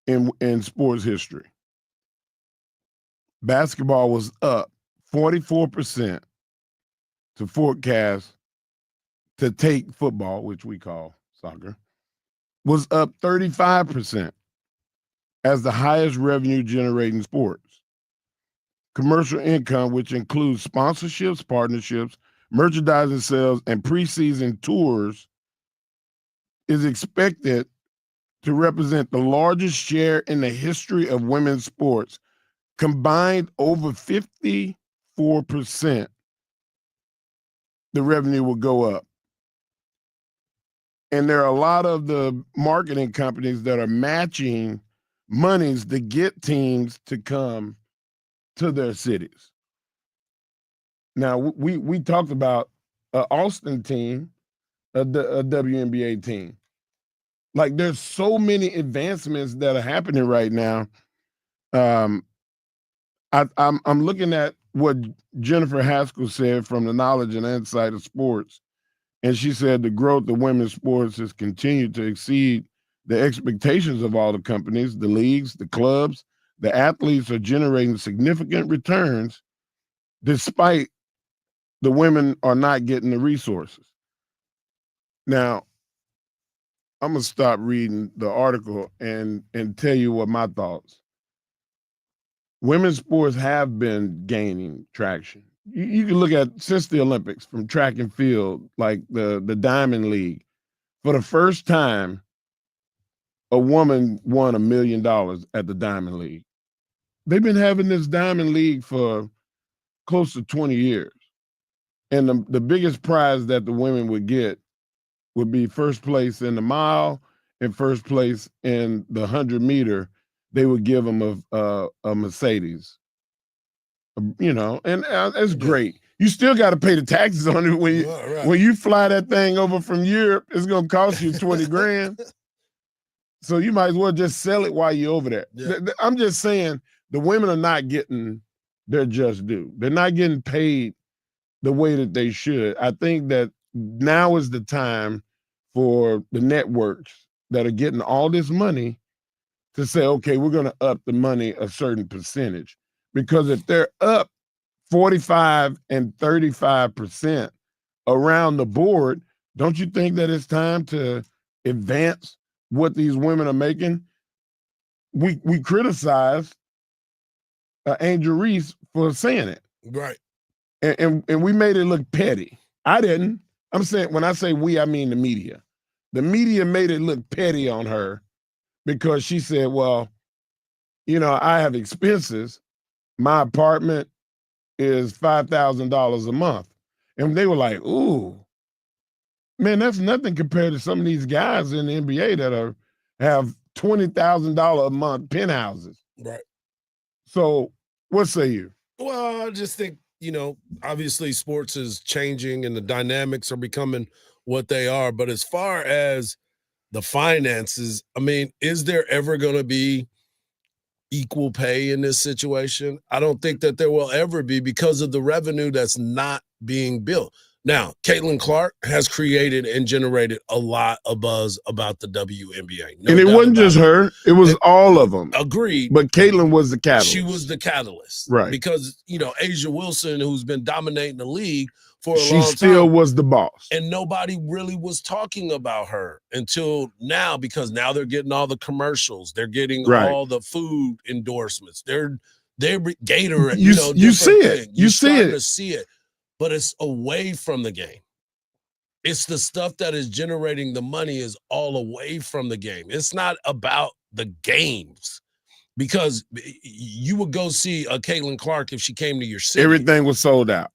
[SPEAKER 2] in sports history. Basketball was up 44% to forecast to take football, which we call soccer, was up 35% as the highest revenue generating sports. Commercial income, which includes sponsorships, partnerships, merchandising sales, and preseason tours, is expected to represent the largest share in the history of women's sports, combined over 54%. The revenue will go up. And there are a lot of the marketing companies that are matching monies to get teams to come to their cities. Now, we talked about an Austin team, a WNBA team. Like, there's so many advancements that are happening right now. I'm looking at what Jennifer Haskell said from the Knowledge and Insight of Sports, and she said the growth of women's sports has continued to exceed the expectations of all the companies, the leagues, the clubs. The athletes are generating significant returns despite the women are not getting the resources. Now, I'm going to stop reading the article and tell you what my thoughts. Women's sports have been gaining traction. You can look at, since the Olympics, from track and field, like the Diamond League. For the first time, a woman won $1 million at the Diamond League. They've been having this Diamond League for close to 20 years. And the biggest prize that the women would get would be first place in the mile and first place in the 100-meter. They would give them a Mercedes, you know, and it's great. You still got to pay the taxes on it when you fly that thing over from Europe. It's gonna cost you 20 grand. So you might as well just sell it while you're over there. Yeah. I'm just saying the women are not getting their just due. They're not getting paid the way that they should. I think that now is the time for the networks that are getting all this money to say, okay, we're going to up the money a certain percentage. Because if they're up 45 and 35% around the board, don't you think that it's time to advance what these women are making? We criticized Angel Reese for saying it.
[SPEAKER 1] Right.
[SPEAKER 2] And we made it look petty. I didn't. I'm saying, when I say we, I mean the media. The media made it look petty on her because she said, well, you know, I have expenses. My apartment is $5,000 a month. And they were like, ooh, man, that's nothing compared to some of these guys in the NBA that have $20,000 a month penthouses.
[SPEAKER 1] Right.
[SPEAKER 2] So what say you?
[SPEAKER 1] Well, I just think, you know, obviously sports is changing and the dynamics are becoming what they are. But as far as the finances, I mean, is there ever going to be equal pay in this situation? I don't think that there will ever be because of the revenue that's not being built. Now, Caitlin Clark has created and generated a lot of buzz about the WNBA.
[SPEAKER 2] No, and it wasn't just her. It was all of them.
[SPEAKER 1] Agreed.
[SPEAKER 2] But Caitlin was the catalyst.
[SPEAKER 1] She was the catalyst.
[SPEAKER 2] Right.
[SPEAKER 1] Because, you know, Asia Wilson, who's been dominating the league for a long time.
[SPEAKER 2] She still was the boss.
[SPEAKER 1] And nobody really was talking about her until now, because now they're getting all the commercials. They're getting all the food endorsements. They're Gatorade.
[SPEAKER 2] You see it. You see it.
[SPEAKER 1] To see it. But it's away from the game. It's the stuff that is generating the money is all away from the game. It's not about the games, because you would go see a Caitlin Clark if she came to your city.
[SPEAKER 2] Everything was sold out.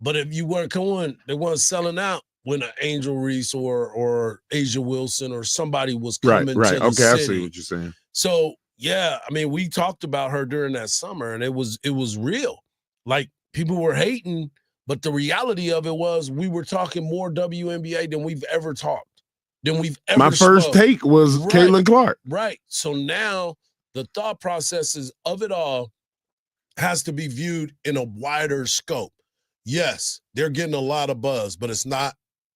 [SPEAKER 1] But if you weren't going, they weren't selling out when an Angel Reese or Asia Wilson or somebody was coming to the city.
[SPEAKER 2] I see what you're saying.
[SPEAKER 1] So Yeah, I mean, we talked about her during that summer, and it was real. Like, people were hating, but the reality of it was we were talking more WNBA than we've ever talked, than we've ever
[SPEAKER 2] My first
[SPEAKER 1] spoke.
[SPEAKER 2] take was Caitlin Clark.
[SPEAKER 1] Right. So now the thought processes of it all has to be viewed in a wider scope. Yes, they're getting a lot of buzz, but it's not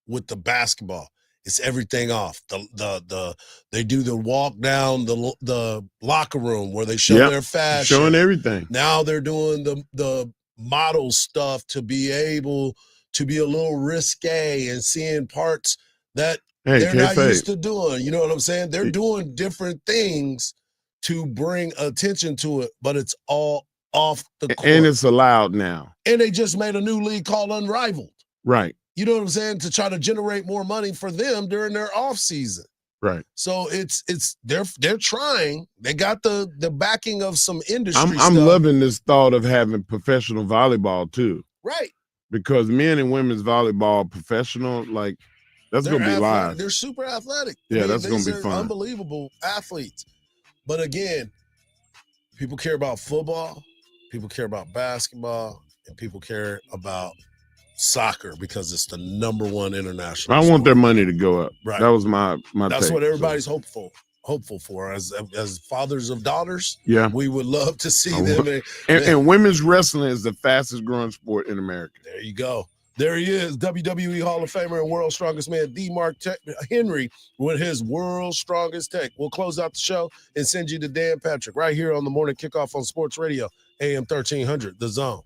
[SPEAKER 1] with the basketball. It's everything off. They do the walk down the locker room where they show their fashion,
[SPEAKER 2] showing everything.
[SPEAKER 1] Now they're doing the model stuff to be able to be a little risque and seeing parts that they're not used to doing. You know what I'm saying? They're doing different things to bring attention to it, but it's all off the court.
[SPEAKER 2] And it's allowed now.
[SPEAKER 1] And they just made a new league called Unrivaled.
[SPEAKER 2] Right.
[SPEAKER 1] You know what I'm saying? To try to generate more money for them during their off season.
[SPEAKER 2] Right.
[SPEAKER 1] So they're trying. They got the backing of some industry
[SPEAKER 2] I'm
[SPEAKER 1] stuff.
[SPEAKER 2] loving this thought of having professional volleyball too.
[SPEAKER 1] Right.
[SPEAKER 2] Because men and women's volleyball professional, like that's
[SPEAKER 1] They're
[SPEAKER 2] gonna be
[SPEAKER 1] athletic.
[SPEAKER 2] live.
[SPEAKER 1] They're super athletic.
[SPEAKER 2] Yeah, that's gonna
[SPEAKER 1] these
[SPEAKER 2] be
[SPEAKER 1] are
[SPEAKER 2] fun.
[SPEAKER 1] Unbelievable athletes. But again, people care about football, people care about basketball, and people care about soccer because it's the #1 international
[SPEAKER 2] I
[SPEAKER 1] sport.
[SPEAKER 2] want their money to go up.
[SPEAKER 1] Right.
[SPEAKER 2] That was my
[SPEAKER 1] That's
[SPEAKER 2] take.
[SPEAKER 1] what everybody's hopeful for. As fathers of daughters,
[SPEAKER 2] Yeah.
[SPEAKER 1] we would love to see them.
[SPEAKER 2] And women's wrestling is the fastest growing sport in America.
[SPEAKER 1] There you go. There he is, WWE Hall of Famer and World's Strongest Man, D. Mark Henry, with his World's Strongest Tech. We'll close out the show and send you to Dan Patrick right here on the Morning Kickoff on Sports Radio, AM 1300, The Zone.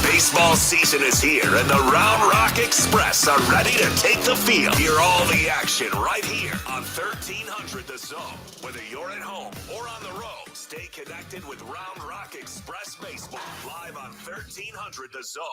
[SPEAKER 4] Baseball season is here, and the Round Rock Express are ready to take the field. Hear all the action right here on 1300 The Zone. Whether you're at home or on the road, stay connected with Round Rock Express Baseball live on 1300 The Zone.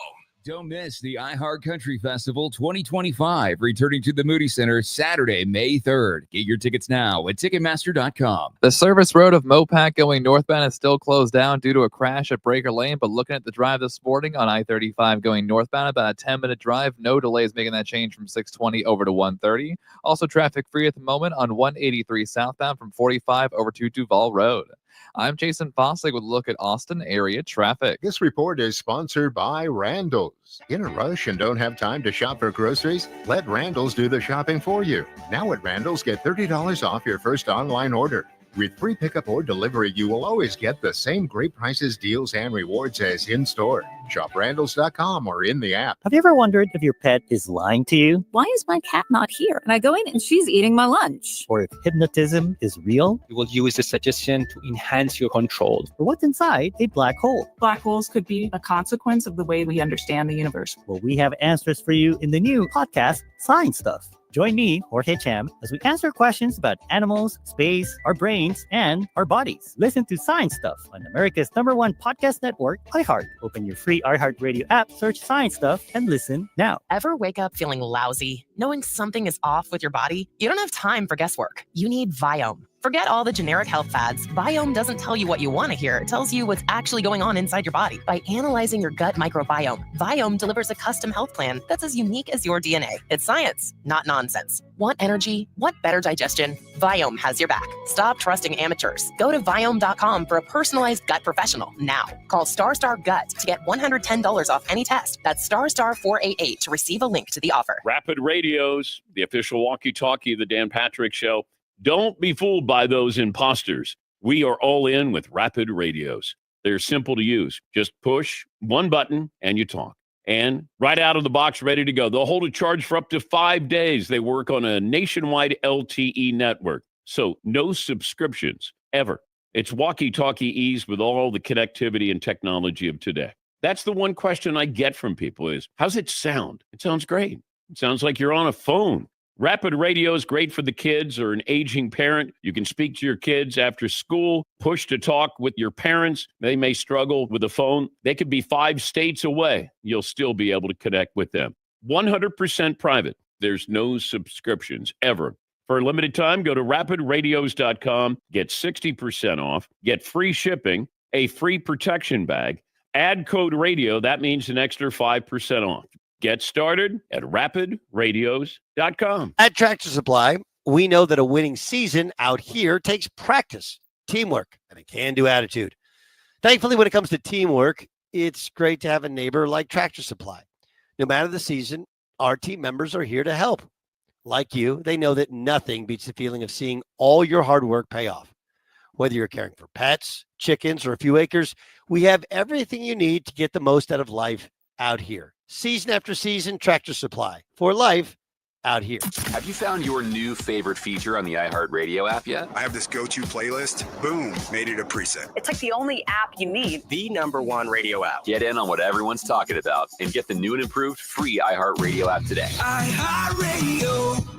[SPEAKER 5] Don't miss the iHeart Country Festival 2025, returning to the Moody Center Saturday, May 3rd. Get your tickets now at Ticketmaster.com.
[SPEAKER 6] The service road of Mopac going northbound is still closed down due to a crash at Breaker Lane, but looking at the drive this morning on I-35 going northbound, about a 10-minute drive. No delays making that change from 620 over to 130. Also traffic free at the moment on 183 southbound from 45 over to Duval Road. I'm Jason Fossig with a look at Austin area traffic.
[SPEAKER 7] This report is sponsored by Randall's. In a rush and don't have time to shop for groceries? Let Randall's do the shopping for you. Now at Randall's, get $30 off your first online order. With free pickup or delivery, you will always get the same great prices, deals, and rewards as in-store. Shop Randalls.com or in the app.
[SPEAKER 3] Have you ever wondered if your pet is lying to you?
[SPEAKER 10] Why is my cat not here? And I go in and she's eating my lunch.
[SPEAKER 3] Or if hypnotism is real?
[SPEAKER 11] We will use the suggestion to enhance your control.
[SPEAKER 3] Or what's inside a black hole?
[SPEAKER 10] Black holes could be a consequence of the way we understand the universe.
[SPEAKER 3] Well, we have answers for you in the new podcast, Science Stuff. Join me, Jorge Cham, as we answer questions about animals, space, our brains, and our bodies. Listen to Science Stuff on America's #1 podcast network, iHeart. Open your free iHeart Radio app, search Science Stuff, and listen now.
[SPEAKER 25] Ever wake up feeling lousy, knowing something is off with your body? You don't have time for guesswork. You need Viome. Forget all the generic health fads. Viome doesn't tell you what you want to hear. It tells you what's actually going on inside your body. By analyzing your gut microbiome, Viome delivers a custom health plan that's as unique as your DNA. It's science, not nonsense. Want energy? Want better digestion? Viome has your back. Stop trusting amateurs. Go to Viome.com for a personalized gut professional now. Call StarStar Gut to get $110 off any test. That's StarStar 488 to receive a link to the offer.
[SPEAKER 12] Rapid Radios, the official walkie-talkie of the Dan Patrick Show. Don't be fooled by those imposters. We are all in with Rapid Radios. They're simple to use. Just push one button and you talk. And right out of the box, ready to go. They'll hold a charge for up to 5 days. They work on a nationwide LTE network. So no subscriptions ever. It's walkie-talkie ease with all the connectivity and technology of today. That's the one question I get from people is, how's it sound? It sounds great. It sounds like you're on a phone. Rapid Radio is great for the kids or an aging parent. You can speak to your kids after school, push to talk with your parents. They may struggle with the phone. They could be 5 states away. You'll still be able to connect with them. 100% private. There's no subscriptions ever. For a limited time, go to rapidradios.com, get 60% off, get free shipping, a free protection bag, Add code radio. That means an extra 5% off. Get started at rapidradios.com.
[SPEAKER 8] At Tractor Supply, we know that a winning season out here takes practice, teamwork, and a can-do attitude. Thankfully, when it comes to teamwork, it's great to have a neighbor like Tractor Supply. No matter the season, our team members are here to help. Like you, they know that nothing beats the feeling of seeing all your hard work pay off. Whether you're caring for pets, chickens, or a few acres, we have everything you need to get the most out of life out here. Season after season, Tractor Supply. For life out here.
[SPEAKER 13] Have you found your new favorite feature on the iHeartRadio app yet?
[SPEAKER 19] I have this go-to playlist. Boom, made it a preset.
[SPEAKER 15] It's like the only app you need.
[SPEAKER 13] The #1 radio app. Get in on what everyone's talking about and get the new and improved free iHeartRadio app today.
[SPEAKER 15] iHeartRadio.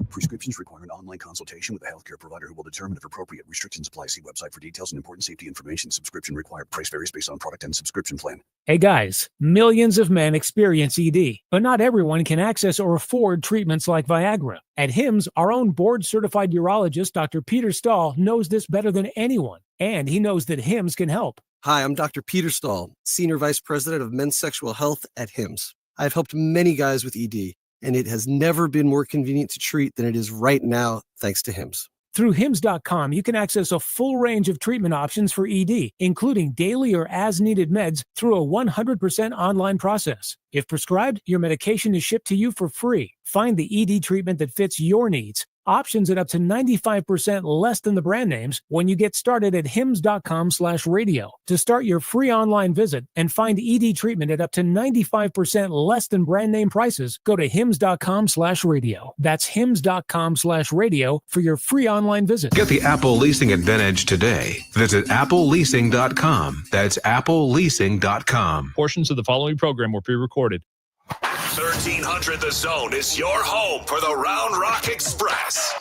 [SPEAKER 16] Prescriptions require an online consultation with a healthcare provider who will determine if appropriate. Restrictions apply. See website for details and important safety information. Subscription required. Price varies based on product and subscription plan.
[SPEAKER 17] Hey guys, millions of men experience ED, but not everyone can access or afford treatments like Viagra. At HIMSS, our own board-certified urologist, Dr. Peter Stahl, knows this better than anyone, and he knows that HIMSS can help.
[SPEAKER 20] Hi, I'm Dr. Peter Stahl, Senior Vice President of Men's Sexual Health at HIMSS. I've helped many guys with ED, and it has never been more convenient to treat than it is right now, thanks to HIMSS.
[SPEAKER 17] Through HIMSS.com, you can access a full range of treatment options for ED, including daily or as-needed meds through a 100% online process. If prescribed, your medication is shipped to you for free. Find the ED treatment that fits your needs. Options at up to 95% less than the brand names when you get started at hims.com/radio. To start your free online visit and find ED treatment at up to 95% less than brand name prices, go to hims.com/radio. That's hims.com/radio for your free online visit.
[SPEAKER 21] Get the Apple Leasing Advantage today. Visit appleleasing.com. That's appleleasing.com.
[SPEAKER 26] Portions of the following program were pre-recorded.
[SPEAKER 4] 1300 The Zone is your home for the Round Rock Express.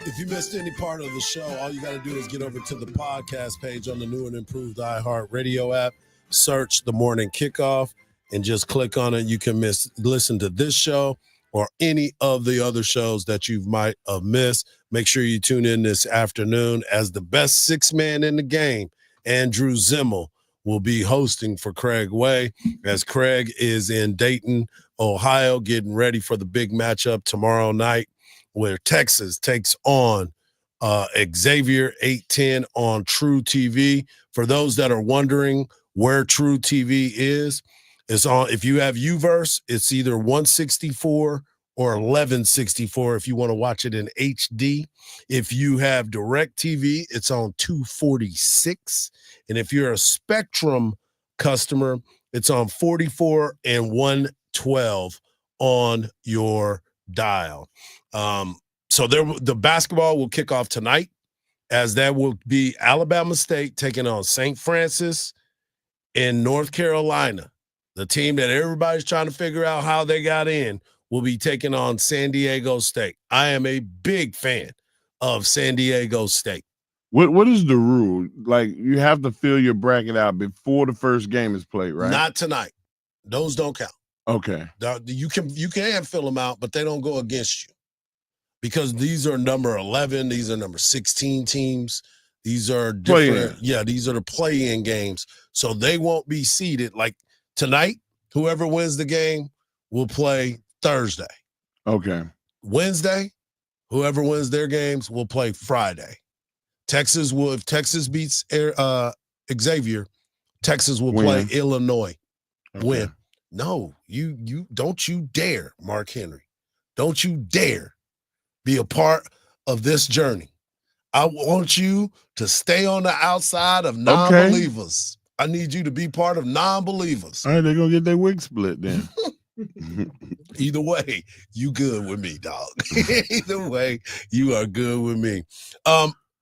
[SPEAKER 1] If you missed any part of the show, all you got to do is get over to the podcast page on the new and improved iHeartRadio app, search The Morning Kickoff, and just click on it. You can listen to this show or any of the other shows that you might have missed. Make sure you tune in this afternoon as the best six man in the game, Andrew Zimmel, will be hosting for Craig Way, as Craig is in Dayton, Ohio, getting ready for the big matchup tomorrow night where Texas takes on Xavier 810 on True TV. For those that are wondering where True TV is, it's on. If you have UVerse, it's either 164 or 1164 if you want to watch it in HD. If you have DirecTV, it's on 246. And if you're a Spectrum customer, it's on 44 and 112 on your dial. So the basketball will kick off tonight, as that will be Alabama State taking on St. Francis in North Carolina. The team that everybody's trying to figure out how they got in will be taking on San Diego State. I am a big fan of San Diego State.
[SPEAKER 2] What is the rule? Like, you have to fill your bracket out before the first game is played, right?
[SPEAKER 1] Not tonight. Those don't count.
[SPEAKER 2] Okay.
[SPEAKER 1] You can fill them out, but they don't go against you, because these are number 11. These are number 16 teams. These are different. Yeah, these are the play-in games. So they won't be seeded. Like tonight, whoever wins the game will play Thursday.
[SPEAKER 2] Okay.
[SPEAKER 1] Wednesday, whoever wins their games will play Friday. If Texas beats Xavier, Texas will play Illinois.
[SPEAKER 2] Okay.
[SPEAKER 1] Win. No, you don't you dare, Mark Henry. Don't you dare be a part of this journey. I want you to stay on the outside of non-believers. Okay. I need you to be part of non-believers.
[SPEAKER 2] All right, they're going to get their wig split then.
[SPEAKER 1] Either way, you good with me, dog. Either way, you are good with me.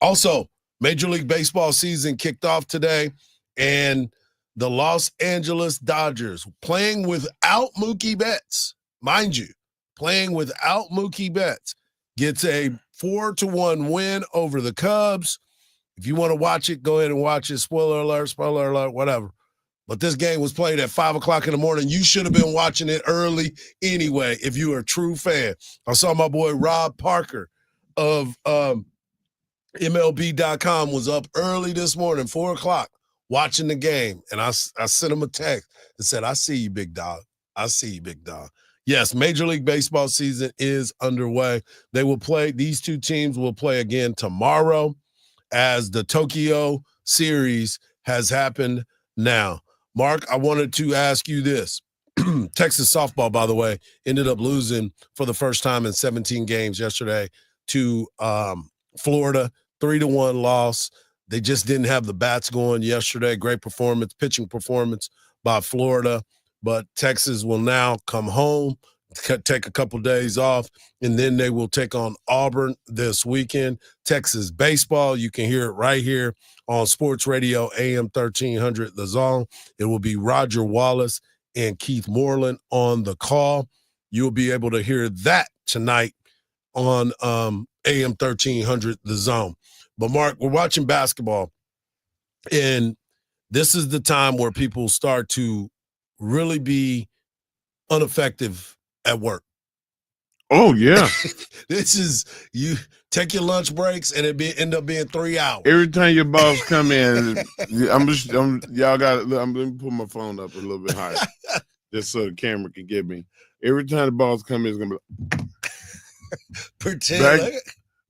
[SPEAKER 1] Also, Major League Baseball season kicked off today, and the Los Angeles Dodgers, playing without Mookie Betts, mind you, playing without Mookie Betts, gets a 4-1 win over the Cubs. If you want to watch it, go ahead and watch it. Spoiler alert, whatever. But this game was played at 5 o'clock in the morning. You should have been watching it early anyway if you are a true fan. I saw my boy Rob Parker of MLB.com was up early this morning, 4 o'clock, watching the game. And I sent him a text that said, I see you, big dog. I see you, big dog. Yes, Major League Baseball season is underway. These two teams will play again tomorrow as the Tokyo series has happened now. Mark, I wanted to ask you this. Texas softball, by the way, ended up losing for the first time in 17 games yesterday to Florida, 3-1 loss. They just didn't have the bats going yesterday. Great performance, pitching performance by Florida. But Texas will now come home, take a couple days off, and then they will take on Auburn this weekend. Texas baseball, you can hear it right here on Sports Radio AM 1300 The Zone. It will be Roger Wallace and Keith Moreland on the call. You'll be able to hear that tonight on AM 1300 The Zone. But Mark, we're watching basketball, and this is the time where people start to really be ineffective at work.
[SPEAKER 2] Oh, yeah.
[SPEAKER 1] This is, you take your lunch breaks and end up being 3 hours.
[SPEAKER 2] Every time your boss come in, let me put my phone up a little bit higher just so the camera can get me. Every time the boss come in, it's going to be
[SPEAKER 1] pretend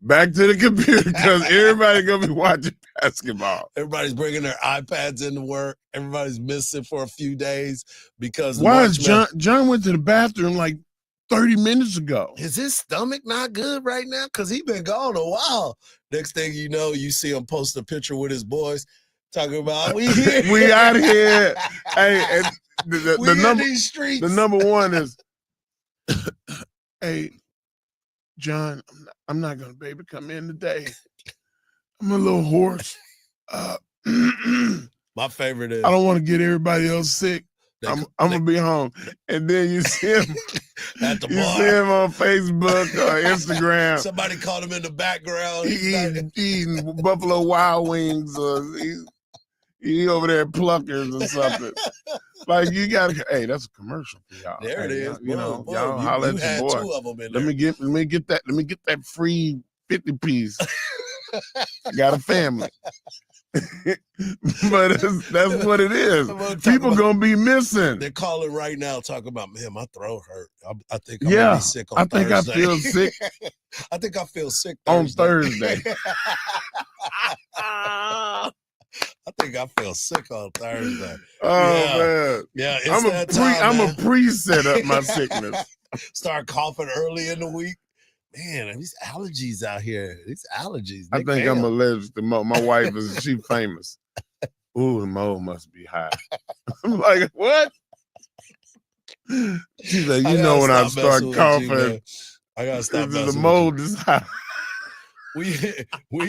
[SPEAKER 2] back to the computer because everybody going to be watching basketball.
[SPEAKER 1] Everybody's bringing their iPads into work. Everybody's missing for a few days because
[SPEAKER 2] why is John went to the bathroom like 30 minutes ago?
[SPEAKER 1] Is his stomach not good right now? Because he's been gone a while. Next thing you know, you see him post a picture with his boys talking about, we here.
[SPEAKER 2] We out here. Hey, and
[SPEAKER 1] the
[SPEAKER 2] number one is, hey, John, I'm not going to be able to come in today. I'm a little hoarse.
[SPEAKER 1] My favorite is,
[SPEAKER 2] I don't want to get everybody else sick. I'm gonna be home, and then you see him
[SPEAKER 1] at the bar.
[SPEAKER 2] You see him on Facebook or Instagram.
[SPEAKER 1] Somebody called him in the background.
[SPEAKER 2] Eating Buffalo Wild Wings, or he over there at Pluckers or something. Like you gotta, hey, that's a commercial for y'all.
[SPEAKER 1] There it is.
[SPEAKER 2] Y'all holler at your boy.
[SPEAKER 1] Two of them in
[SPEAKER 2] let me get that free 50-piece. I got a family. But that's what it is. People gonna be missing.
[SPEAKER 1] They're calling right now, talking about, man, my throat hurt. I think I'm gonna be sick on Thursday.
[SPEAKER 2] I feel sick.
[SPEAKER 1] I think I feel sick
[SPEAKER 2] on Thursday.
[SPEAKER 1] I think I feel sick on Thursday.
[SPEAKER 2] Oh man,
[SPEAKER 1] yeah.
[SPEAKER 2] I'm a pre-set up my sickness.
[SPEAKER 1] Start coughing early in the week. Man, these allergies out here. These allergies.
[SPEAKER 2] I think I'm allergic to mold. My wife she famous. Ooh, the mold must be high. I'm like, what? She's like, you know when I start coughing,
[SPEAKER 1] I gotta stop.
[SPEAKER 2] The mold is high.
[SPEAKER 1] We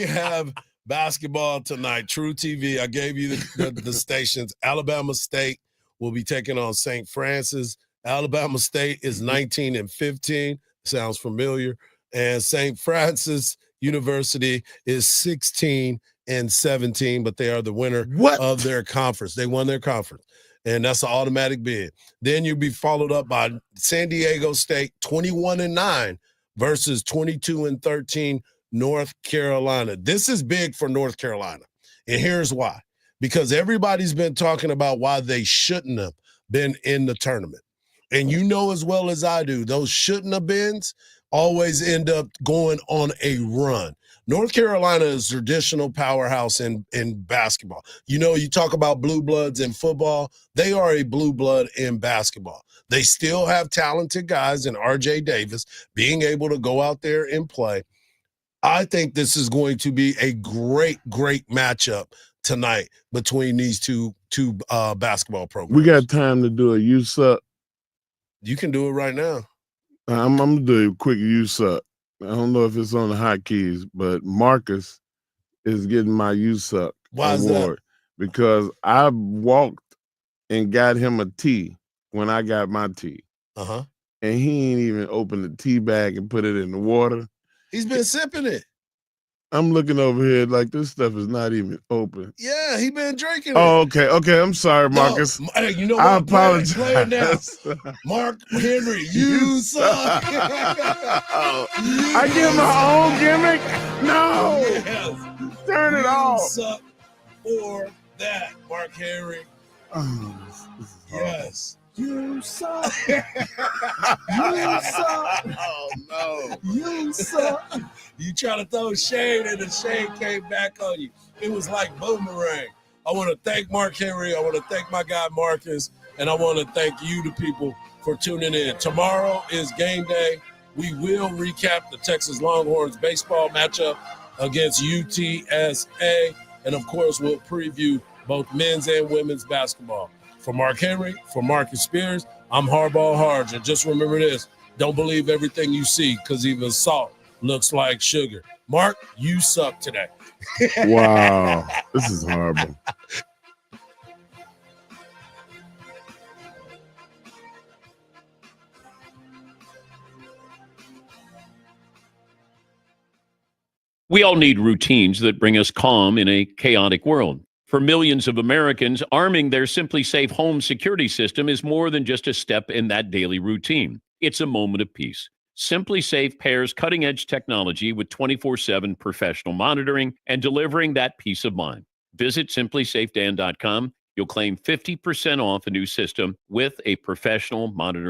[SPEAKER 1] have basketball tonight. True TV. I gave you the stations. Alabama State will be taking on St. Francis. Alabama State is 19-15. Sounds familiar. And St. Francis University is 16-17, but they are the winner of their conference. They won their conference, and that's an automatic bid. Then you'll be followed up by San Diego State, 21-9 versus 22-13 North Carolina. This is big for North Carolina, and here's why. Because everybody's been talking about why they shouldn't have been in the tournament. And you know as well as I do, those shouldn't have beens always end up going on a run. North Carolina is a traditional powerhouse in basketball. You know, you talk about blue bloods in football. They are a blue blood in basketball. They still have talented guys in R.J. Davis being able to go out there and play. I think this is going to be a great, great matchup tonight between these two basketball programs.
[SPEAKER 2] We got time to do a U-Sup.
[SPEAKER 1] You can do it right now.
[SPEAKER 2] I'm going to do a quick U-Sup. I don't know if it's on the hotkeys, but Marcus is getting my U-Sup award because I walked and got him a tea when I got my tea.
[SPEAKER 1] Uh-huh.
[SPEAKER 2] And he ain't even opened the tea bag and put it in the water.
[SPEAKER 1] He's been sipping it.
[SPEAKER 2] I'm looking over here like this stuff is not even open.
[SPEAKER 1] Yeah, he been drinking it.
[SPEAKER 2] Oh, okay. Okay, I'm sorry, Marcus.
[SPEAKER 1] No, hey, you know what?
[SPEAKER 2] I apologize.
[SPEAKER 1] Play it now. Mark Henry, you suck.
[SPEAKER 2] I get my own gimmick? No.
[SPEAKER 1] Yes.
[SPEAKER 2] Turn it off.
[SPEAKER 1] You suck for that, Mark Henry.
[SPEAKER 2] Oh, this is horrible.
[SPEAKER 1] Yes. You suck. You suck.
[SPEAKER 2] Oh, no.
[SPEAKER 1] You suck. You try to throw shade and the shade came back on you. It was like boomerang. I want to thank Mark Henry. I want to thank my guy Marcus. And I want to thank you, the people, for tuning in. Tomorrow is game day. We will recap the Texas Longhorns baseball matchup against UTSA. And, of course, we'll preview both men's and women's basketball. For Mark Henry, for Marcus Spears, I'm Hardball Hardge. And just remember this, don't believe everything you see because even salt looks like sugar. Mark, you suck today.
[SPEAKER 2] Wow. This is horrible.
[SPEAKER 12] We all need routines that bring us calm in a chaotic world. For millions of Americans, arming their Simply Safe home security system is more than just a step in that daily routine. It's a moment of peace. Simply Safe pairs cutting-edge technology with 24/7 professional monitoring and delivering that peace of mind. Visit simplysafedan.com. You'll claim 50% off a new system with a professional monitoring